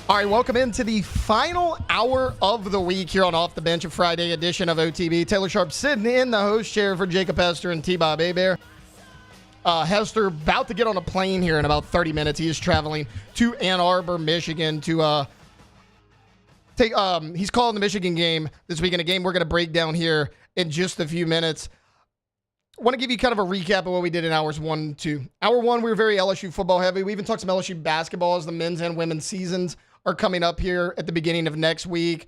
All right, welcome into the final hour of the week here on Off the Bench, a Friday edition of OTB. Taylor Sharp sitting in the host chair for Jacob Hester and T-Bob Hebert. Hester about to get on a plane here in about 30 minutes. He is traveling to Ann Arbor, Michigan to take. He's calling the Michigan game this weekend, a game we're going to break down here in just a few minutes. I want to give you kind of a recap of what we did in hours 1 and 2. Hour 1, we were very LSU football heavy. We even talked some LSU basketball as the men's and women's seasons are coming up here at the beginning of next week.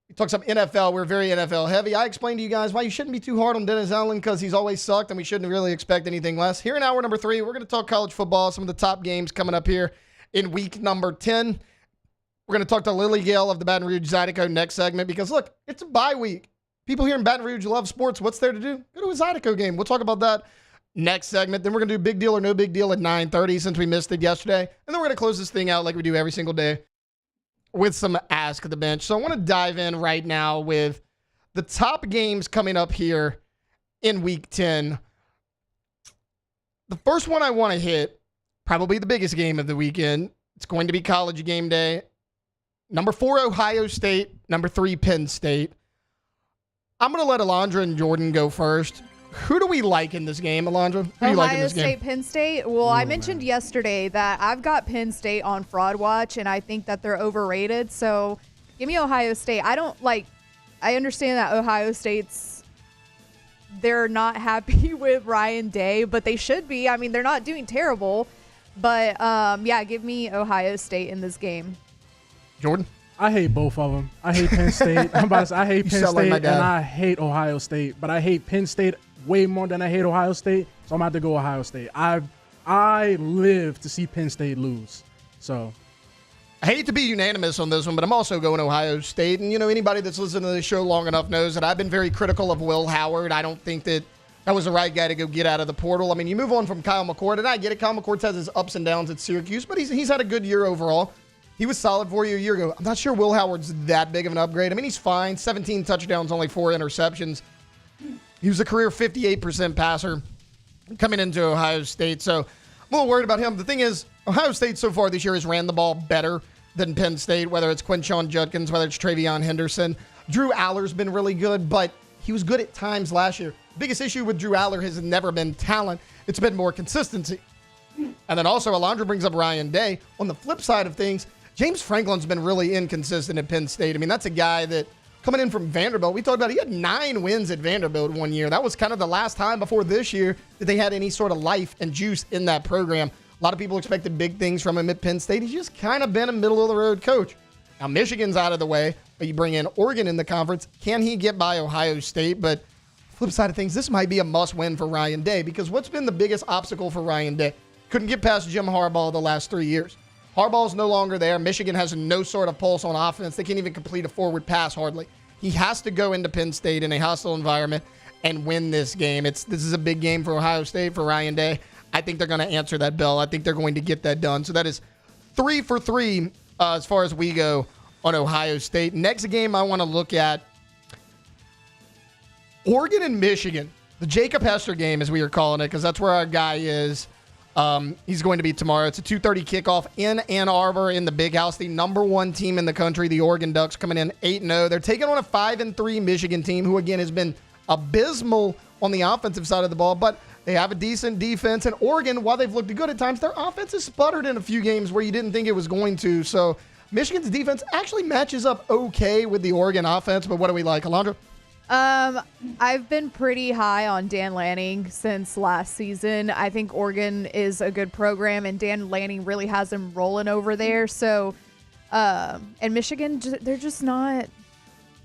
We talked some NFL. We're very NFL heavy. I explained to you guys why you shouldn't be too hard on Dennis Allen because he's always sucked and we shouldn't really expect anything less. Here in hour number 3, we're going to talk college football, some of the top games coming up here in week number 10. We're going to talk to Lily Gale of the Baton Rouge Zydeco next segment because, look, it's a bye week. People here in Baton Rouge love sports. What's there to do? Go to a Zydeco game. We'll talk about that next segment. Then we're going to do big deal or no big deal at 9:30 since we missed it yesterday. And then we're going to close this thing out like we do every single day with some Ask the Bench. So I want to dive in right now with the top games coming up here in week 10. The first one I want to hit, probably the biggest game of the weekend. It's going to be College Game Day. Number 4, Ohio State. Number 3, Penn State. I'm going to let Alondra and Jordan go first. Who do we like in this game, Alondra? Who do you like in this game? Ohio State, Penn State. Well, I mentioned yesterday that I've got Penn State on Fraud Watch, and I think that they're overrated. So give me Ohio State. I understand that Ohio State's, they're not happy with Ryan Day, but they should be. I mean, they're not doing terrible. But, yeah, give me Ohio State in this game. Jordan? I hate both of them. I hate Penn State. I'm about to say, I hate Penn State, and I hate Ohio State. But I hate Penn State way more than I hate Ohio State, so I'm going to have to go Ohio State. I live to see Penn State lose. So I hate to be unanimous on this one, but I'm also going Ohio State. And, anybody that's listened to this show long enough knows that I've been very critical of Will Howard. I don't think that was the right guy to go get out of the portal. I mean, you move on from Kyle McCord, and I get it. Kyle McCord has his ups and downs at Syracuse, but he's had a good year overall. He was solid for you a year ago. I'm not sure Will Howard's that big of an upgrade. I mean, he's fine. 17 touchdowns, only 4 interceptions. He was a career 58% passer coming into Ohio State. So I'm a little worried about him. The thing is, Ohio State so far this year has ran the ball better than Penn State, whether it's Quinshon Judkins, whether it's Travion Henderson. Drew Aller's been really good, but he was good at times last year. The biggest issue with Drew Aller has never been talent. It's been more consistency. And then also, Alondra brings up Ryan Day. On the flip side of things, James Franklin's been really inconsistent at Penn State. I mean, that's a guy that coming in from Vanderbilt, we talked about he had 9 wins at Vanderbilt one year. That was kind of the last time before this year that they had any sort of life and juice in that program. A lot of people expected big things from him at Penn State. He's just kind of been a middle-of-the-road coach. Now, Michigan's out of the way, but you bring in Oregon in the conference. Can he get by Ohio State? But flip side of things, this might be a must-win for Ryan Day because what's been the biggest obstacle for Ryan Day? Couldn't get past Jim Harbaugh the last 3 years. Harbaugh's no longer there. Michigan has no sort of pulse on offense. They can't even complete a forward pass hardly. He has to go into Penn State in a hostile environment and win this game. This is a big game for Ohio State, for Ryan Day. I think they're going to answer that bell. I think they're going to get that done. So that is 3 for 3 as far as we go on Ohio State. Next game I want to look at, Oregon and Michigan. The Jacob Hester game, as we are calling it, because that's where our guy is. He's going to be tomorrow. It's a 2:30 kickoff in Ann Arbor in the Big House. The number 1 team in the country, the Oregon Ducks, coming in 8-0. They're taking on a 5-3 Michigan team, who again has been abysmal on the offensive side of the ball, but they have a decent defense. And Oregon, while they've looked good at times, their offense has sputtered in a few games where you didn't think it was going to. So Michigan's defense actually matches up okay with the Oregon offense. But what do we like, Alondra? I've been pretty high on Dan Lanning since last season. I think Oregon is a good program, and Dan Lanning really has them rolling over there. So, and Michigan, they're just not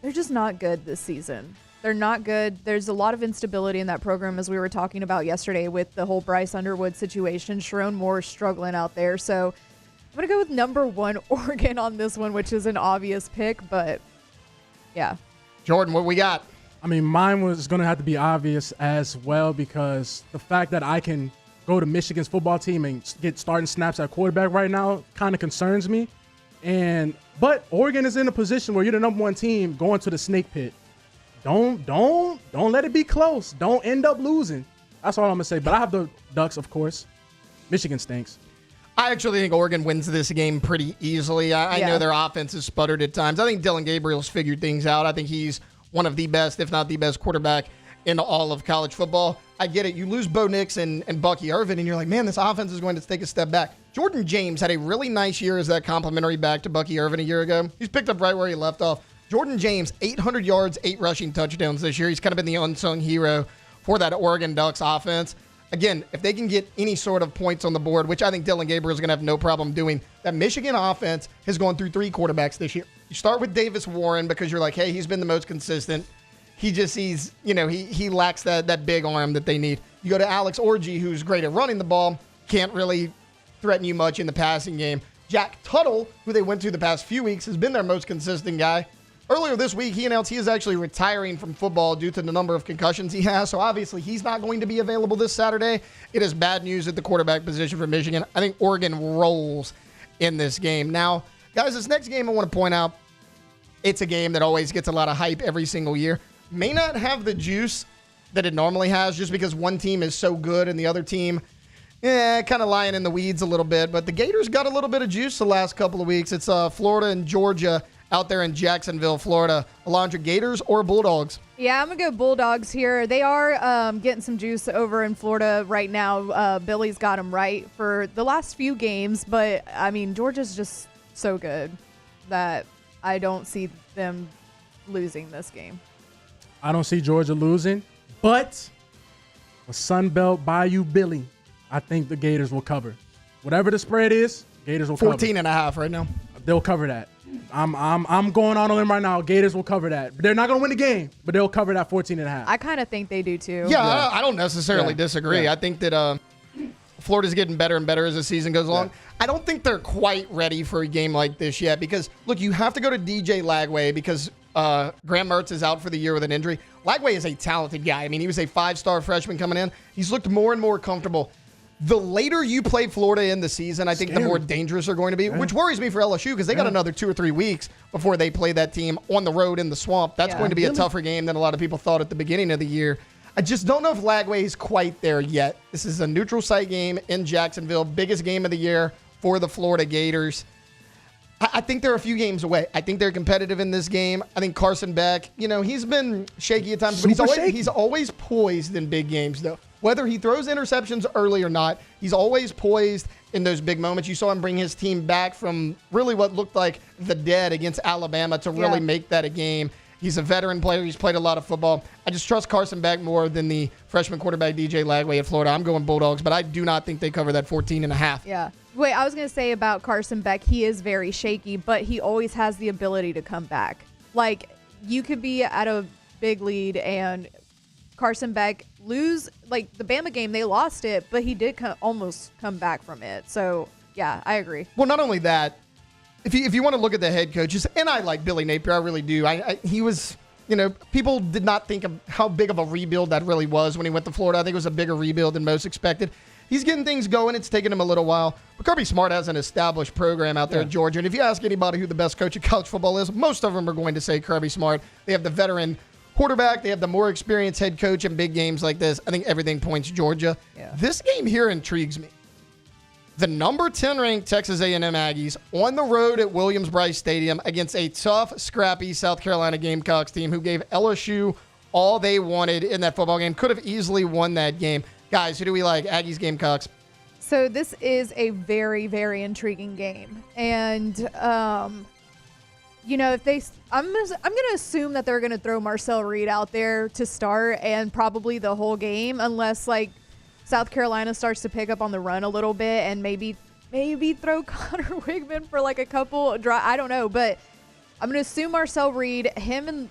good this season. They're not good. There's a lot of instability in that program, as we were talking about yesterday with the whole Bryce Underwood situation. Sharon Moore struggling out there. So I'm going to go with number 1 Oregon on this one, which is an obvious pick, but yeah. Jordan, what we got? I mean, mine was going to have to be obvious as well, because the fact that I can go to Michigan's football team and get starting snaps at quarterback right now kind of concerns me. But Oregon is in a position where you're the number 1 team going to the snake pit. Don't let it be close. Don't end up losing. That's all I'm going to say. But I have the Ducks, of course. Michigan stinks. I actually think Oregon wins this game pretty easily. I know their offense has sputtered at times. I think Dylan Gabriel's figured things out. I think he's one of the best, if not the best, quarterback in all of college football. I get it. You lose Bo Nix and Bucky Irvin, and you're like, man, this offense is going to take a step back. Jordan James had a really nice year as that complimentary back to Bucky Irvin a year ago. He's picked up right where he left off. Jordan James, 800 yards, 8 rushing touchdowns this year. He's kind of been the unsung hero for that Oregon Ducks offense. Again, if they can get any sort of points on the board, which I think Dylan Gabriel is going to have no problem doing, that Michigan offense has gone through 3 quarterbacks this year. You start with Davis Warren because you're like, hey, he's been the most consistent. He lacks that big arm that they need. You go to Alex Orji, who's great at running the ball, can't really threaten you much in the passing game. Jack Tuttle, who they went to the past few weeks, has been their most consistent guy. Earlier this week, he announced he is actually retiring from football due to the number of concussions he has, so obviously he's not going to be available this Saturday. It is bad news at the quarterback position for Michigan. I think Oregon rolls in this game. Now, guys, this next game I want to point out, it's a game that always gets a lot of hype every single year. May not have the juice that it normally has just because one team is so good and the other team kind of lying in the weeds a little bit, but the Gators got a little bit of juice the last couple of weeks. It's Florida and Georgia out there in Jacksonville, Florida. Alondra, Gators or Bulldogs? Yeah, I'm going to go Bulldogs here. They are getting some juice over in Florida right now. Billy's got them right for the last few games, but, I mean, Georgia's just so good that I don't see them losing this game. I don't see Georgia losing, but a Sunbelt Bayou Billy, I think the Gators will cover. Whatever the spread is, Gators will 14.5 right now. They'll cover that. I'm going on a limb right now. Gators will cover that. They're not going to win the game, but they'll cover that 14.5. I kind of think they do too. Yeah. I don't necessarily disagree. Yeah. I think that Florida's getting better and better as the season goes along. I don't think they're quite ready for a game like this yet because, look, you have to go to DJ Lagway because Graham Mertz is out for the year with an injury. Lagway is a talented guy. I mean, he was a 5-star freshman coming in. He's looked more and more comfortable. The later you play Florida in the season, I think the more dangerous they're going to be, which worries me for LSU because they got another 2 or 3 weeks before they play that team on the road in the swamp. That's going to be a tougher game than a lot of people thought at the beginning of the year. I just don't know if Lagway is quite there yet. This is a neutral site game in Jacksonville, biggest game of the year for the Florida Gators. I think they're a few games away. I think they're competitive in this game. I think Carson Beck, he's been shaky at times, but he's always poised in big games, though. Whether he throws interceptions early or not, he's always poised in those big moments. You saw him bring his team back from really what looked like the dead against Alabama to really make that a game. He's a veteran player. He's played a lot of football. I just trust Carson Beck more than the freshman quarterback DJ Lagway at Florida. I'm going Bulldogs, but I do not think they cover that 14.5. Yeah. Wait, I was going to say about Carson Beck, he is very shaky, but he always has the ability to come back. Like, you could be at a big lead and Carson Beck lose, like the Bama game, they lost it, but he did almost come back from it. So, yeah, I agree. Well, not only that, if you want to look at the head coaches, and I like Billy Napier, I really do. He was, people did not think of how big of a rebuild that really was when he went to Florida. I think it was a bigger rebuild than most expected. He's getting things going. It's taken him a little while. But Kirby Smart has an established program out there at Georgia. And if you ask anybody who the best coach of college football is, most of them are going to say Kirby Smart. They have the veteran quarterback. They have the more experienced head coach in big games like this. I think everything points Georgia. Yeah. This game here intrigues me. The number 10 ranked Texas A&M Aggies on the road at Williams-Brice Stadium against a tough, scrappy South Carolina Gamecocks team who gave LSU all they wanted in that football game. Could have easily won that game. Guys, who do we like? Aggies, Gamecocks. So this is a very, very intriguing game. And if I'm gonna assume that they're gonna throw Marcel Reed out there to start and probably the whole game, unless like South Carolina starts to pick up on the run a little bit and maybe throw Connor Wigman for like a couple I don't know, but I'm gonna assume Marcel Reed, him and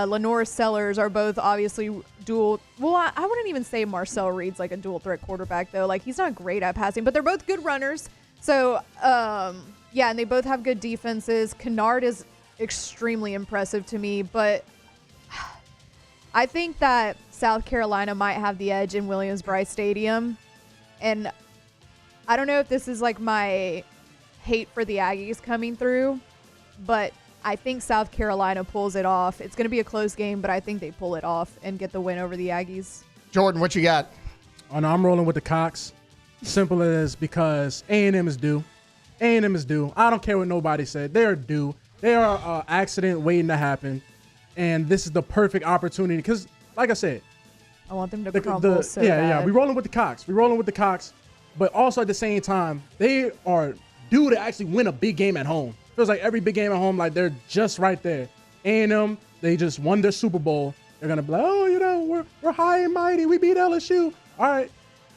Lenora Sellers are both obviously dual. Well, I wouldn't even say Marcel Reed's like a dual threat quarterback though. Like he's not great at passing, but they're both good runners. So yeah, and they both have good defenses. Kennard is extremely impressive to me, but I think that South Carolina might have the edge in Williams-Brice Stadium. And I don't know if this is like my hate for the Aggies coming through, but I think South Carolina pulls it off. It's going to be a close game, but I think they pull it off and get the win over the Aggies. Jordan, what you got? Oh, no, I'm rolling with the Cox. Simple as because A&M is due. A&M is due. I don't care what nobody said. They are due. They are an accident waiting to happen. And this is the perfect opportunity because, like I said, I want them to crumble so bad. Yeah. We're rolling with the Cox. But also at the same time, they are due to actually win a big game at home. Feels like every big game at home, like they're just right there. A&M, they just won their Super Bowl. They're going to be like, oh, we're high and mighty. We beat LSU. All right.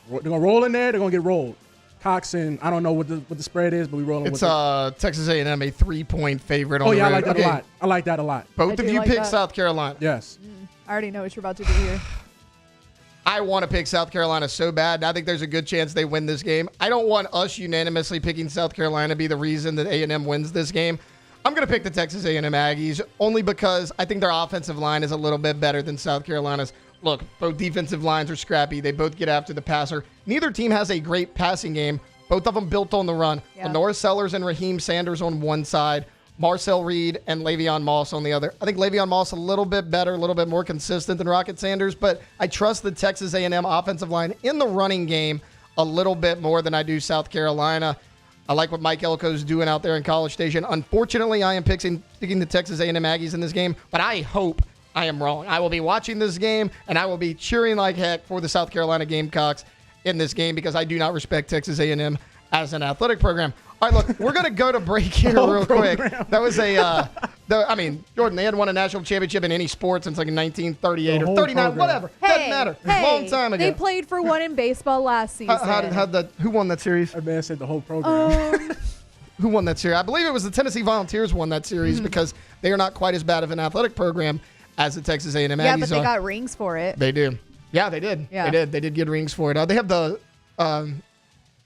They're going to roll in there. They're going to get rolled. Cox and I don't know what the spread is, but we rolling with it. It's Texas A&M, a 3-point favorite on the road. Oh, yeah, I like that a lot. I like that a lot. Both of you pick South Carolina. Yes. I already know what you're about to do here. I want to pick South Carolina so bad. I think there's a good chance they win this game. I don't want us unanimously picking South Carolina be the reason that A&M wins this game. I'm going to pick the Texas A&M Aggies only because I think their offensive line is a little bit better than South Carolina's. Look, both defensive lines are scrappy. They both get after the passer. Neither team has a great passing game. Both of them built on the run. Yeah. Lenora Sellers and Raheem Sanders on one side. Marcel Reed and Le'Veon Moss on the other. I think Le'Veon Moss a little bit better, a little bit more consistent than Rocket Sanders, but I trust the Texas A&M offensive line in the running game a little bit more than I do South Carolina. I like what Mike Elko's doing out there in College Station. Unfortunately, I am picking the Texas A&M Aggies in this game, but I hope I am wrong. I will be watching this game, and I will be cheering like heck for the South Carolina Gamecocks in this game because I do not respect Texas A&M as an athletic program. All right, look, we're going to go to break here real quick. That was Jordan, they hadn't won a national championship in any sport since like 1938 or 39, program. Whatever. Doesn't matter. Long time ago. They played for one in baseball last season. Who won that series? I said the whole program. Who won that series? I believe it was the Tennessee Volunteers won that series because they are not quite as bad of an athletic program as the Texas A&M Aggies Yeah, but they got rings for it. They do. Yeah, they did. Yeah. They did get rings for it. They have the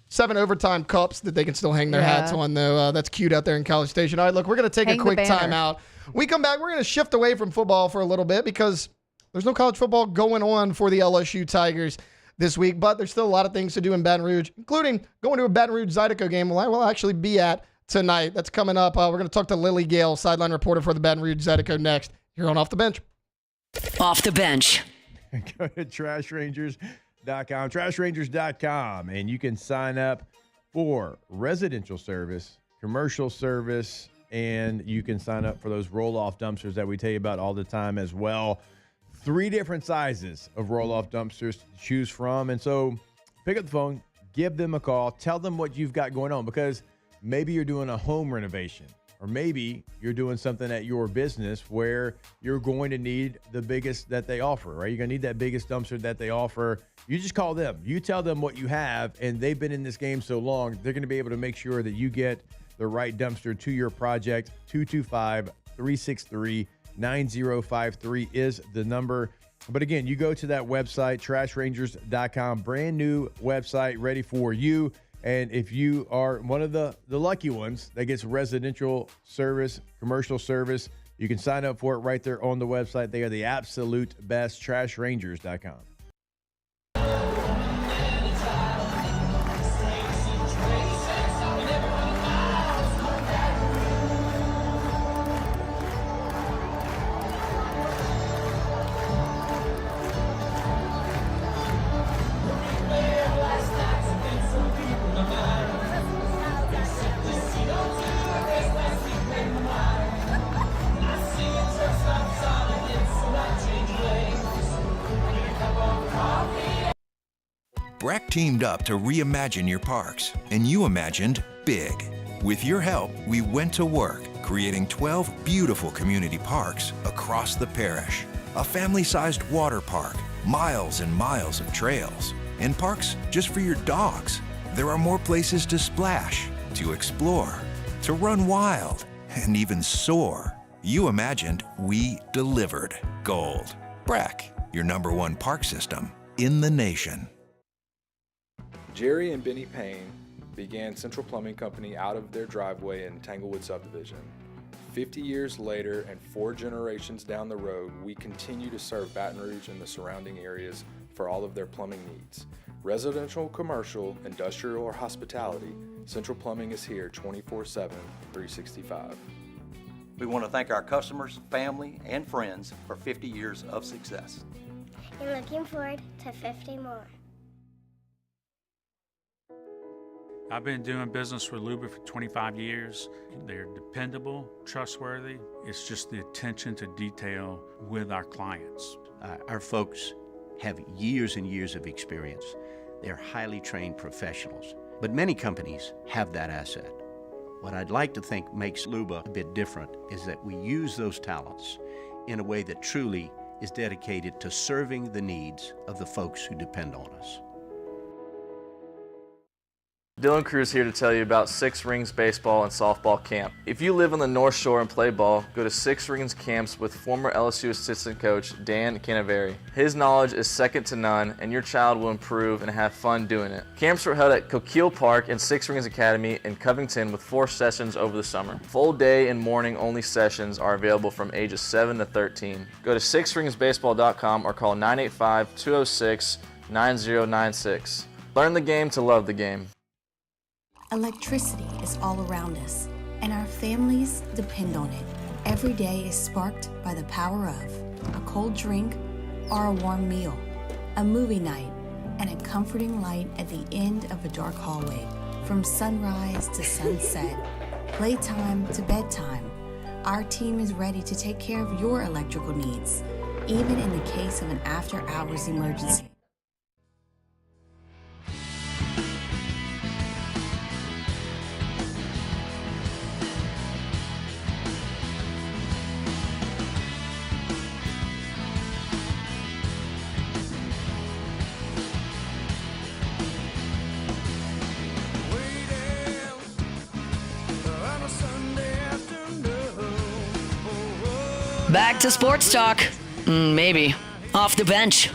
7 overtime cups that they can still hang their hats on, though. That's cute out there in College Station. All right, look, we're going to take a quick timeout. We come back. We're going to shift away from football for a little bit because there's no college football going on for the LSU Tigers this week, but there's still a lot of things to do in Baton Rouge, including going to a Baton Rouge Zydeco game where I will actually be at tonight. That's coming up. We're going to talk to Lily Gale, sideline reporter for the Baton Rouge Zydeco, next here on Off the Bench. Off the Bench. Go to TrashRangers.com, TrashRangers.com, and you can sign up for residential service, commercial service, and you can sign up for those roll-off dumpsters that we tell you about all the time as well. 3 different sizes of roll-off dumpsters to choose from. And so pick up the phone, give them a call, tell them what you've got going on, because maybe you're doing a home renovation, or maybe you're doing something at your business where you're going to need the biggest that they offer, right? You're going to need that biggest dumpster that they offer. You just call them. You tell them what you have, and they've been in this game so long, they're going to be able to make sure that you get the right dumpster to your project. 225-363-9053 is the number. But again, you go to that website, TrashRangers.com, brand new website ready for you. And if you are one of the lucky ones that gets residential service, commercial service, you can sign up for it right there on the website. They are the absolute best, TrashRangers.com. Breck teamed up to reimagine your parks, and you imagined big. With your help, we went to work, creating 12 beautiful community parks across the parish. A family-sized water park, miles and miles of trails, and parks just for your dogs. There are more places to splash, to explore, to run wild, and even soar. You imagined, we delivered. Gold. Breck, your #1 park system in the nation. Jerry and Benny Payne began Central Plumbing Company out of their driveway in Tanglewood subdivision. 50 years later and 4 generations down the road, we continue to serve Baton Rouge and the surrounding areas for all of their plumbing needs. Residential, commercial, industrial, or hospitality, Central Plumbing is here 24/7, 365. We want to thank our customers, family, and friends for 50 years of success. And looking forward to 50 more. I've been doing business with Luba for 25 years. They're dependable, trustworthy. It's just the attention to detail with our clients. Our folks have years and years of experience. They're highly trained professionals, but many companies have that asset. What I'd like to think makes Luba a bit different is that we use those talents in a way that truly is dedicated to serving the needs of the folks who depend on us. Dylan Cruz here to tell you about Six Rings Baseball and Softball Camp. If you live on the North Shore and play ball, go to Six Rings Camps with former LSU assistant coach Dan Canaveri. His knowledge is second to none, and your child will improve and have fun doing it. Camps were held at Coquille Park and Six Rings Academy in Covington with 4 sessions over the summer. Full day and morning only sessions are available from ages 7 to 13. Go to sixringsbaseball.com or call 985-206-9096. Learn the game to love the game. Electricity is all around us, and our families depend on it. Every day is sparked by the power of a cold drink or a warm meal, a movie night, and a comforting light at the end of a dark hallway. From sunrise to sunset, playtime to bedtime, our team is ready to take care of your electrical needs, even in the case of an after-hours emergency. Back to sports talk. Maybe. Off the bench.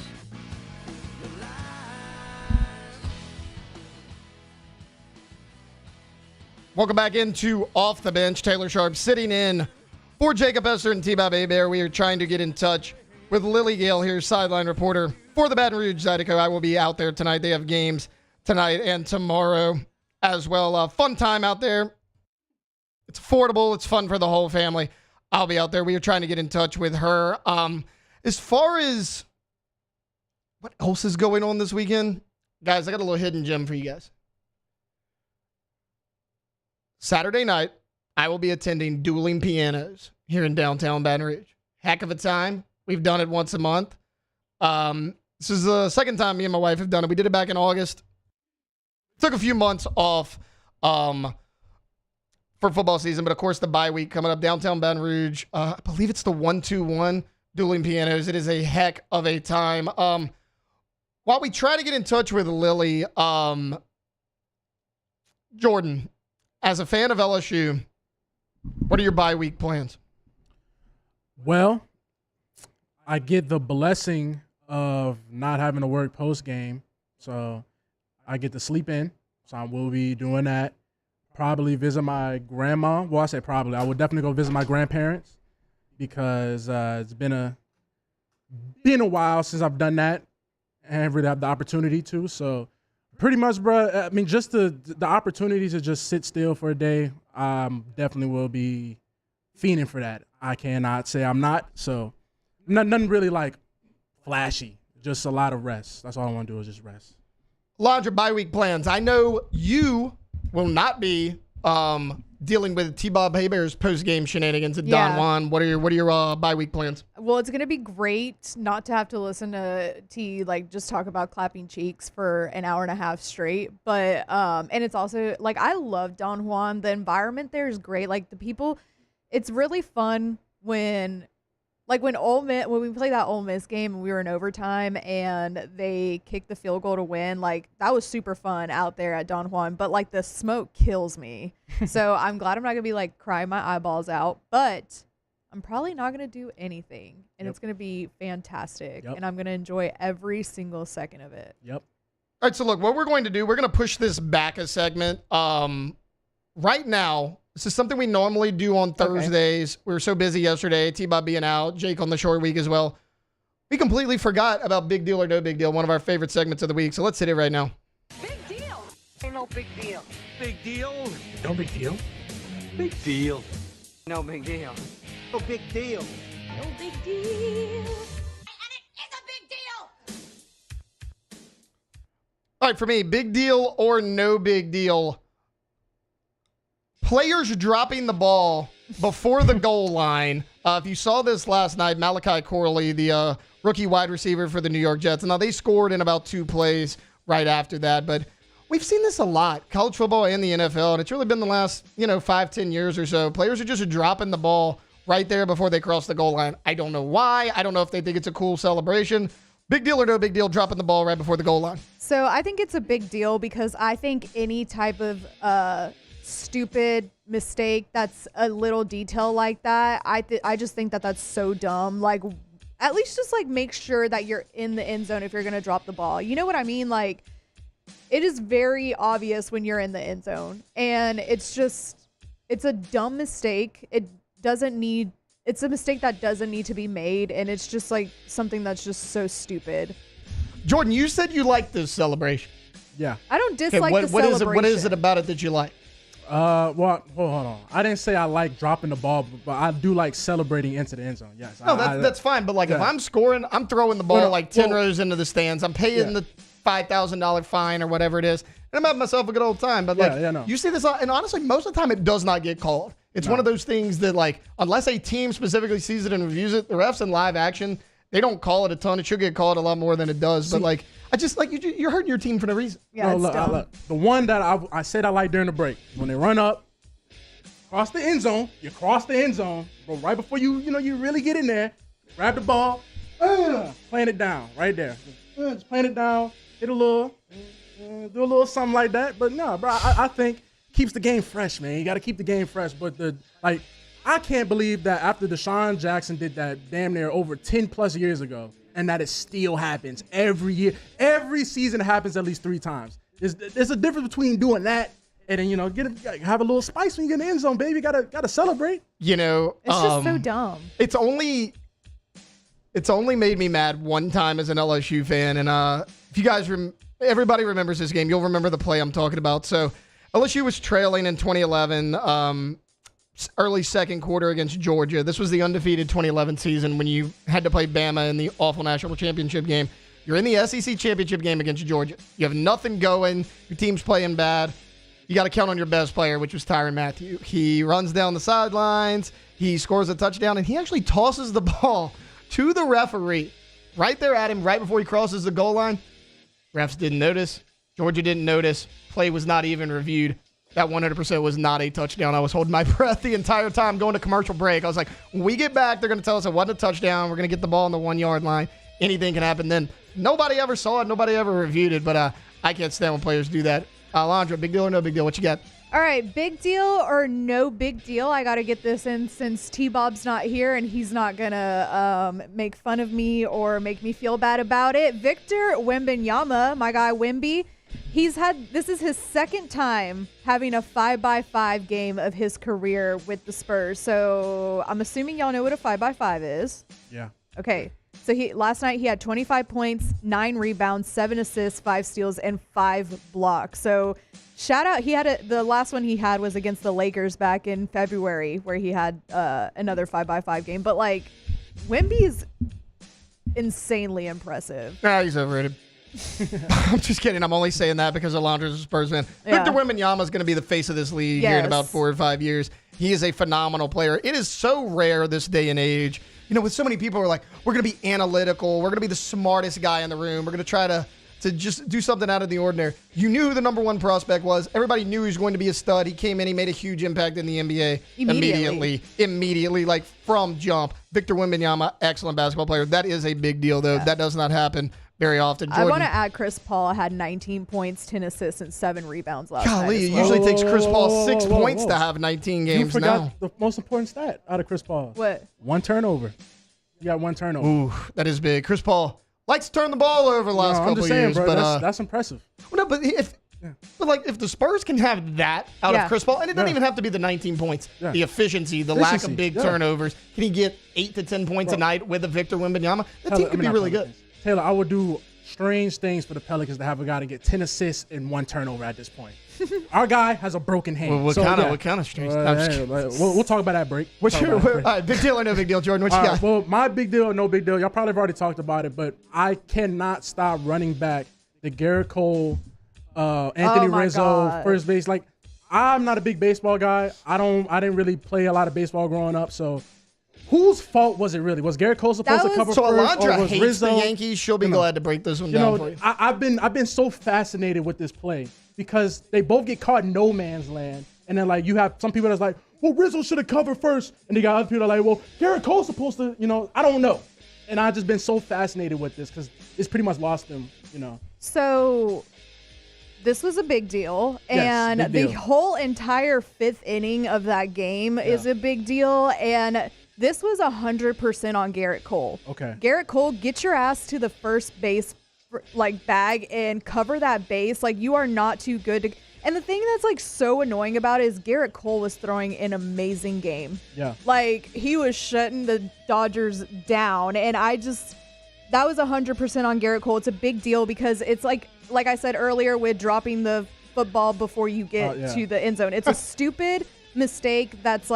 Welcome back into Off the Bench. Taylor Sharp sitting in for Jacob Hester and T-Bob Bear. We are trying to get in touch with Lily Gale here, sideline reporter for the Baton Rouge Zydeco. I will be out there tonight. They have games tonight and tomorrow as well. Fun time out there. It's affordable. It's fun for the whole family. I'll be out there. We are trying to get in touch with her. As far as what else is going on this weekend, guys, I got a little hidden gem for you guys. Saturday night, I will be attending Dueling Pianos here in downtown Baton Rouge. Heck of a time. We've done it once a month. This is the second time me and my wife have done it. We did it back in August. Took a few months off for football season, but of course the bye week coming up, downtown Baton Rouge. I believe it's the 121 Dueling Pianos. It is a heck of a time. While we try to get in touch with Lily, Jordan, as a fan of LSU, what are your bye week plans? Well, I get the blessing of not having to work post game, so I get to sleep in. So I will be doing that. Probably visit my grandma. Well, I say probably. I would definitely go visit my grandparents because it's been a while since I've done that and I've really had the opportunity to. So pretty much, bro, I mean, just the opportunity to just sit still for a day, definitely will be fiending for that. I cannot say I'm not. So nothing really like flashy, just a lot of rest. That's all I want to do is just rest. Larger bye week plans. I know you will not be dealing with T-Bob Haybear's post-game shenanigans at Don Juan. What are your bye week plans? Well, it's going to be great not to have to listen to T just talk about clapping cheeks for an hour and a half straight. But and it's also I love Don Juan. The environment there is great. Like the people, it's really fun when Ole Miss, when we played that Ole Miss game and we were in overtime and they kicked the field goal to win, like that was super fun out there at Don Juan, but like the smoke kills me. So I'm glad I'm not gonna be like crying my eyeballs out, but I'm probably not gonna do anything and it's gonna be fantastic and I'm gonna enjoy every single second of it. All right, so look, what we're going to do, we're going to push this back a segment. Right now, this is something we normally do on Thursdays. We were so busy yesterday, T-Bob being out, Jake on the short week as well. We completely forgot about Big Deal or No Big Deal, one of our favorite segments of the week. So let's hit it right now. Big deal. Ain't no big deal. Big deal. No big deal. Big deal. No big deal. No big deal. No big deal. All right, for me, big deal or no big deal. Players dropping the ball before the goal line. If you saw this last night, Malachi Corley, the rookie wide receiver for the New York Jets. Now, they scored in about 2 plays right after that, but we've seen this a lot, college football and the NFL, and it's really been the last, 5-10 years or so. Players are just dropping the ball right there before they cross the goal line. I don't know why. I don't know if they think it's a cool celebration. Big deal or no big deal, dropping the ball right before the goal line? So I think it's a big deal because I think any type of stupid mistake that's a little detail like that, I just think that that's so dumb. Like, at least just like make sure that you're in the end zone if you're going to drop the ball. You know what I mean? Like, it is very obvious when you're in the end zone. And it's a dumb mistake. It's a mistake that doesn't need to be made, and it's just like something that's just so stupid. Jordan, you said you liked this celebration. Yeah. I don't dislike the celebration. What is it about it that you like? Well, hold on. I didn't say I like dropping the ball, but I do like celebrating into the end zone. Yes. No, that's fine. But like, if I'm scoring, I'm throwing the ball 10 rows into the stands. I'm paying the $5,000 fine or whatever it is, and I'm having myself a good old time. But you see this, and honestly, most of the time it does not get called. It's one of those things that, like, unless a team specifically sees it and reviews it, the refs in live action, they don't call it a ton. It should get called a lot more than it does. But like, I just like you're hurting your team for no reason. Yeah, look, the one that I said I like during the break, when they run up, cross the end zone, you cross the end zone, but right before you really get in there, grab the ball, plant it down right there. Just plant it down, hit a little, do a little something like that. But no, bro, I think keeps the game fresh, man. You got to keep the game fresh. But I can't believe that after Deshaun Jackson did that damn near over 10 plus years ago, and that it still happens every year. Every season it happens at least 3 times. There's a difference between doing that and then, have a little spice when you get in the end zone, baby. Gotta celebrate. It's just so dumb. It's only made me mad one time as an LSU fan. And if you guys, everybody remembers this game, you'll remember the play I'm talking about. So LSU was trailing in 2011, early second quarter against Georgia. This was the undefeated 2011 season when you had to play Bama in the awful national championship game. You're in the SEC championship game against Georgia. You have nothing going. Your team's playing bad. You got to count on your best player, which was Tyrann Mathieu. He runs down the sidelines. He scores a touchdown, and he actually tosses the ball to the referee right there at him right before he crosses the goal line. Refs didn't notice. Georgia didn't notice. Play was not even reviewed. That 100% was not a touchdown. I was holding my breath the entire time going to commercial break. I was like, when we get back, they're going to tell us it wasn't a touchdown. We're going to get the ball on the 1-yard line. Anything can happen then. Nobody ever saw it. Nobody ever reviewed it. But I can't stand when players do that. Alondra, big deal or no big deal? What you got? All right, big deal or no big deal? I got to get this in since T-Bob's not here and he's not going to make fun of me or make me feel bad about it. Victor Wembanyama, my guy Wemby, this is his second time having a 5x5 game of his career with the Spurs. So I'm assuming y'all know what a 5x5 is. Yeah. Okay. So last night he had 25 points, 9 rebounds, 7 assists, 5 steals, and 5 blocks. So shout out. The last one he had was against the Lakers back in February, where he had another 5x5 game. But Wemby is insanely impressive. He's overrated. I'm just kidding. I'm only saying that because Alondra's a Spurs fan. Yeah. Victor Wembanyama is going to be the face of this league here in about 4 or 5 years. He is a phenomenal player. It is so rare this day and age. With so many people who are like, we're going to be analytical. We're going to be the smartest guy in the room. We're going to try to to just do something out of the ordinary. You knew who the number 1 prospect was. Everybody knew he was going to be a stud. He came in, he made a huge impact in the NBA immediately, like from jump. Victor Wembanyama, excellent basketball player. That is a big deal, though. Yeah. That does not happen very often. Jordan, I want to add Chris Paul had 19 points, 10 assists, and 7 rebounds last night. Golly, it usually takes Chris Paul 6 points to have 19 games you forgot now. The most important stat out of Chris Paul. What? 1 turnover. You got 1 turnover. Ooh, that is big. Chris Paul likes to turn the ball over the last couple I'm just saying, years, bro, but that's impressive. Well, no, but if the Spurs can have that out of Chris Paul, and it doesn't even have to be the 19 points, the efficiency, the lack of big turnovers. Can he get 8 to 10 points a night with a Victor Wembanyama? That team could be really good. Taylor, I would do strange things for the Pelicans to have a guy to get 10 assists and 1 turnover at this point. Our guy has a broken hand. Well, what kind of strange? We'll talk about that break. All right, big deal or no big deal, Jordan? What you got? Well, my big deal or no big deal, y'all probably have already talked about it, but I cannot stop running back the Garrett Cole, Anthony Rizzo, first base. Like, I'm not a big baseball guy. I didn't really play a lot of baseball growing up, so whose fault was it really? Was Garrett Cole supposed to cover so first? Alondra or was hates Rizzo? the Yankees. She'll be glad to break this one down for you. I've been so fascinated with this play because they both get caught in no man's land. And then, like, you have some people that's like, well, Rizzo should have covered first. And you got other people that are like, well, Garrett Cole's supposed to, I don't know. And I've just been so fascinated with this because it's pretty much lost them, So this was a big deal. Yes, and big the deal. whole entire 5th inning of that game is a big deal. And this was 100% on Garrett Cole. Okay. Garrett Cole, get your ass to the first base bag and cover that base. Like, you are not too good to. And the thing that's so annoying about it is Garrett Cole was throwing an amazing game. Yeah. Like, he was shutting the Dodgers down, and that was 100% on Garrett Cole. It's a big deal because it's like I said earlier with dropping the football before you get to the end zone. It's a stupid mistake that's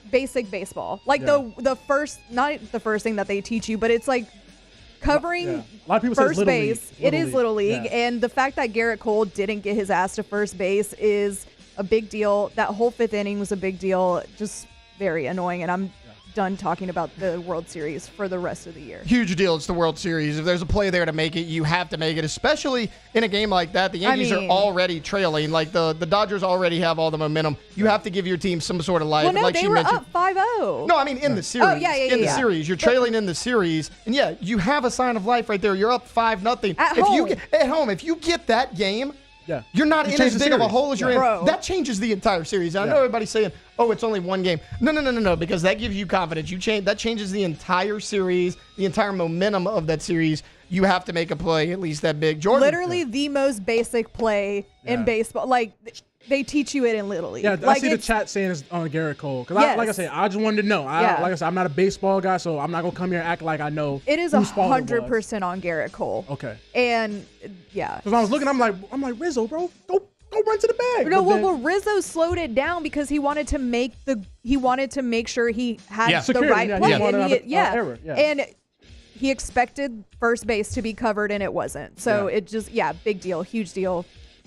basic baseball. The first, not the first thing that they teach you, but it's covering A lot of people say it's first Little base. League. It is Little League. And the fact that Garrett Cole didn't get his ass to first base is a big deal. That whole 5th inning was a big deal. Just very annoying. And I'm done talking about the World Series for the rest of the year. Huge deal. It's the World Series. If there's a play there to make it, you have to make it, especially in a game like that. The Yankees are already trailing. The Dodgers already have all the momentum. You have to give your team some sort of life. Well, no, like they she were mentioned, up 5-0. No, I mean in the series. Oh, yeah. In the series. You're trailing in the series. And yeah, you have a sign of life right there. You're up 5-0. At home, if you get that game, you're not in as big of a hole as you're in. That changes the entire series. I know everybody's saying, oh, it's only one game. No, because that gives you confidence. That changes the entire series, the entire momentum of that series. You have to make a play at least that big. Jordan. Literally the most basic play in baseball. They teach you it in Little League. Yeah, I see the chat saying it's on Garrett Cole. Because like I said, I just wanted to know. Like I said, I'm not a baseball guy, so I'm not going to come here and act like I know. It is 100% on Garrett Cole. Okay. And, Because I was looking, I'm like, Rizzo, bro, go run to the bag. No, Rizzo slowed it down because he wanted to make sure he had the right play. And he expected first base to be covered, and it wasn't. So it just, big deal, huge deal.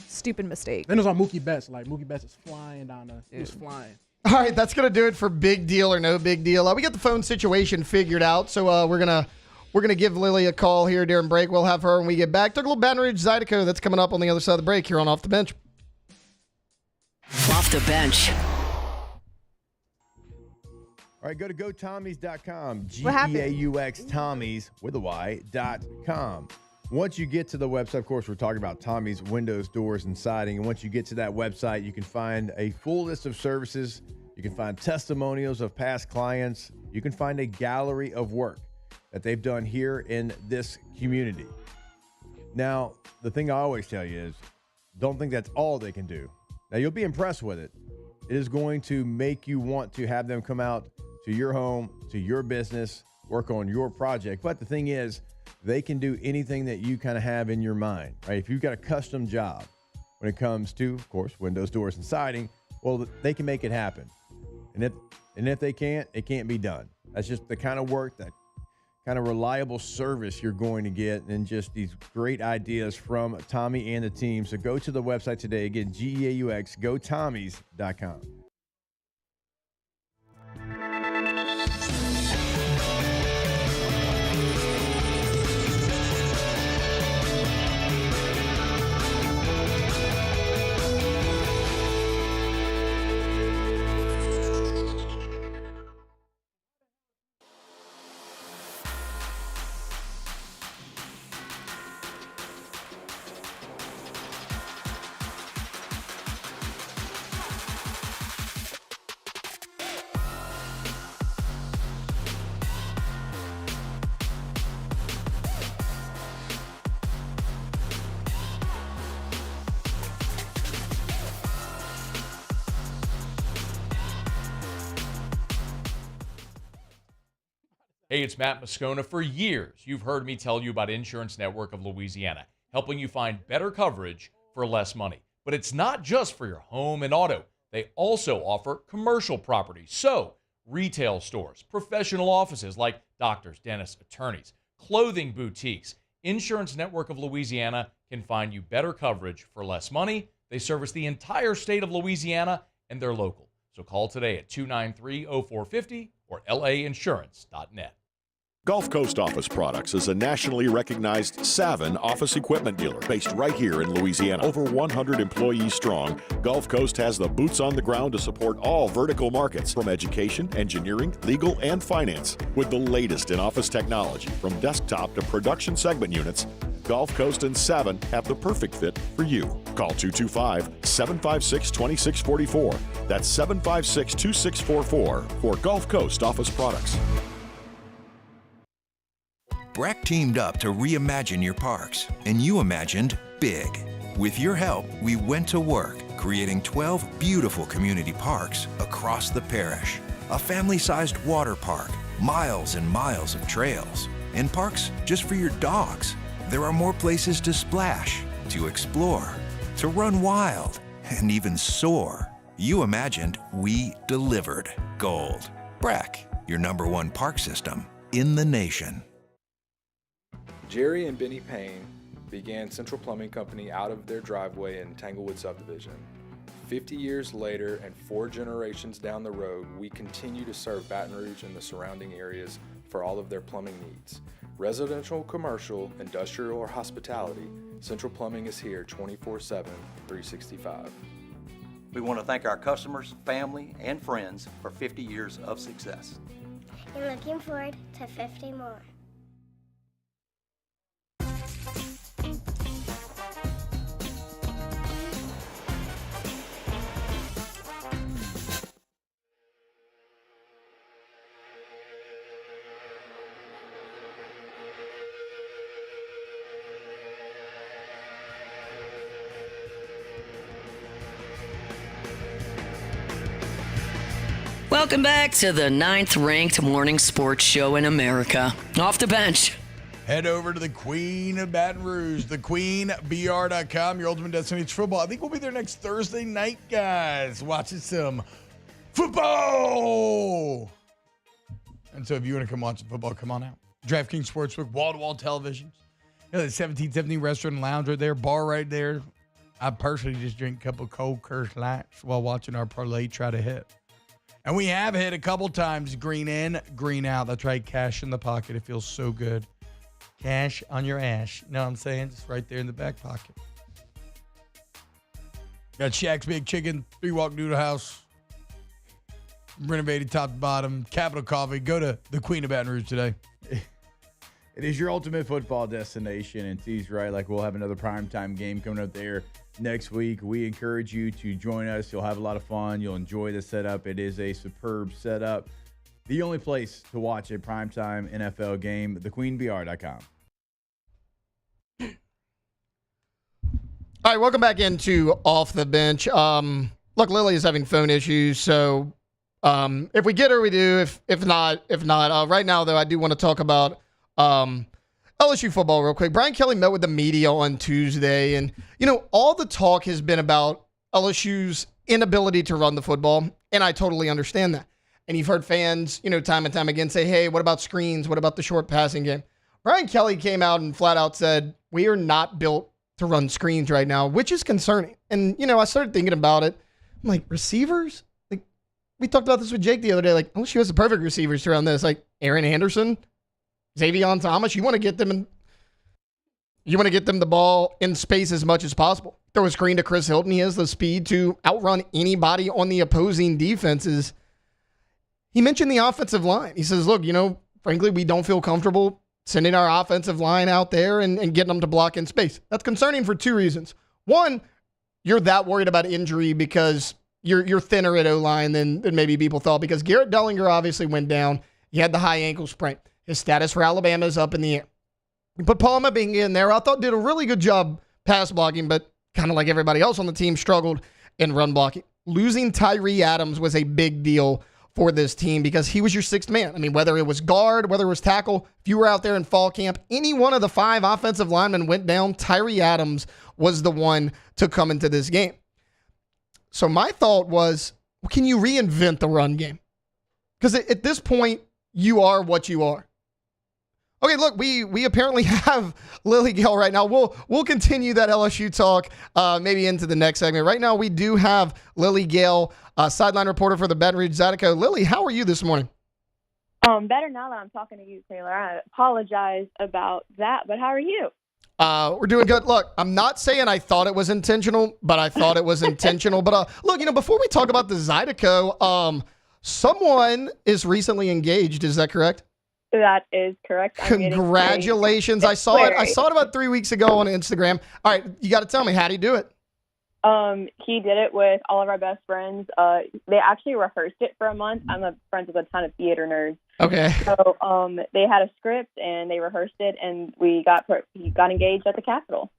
Stupid mistake. Then it was on Mookie Betts. Mookie Betts is flying down there. He was flying. All right, that's going to do it for big deal or no big deal. We got the phone situation figured out, so we're gonna give Lily a call here during break. We'll have her when we get back. Took a little Baton Rouge Zydeco that's coming up on the other side of the break here on Off the Bench. Off the Bench. All right, go to gotommies.com. What happened? G-E-A-U-X Tommies with a Y.com. Once you get to the website, of course, we're talking about Tommy's windows, doors, and siding. And once you get to that website, you can find a full list of services. You can find testimonials of past clients. You can find a gallery of work that they've done here in this community. Now, the thing I always tell you is, don't think that's all they can do. Now, you'll be impressed with it. It is going to make you want to have them come out to your home, to your business, work on your project. But the thing is, they can do anything that you kind of have in your mind, right? If you've got a custom job when it comes to, of course, windows, doors, and siding, well, they can make it happen. And if they can't, it can't be done. That's just the kind of work, that kind of reliable service you're going to get, and just these great ideas from Tommy and the team. So go to the website today. Again, G-E-A-U-X, gotommies.com. Hey, it's Matt Moscona. For years, you've heard me tell you about Insurance Network of Louisiana, helping you find better coverage for less money. But it's not just for your home and auto. They also offer commercial property. So, retail stores, professional offices like doctors, dentists, attorneys, clothing boutiques. Insurance Network of Louisiana can find you better coverage for less money. They service the entire state of Louisiana, and they're local. So call today at 293-0450 or lainsurance.net. Gulf Coast Office Products is a nationally recognized Savin office equipment dealer based right here in Louisiana. Over 100 employees strong, Gulf Coast has the boots on the ground to support all vertical markets, from education, engineering, legal, and finance. With the latest in office technology, from desktop to production segment units, Gulf Coast and Savin have the perfect fit for you. Call 225-756-2644. That's 756-2644 for Gulf Coast Office Products. Breck teamed up to reimagine your parks, and you imagined big. With your help, we went to work, creating 12 beautiful community parks across the parish. A family-sized water park, miles and miles of trails, and parks just for your dogs. There are more places to splash, to explore, to run wild, and even soar. You imagined, we delivered. Gold. Breck, your #1 park system in the nation. Jerry and Benny Payne began Central Plumbing Company out of their driveway in Tanglewood subdivision. 50 years later and 4 generations down the road, we continue to serve Baton Rouge and the surrounding areas for all of their plumbing needs. Residential, commercial, industrial, or hospitality, Central Plumbing is here 24/7, 365. We want to thank our customers, family, and friends for 50 years of success. And looking forward to 50 more. Welcome back to the 9th-ranked morning sports show in America. Off the bench. Head over to the Queen of Baton Rouge, thequeenbr.com, your ultimate destination for football. I think we'll be there next Thursday night, guys, watching some football. And so if you want to come watch some football, come on out. DraftKings Sportsbook, wall-to-wall televisions. You know, the 1770 restaurant and lounge right there, bar right there. I personally just drink a couple cold Kirsch Lights while watching our parlay try to hit. And we have hit a couple times, green in, green out. That's right, cash in the pocket. It feels so good. Cash on your ash. You know what I'm saying? Just right there in the back pocket. Got Shaq's Big Chicken, 3-Walk Noodle House. Renovated top to bottom. Capital Coffee. Go to the Queen of Baton Rouge today. It is your ultimate football destination, and T's right. Like, we'll have another primetime game coming up there next week. We encourage you to join us. You'll have a lot of fun. You'll enjoy the setup. It is a superb setup. The only place to watch a primetime NFL game, thequeenbr.com. All right, welcome back into Off the Bench. Look, Lily is having phone issues, so if we get her, we do. If not. Right now, though, I do want to talk about LSU football real quick. Brian Kelly met with the media on Tuesday, and, you know, all the talk has been about LSU's inability to run the football, and I totally understand that. And you've heard fans, you know, time and time again say, hey, what about screens? What about the short passing game? Brian Kelly came out and flat out said, we are not built to run screens right now, which is concerning. And, you know, I started thinking about it. I'm like, receivers? Like, we talked about this with Jake the other day. Like, LSU has the perfect receivers to run this. Like, Aaron Anderson, Xavier Thomas. You want to get them the ball in space as much as possible. Throw a screen to Chris Hilton. He has the speed to outrun anybody on the opposing defenses. He mentioned the offensive line. He says, look, you know, frankly, we don't feel comfortable sending our offensive line out there and getting them to block in space. That's concerning for 2 reasons. One, you're that worried about injury because you're thinner at O-line than maybe people thought, because Garrett Dellinger obviously went down. He had the high ankle sprain. His status for Alabama is up in the air. You put Palma being in there, I thought did a really good job pass blocking, but kind of like everybody else on the team struggled in run blocking. Losing Tyree Adams was a big deal for this team because he was your sixth man. I mean, whether it was guard, whether it was tackle, if you were out there in fall camp, any one of the 5 offensive linemen went down, Tyree Adams was the one to come into this game. So my thought was, can you reinvent the run game? Because at this point, you are what you are. Okay, look, we apparently have Lily Gale right now. We'll continue that LSU talk maybe into the next segment. Right now, we do have Lily Gale, sideline reporter for the Baton Rouge Zydeco. Lily, how are you this morning? Better now that I'm talking to you, Taylor. I apologize about that, but how are you? We're doing good. Look, I'm not saying I thought it was intentional, but I thought it was intentional. But look, before we talk about the Zydeco, someone is recently engaged. Is that correct? That is correct. Congratulations. I saw it about 3 weeks ago on Instagram. All right, you got to tell me, how do you do it? He did it with all of our best friends. They actually rehearsed it for a month. I'm friends with a ton of theater nerds. Okay. So they had a script and they rehearsed it, and he got engaged at the Capitol.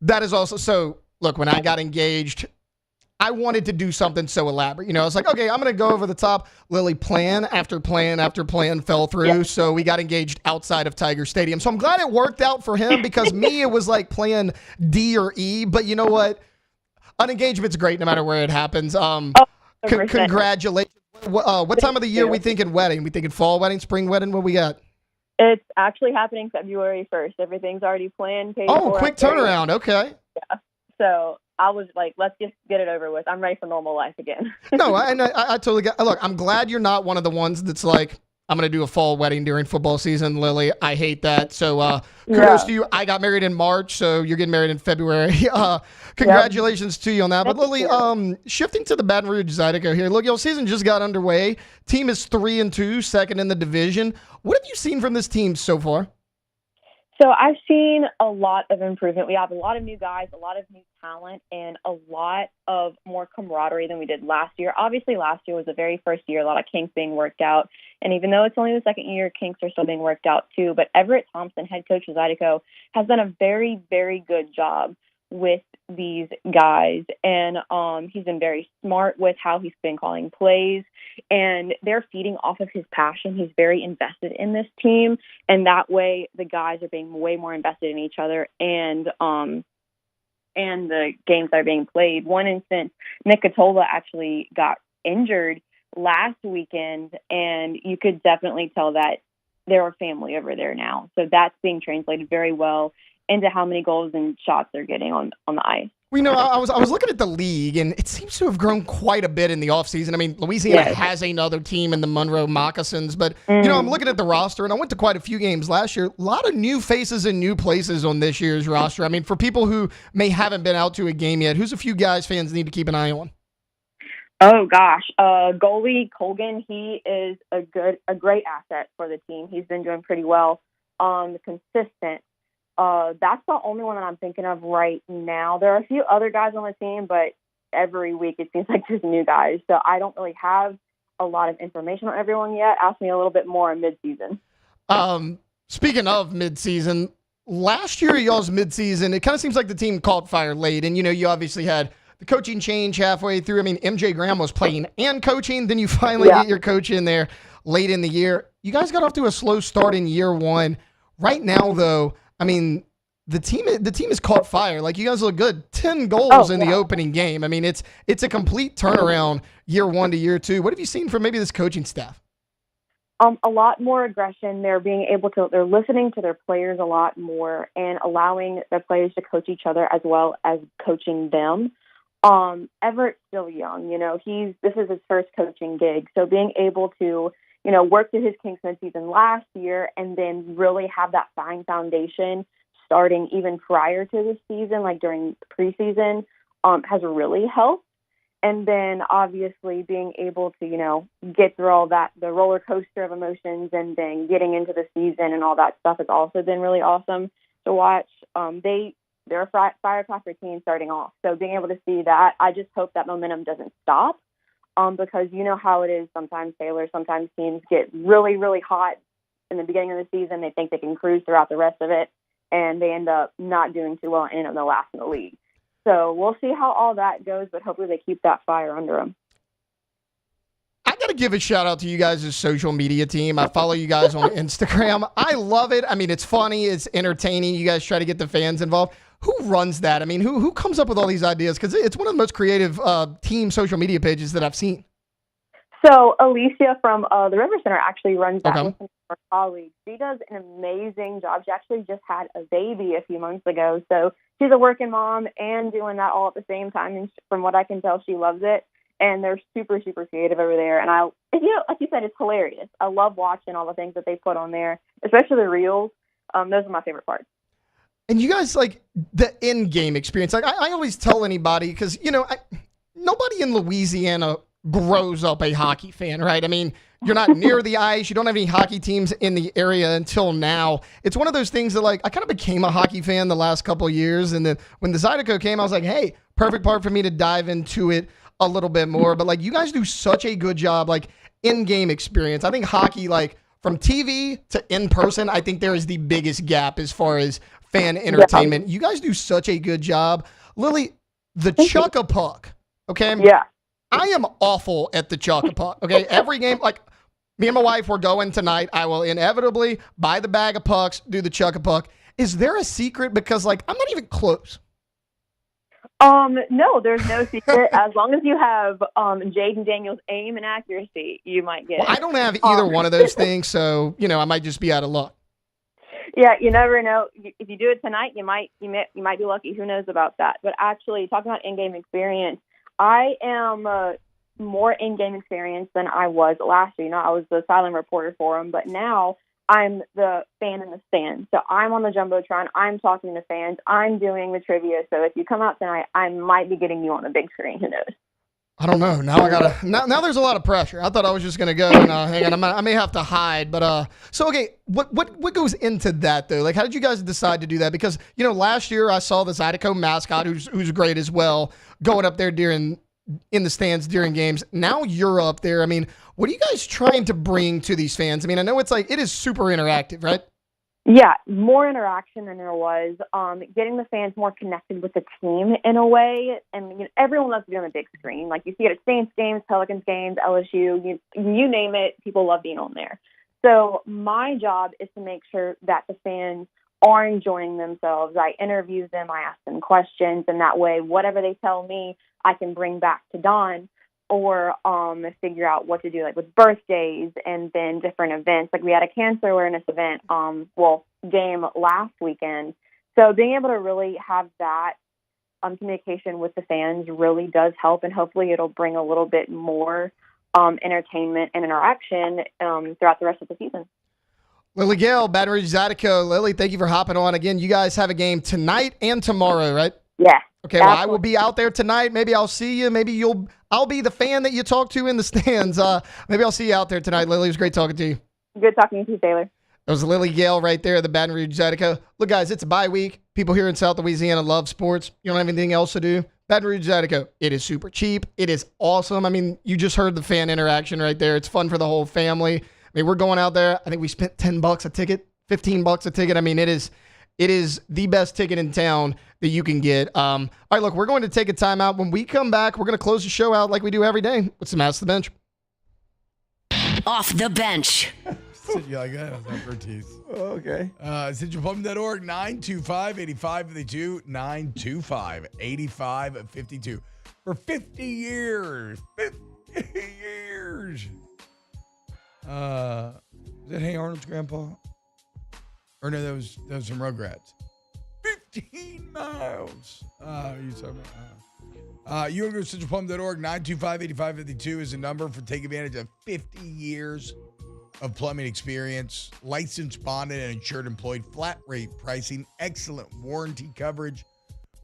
That is also so. Look, when I got engaged, I wanted to do something so elaborate. I was like, okay, I'm going to go over the top. Lily, plan after plan after plan fell through. Yep. So we got engaged outside of Tiger Stadium. So I'm glad it worked out for him because me, it was like plan D or E. But you know what? An engagement's great no matter where it happens. Congratulations. What time of the year are we thinking wedding? We thinking fall wedding, spring wedding? What we got? It's actually happening February 1st. Everything's already planned. Paid for, quick turnaround. Okay. Yeah. So I was like, let's just get it over with. I'm ready for normal life again. No, I totally get. Look, I'm glad you're not one of the ones that's like, I'm going to do a fall wedding during football season, Lily. I hate that. So kudos to you. I got married in March, so you're getting married in February. Congratulations to you on that. But Lily, shifting to the Baton Rouge Zydeco here. Look, season just got underway. Team is 3-2, second in the division. What have you seen from this team so far? So I've seen a lot of improvement. We have a lot of new guys, a lot of new talent, and a lot of more camaraderie than we did last year. Obviously, last year was the very first year, a lot of kinks being worked out. And even though it's only the second year, kinks are still being worked out too. But Everett Thompson, head coach of Zydeco, has done a very, very good job with these guys. And he's been very smart with how he's been calling plays. And they're feeding off of his passion. He's very invested in this team. And that way, the guys are being way more invested in each other and the games that are being played. One instance, Nick Catola actually got injured last weekend, and you could definitely tell that they're a family over there now. So that's being translated very well into how many goals and shots they're getting on the ice. Well, I was looking at the league, and it seems to have grown quite a bit in the offseason. I mean, Louisiana has another team in the Monroe Moccasins, but, I'm looking at the roster, and I went to quite a few games last year. A lot of new faces and new places on this year's roster. I mean, for people who haven't been out to a game yet, who's a few guys fans need to keep an eye on? Oh, gosh. Goalie Colgan, he is a great asset for the team. He's been doing pretty well. Consistent. That's the only one that I'm thinking of right now. There are a few other guys on the team, but every week it seems like there's new guys. So I don't really have a lot of information on everyone yet. Ask me a little bit more in midseason. Speaking of midseason, last year, y'all's midseason, it kind of seems like the team caught fire late. And, you obviously had the coaching change halfway through. I mean, MJ Graham was playing and coaching. Then you finally get your coach in there late in the year. You guys got off to a slow start in year one. Right now, though, I mean, the team has caught fire. Like, you guys look good. 10 goals in the opening game. I mean, it's a complete turnaround year one to year two. What have you seen from maybe this coaching staff? A lot more aggression. They're listening to their players a lot more and allowing their players to coach each other as well as coaching them. Everett's still young. This is his first coaching gig. So being able to work through his Kings midseason last year and then really have that fine foundation starting even prior to the season, like during preseason, has really helped. And then obviously being able to, get through all that, the roller coaster of emotions and then getting into the season and all that stuff has also been really awesome to watch. They're a firecracker team starting off. So being able to see that, I just hope that momentum doesn't stop. Because you know how it is sometimes, Taylor. Sometimes teams get really, really hot in the beginning of the season. They think they can cruise throughout the rest of it, and they end up not doing too well and end up the last in the league. So we'll see how all that goes, but hopefully they keep that fire under them. I got to give a shout out to you guys' social media team. I follow you guys on Instagram. I love it. I mean, it's funny. It's entertaining. You guys try to get the fans involved. Who runs that? I mean, who comes up with all these ideas? Because it's one of the most creative team social media pages that I've seen. So Alicia from the River Center actually runs that with some of her colleagues. She does an amazing job. She actually just had a baby a few months ago. So she's a working mom and doing that all at the same time. And from what I can tell, she loves it. And they're super, super creative over there. And like you said, it's hilarious. I love watching all the things that they put on there, especially the reels. Those are my favorite parts. And you guys, like, the in-game experience. Like, I always tell anybody, because, nobody in Louisiana grows up a hockey fan, right? I mean, you're not near the ice. You don't have any hockey teams in the area until now. It's one of those things that, like, I kind of became a hockey fan the last couple of years. And then when the Zydeco came, I was like, hey, perfect part for me to dive into it a little bit more. But, like, you guys do such a good job, like, in-game experience. I think hockey, like, from TV to in person, I think there is the biggest gap as far as fan entertainment. You guys do such a good job. Lily, the chuck-a-puck, okay? Yeah. I am awful at the chuck-a-puck, okay? Every game, like, me and my wife, we're going tonight. I will inevitably buy the bag of pucks, do the chuck-a-puck. Is there a secret? Because, like, I'm not even close. No, there's no secret. As long as you have Jaden Daniels' aim and accuracy, you might get it. I don't have either one of those things, so, I might just be out of luck. Yeah, you never know. If you do it tonight, you might be lucky. Who knows about that? But actually, talking about in-game experience, I am more in-game experience than I was last year. I was the silent reporter for them, but now I'm the fan in the stands. So I'm on the Jumbotron. I'm talking to fans. I'm doing the trivia. So if you come out tonight, I might be getting you on a big screen. Who knows? I don't know. Now there's a lot of pressure. I thought I was just gonna go and hang on. I may have to hide, but so okay. What goes into that though? Like, how did you guys decide to do that? Because last year I saw the Zydeco mascot, who's great as well, going up there in the stands during games. Now you're up there. I mean, what are you guys trying to bring to these fans? I mean, I know it is super interactive, right? Yeah, more interaction than there was. Getting the fans more connected with the team in a way. And everyone loves to be on the big screen. Like, you see it at Saints games, Pelicans games, LSU, you name it, people love being on there. So my job is to make sure that the fans are enjoying themselves. I interview them, I ask them questions, and that way, whatever they tell me, I can bring back to Don or figure out what to do, like with birthdays and then different events. Like, we had a cancer awareness event, game last weekend. So being able to really have that communication with the fans really does help, and hopefully it'll bring a little bit more entertainment and interaction throughout the rest of the season. Lily Gale, Baton Rouge Zydeco. Lily, thank you for hopping on. Again, you guys have a game tonight and tomorrow, right? Yeah. Okay, well, I will be out there tonight. Maybe I'll see you. Maybe I'll be the fan that you talk to in the stands. Maybe I'll see you out there tonight. Lily, it was great talking to you. Good talking to you, Taylor. That was Lily Gale right there at the Baton Rouge Zydeco. Look, guys, it's a bye week. People here in South Louisiana love sports. You don't have anything else to do. Baton Rouge Zydeco. It is super cheap. It is awesome. I mean, you just heard the fan interaction right there. It's fun for the whole family. I mean, we're going out there. I think we spent $10 a ticket, $15 a ticket. I mean, it is the best ticket in town that you can get. All right, look, we're going to take a timeout. When we come back, we're going to close the show out like we do every day with some Ask the Bench. Off the bench. You like that? That's expertise. Okay. CentralPlumbing.org, 925-8552, 925-8552. For 50 years. 50 years. Is that Hey Arnold's grandpa? Or no, that was some Rugrats. 15 miles. You talking about? You can go to CentralPlumbing.org, 925-8552 is the number for take advantage of 50 years of plumbing experience, licensed, bonded, and insured employed, flat rate pricing, excellent warranty coverage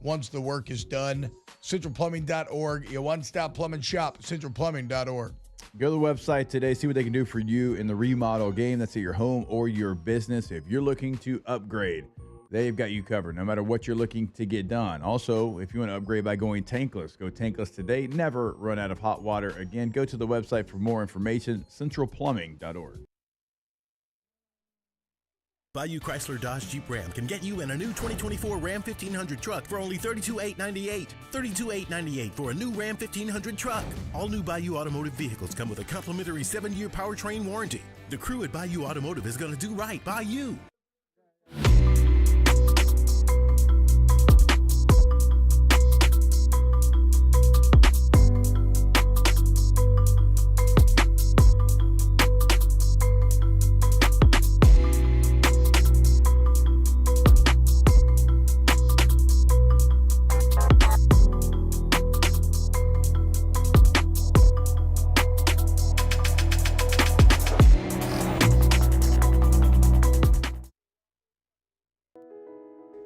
once the work is done. CentralPlumbing.org, your one-stop plumbing shop, CentralPlumbing.org. Go to the website today, see what they can do for you in the remodel game. That's at your home or your business. If you're looking to upgrade, they've got you covered no matter what you're looking to get done. Also, if you want to upgrade by going tankless, go tankless today. Never run out of hot water again. Go to the website for more information, centralplumbing.org. Bayou Chrysler Dodge Jeep Ram can get you in a new 2024 Ram 1500 truck for only $32,898. $32,898 for a new Ram 1500 truck. All new Bayou Automotive vehicles come with a complimentary 7-year powertrain warranty. The crew at Bayou Automotive is going to do right by you.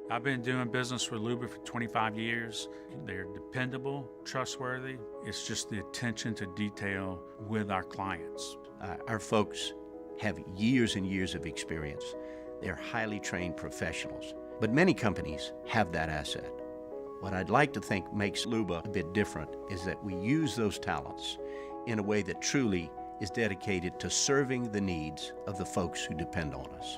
I've been doing business with Luba for 25 years. They're dependable, trustworthy. It's just the attention to detail with our clients. Our folks have years and years of experience. They're highly trained professionals, but many companies have that asset. What I'd like to think makes Luba a bit different is that we use those talents in a way that truly is dedicated to serving the needs of the folks who depend on us.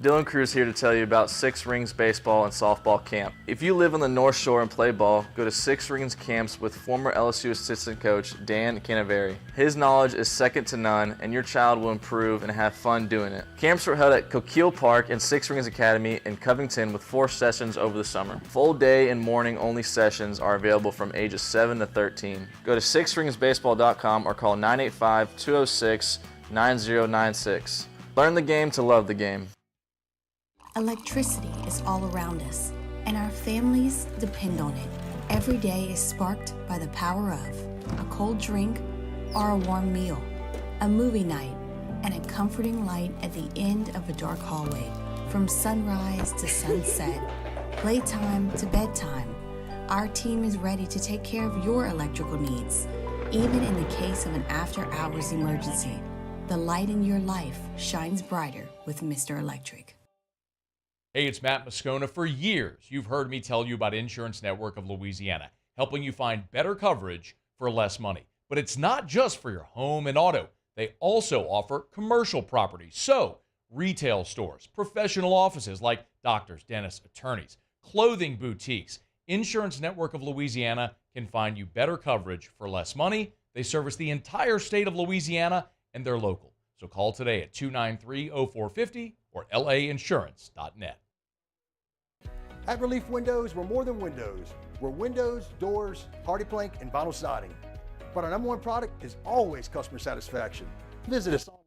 Dylan Cruz here to tell you about Six Rings Baseball and Softball Camp. If you live on the North Shore and play ball, go to Six Rings Camps with former LSU assistant coach Dan Canaveri. His knowledge is second to none, and your child will improve and have fun doing it. Camps were held at Coquille Park and Six Rings Academy in Covington with 4 sessions over the summer. Full day and morning only sessions are available from ages 7 to 13. Go to sixringsbaseball.com or call 985-206-9096. Learn the game to love the game. Electricity is all around us, and our families depend on it. Every day is sparked by the power of a cold drink or a warm meal, a movie night, and a comforting light at the end of a dark hallway. From sunrise to sunset, playtime to bedtime, our team is ready to take care of your electrical needs. Even in the case of an after-hours emergency, the light in your life shines brighter with Mr. Electric. Hey, it's Matt Moscona. For years, you've heard me tell you about Insurance Network of Louisiana, helping you find better coverage for less money. But it's not just for your home and auto. They also offer commercial properties. So, retail stores, professional offices like doctors, dentists, attorneys, clothing boutiques. Insurance Network of Louisiana can find you better coverage for less money. They service the entire state of Louisiana, and they're local. So call today at 293-0450 or lainsurance.net. At Relief Windows, we're more than windows. We're windows, doors, hardy plank, and vinyl siding. But our number one product is always customer satisfaction. Visit us online.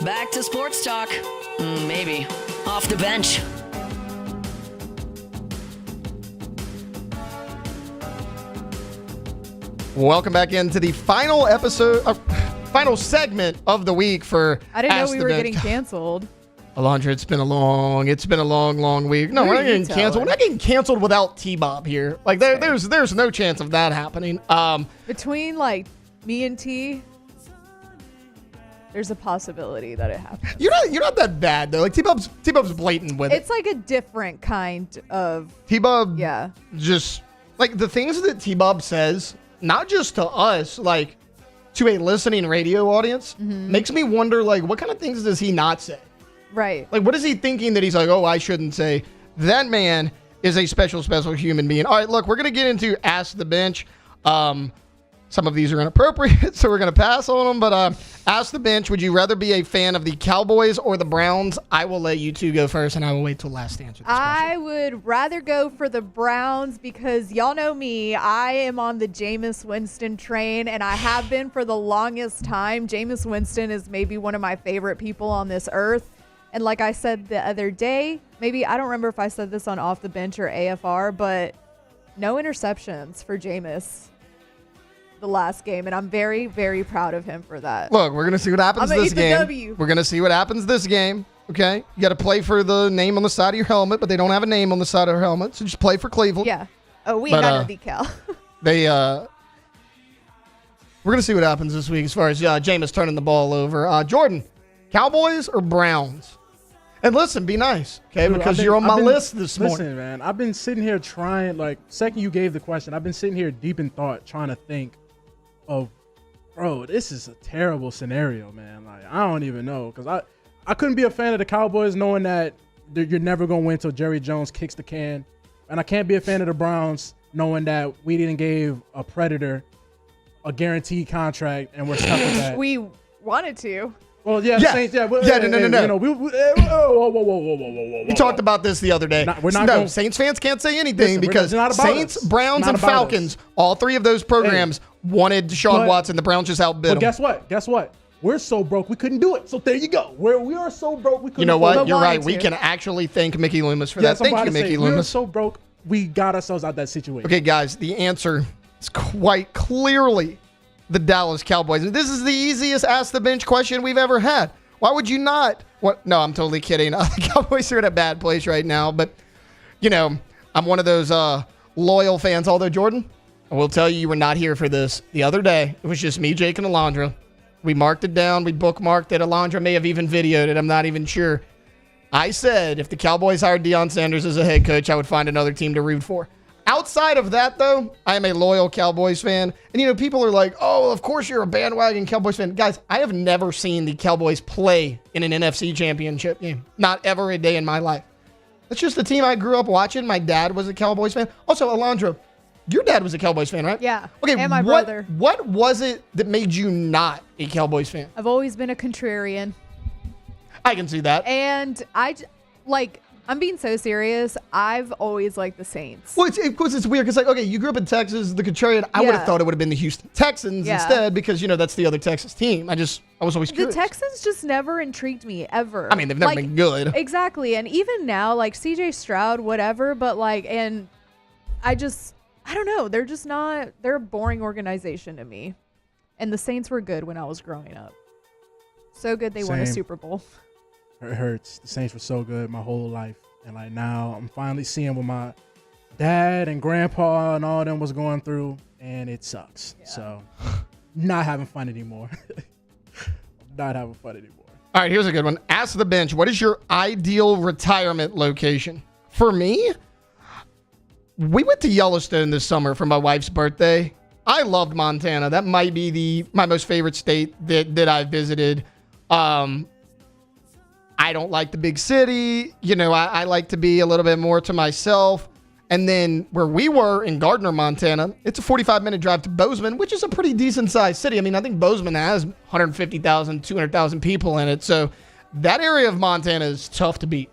Back to sports talk. Maybe. Off the bench. Welcome back into the final final segment of the week for I didn't know Ask we the were Bench. getting canceled. Alondra, it's been a long week. No, Who we're are not you getting canceled. telling? We're not getting canceled without T-Bob here. Like there's no chance of that happening. Between like me and T, there's a possibility that it happens. You're not that bad though. Like T-Bob's blatant with it. It's like a different kind of T-Bob, yeah. just like the things that T-Bob says, not just to us, like to a listening radio audience, makes me wonder, like, what kind of things does he not say? Right. Like, what is he thinking that he's like, oh, I shouldn't say? That man is a special human being. All right, look, we're going to get into Ask the Bench. Some of these are inappropriate, so we're going to pass on them. But Ask the Bench, would you rather be a fan of the Cowboys or the Browns? I will let you two go first, and I will wait till last to answer this question. I would rather go for the Browns because y'all know me. I am on the Jameis Winston train, and I have been for the longest time. Jameis Winston is maybe one of my favorite people on this earth. And like I said the other day, maybe I don't remember if I said this on Off the Bench or AFR, but no interceptions for Jameis the last game, and I'm very, very proud of him for that. Look, we're going to see what happens this game. We're going to see what happens this game, okay? You got to play for the name on the side of your helmet, but they don't have a name on the side of their helmet, so just play for Cleveland. Yeah. Oh, we ain't got no decal. We're going to see what happens this week as far as Jameis turning the ball over. Jordan, Cowboys or Browns? And listen, be nice, okay? Dude, because you're on my list this morning. Listen, man, I've been sitting here trying, like, second you gave the question, I've been sitting here deep in thought trying to think bro, this is a terrible scenario, man. Like, I don't even know, because I couldn't be a fan of the Cowboys knowing that you're never going to win until Jerry Jones kicks the can. And I can't be a fan of the Browns knowing that we didn't give a Predator a guaranteed contract and we're stuck with that. We wanted to. Well, yeah, Yeah. Saints, yeah. No. You know, whoa. We talked about this the other day. Saints fans can't say anything because Saints, Browns, and Falcons, all three of those programs wanted Deshaun Watson. The Browns just outbid them. Guess what? We're so broke we couldn't do it. So there you go. We are so broke we couldn't. You know what? You're right. We can actually thank Mickey Loomis for that. Thank you, Mickey Loomis. We're so broke we got ourselves out that situation. Okay, guys, the answer is quite clearly the Dallas Cowboys. This is the easiest ask the bench question we've ever had. Why would you not? What? No, I'm totally kidding. The Cowboys are in a bad place right now, but you know, I'm one of those loyal fans. Although, Jordan, I will tell you were not here for this the other day. It was just me, Jake, and Alondra. We marked it down. We bookmarked it. Alondra may have even videoed it. I'm not even sure. I said if the Cowboys hired Deion Sanders as a head coach, I would find another team to root for. Outside of that, though, I am a loyal Cowboys fan. And, you know, people are like, oh, of course you're a bandwagon Cowboys fan. Guys, I have never seen the Cowboys play in an NFC championship game. Not ever a day in my life. That's just the team I grew up watching. My dad was a Cowboys fan. Also, Alondra, your dad was a Cowboys fan, right? Yeah. Okay, and my brother. What was it that made you not a Cowboys fan? I've always been a contrarian. I can see that. And I'm being so serious. I've always liked the Saints. Well, it's weird because, okay, you grew up in Texas, the contrarian. I would have thought it would have been the Houston Texans instead because, you know, that's the other Texas team. I was always curious. The Texans just never intrigued me, ever. I mean, they've never been good. Exactly. And even now, CJ Stroud, whatever, but and I don't know. They're just not, they're a boring organization to me. And the Saints were good when I was growing up. So good they won a Super Bowl. It hurts. The Saints were so good my whole life. And now I'm finally seeing what my dad and grandpa and all them was going through. And it sucks. Yeah. So not having fun anymore. Not having fun anymore. All right, here's a good one. Ask the bench. What is your ideal retirement location? For me, we went to Yellowstone this summer for my wife's birthday. I loved Montana. That might be my most favorite state that I've visited. I don't like the big city. You know, I like to be a little bit more to myself. And then where we were in Gardner, Montana, it's a 45-minute drive to Bozeman, which is a pretty decent-sized city. I mean, I think Bozeman has 150,000, 200,000 people in it. So that area of Montana is tough to beat.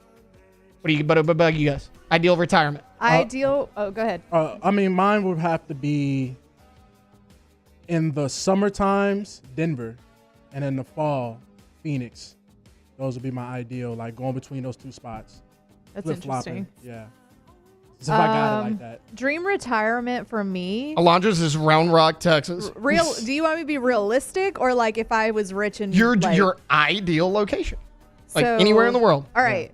What about you guys? Ideal retirement. Go ahead. I mean, mine would have to be in the summer times, Denver, and in the fall, Phoenix. Those would be my ideal, going between those two spots. That's interesting. Yeah. As if I got it like that. Dream retirement for me. Alondra's is Round Rock, Texas. Do you want me to be realistic or if I was rich and your ideal location? Anywhere in the world. All right.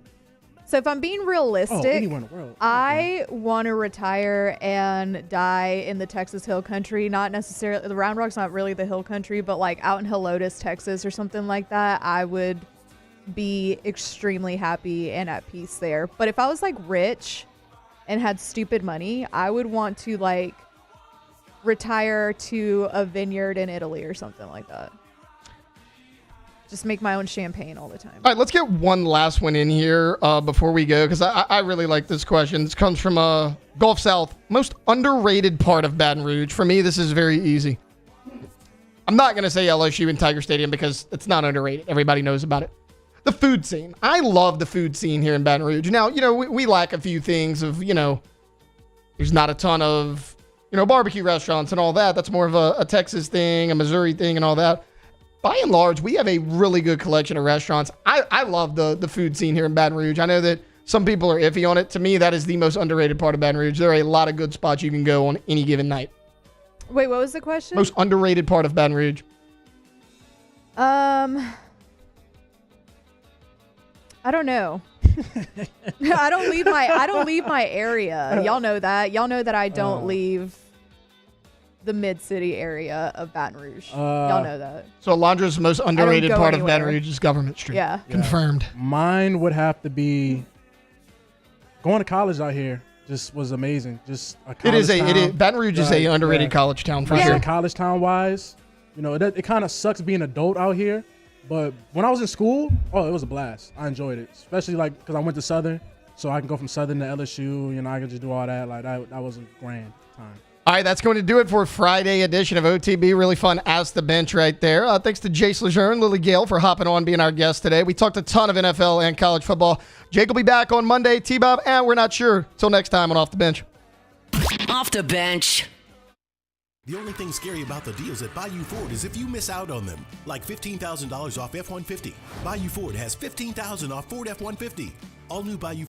So if I'm being realistic, anywhere in the world. I want to retire and die in the Texas Hill Country. Not necessarily, the Round Rock's not really the Hill Country, but out in Helotes, Texas or something like that, I would be extremely happy and at peace there. But if I was rich and had stupid money, I would want to retire to a vineyard in Italy or something like that. Just make my own champagne all the time. All right, let's get one last one in here before we go, because I really like this question. This comes from Gulf South. Most underrated part of Baton Rouge. For me, this is very easy. I'm not going to say LSU and Tiger Stadium because it's not underrated. Everybody knows about it. The food scene. I love the food scene here in Baton Rouge. Now, we lack a few things of, there's not a ton of, barbecue restaurants and all that. That's more of a Texas thing, a Missouri thing and all that. By and large, we have a really good collection of restaurants. I love the food scene here in Baton Rouge. I know that some people are iffy on it. To me, that is the most underrated part of Baton Rouge. There are a lot of good spots you can go on any given night. Wait, what was the question? Most underrated part of Baton Rouge. I don't know. I don't leave my area. Y'all know that. Y'all know that I don't leave the mid-city area of Baton Rouge. Y'all know that. So Alondra's most underrated part of Baton Rouge is Government Street. Yeah. Confirmed. Mine would have to be going to college out here. just was amazing. Just a It college is town. Baton Rouge is a underrated college town for sure. College town wise, you know, it kind of sucks being an adult out here. But when I was in school, it was a blast. I enjoyed it, especially like because I went to Southern, so I can go from Southern to LSU. You know, I can just do all that. Like that was a grand time. All right, that's going to do it for Friday edition of OTB. Really fun Ask the Bench right there. Thanks to Jace Lejeune, Lily Gale for hopping on, being our guest today. We talked a ton of NFL and college football. Jake will be back on Monday. T-Bob, and we're not sure. Till next time on Off the Bench. Off the Bench. The only thing scary about the deals at Bayou Ford is if you miss out on them, like $15,000 off F-150. Bayou Ford has $15,000 off Ford F-150. All new Bayou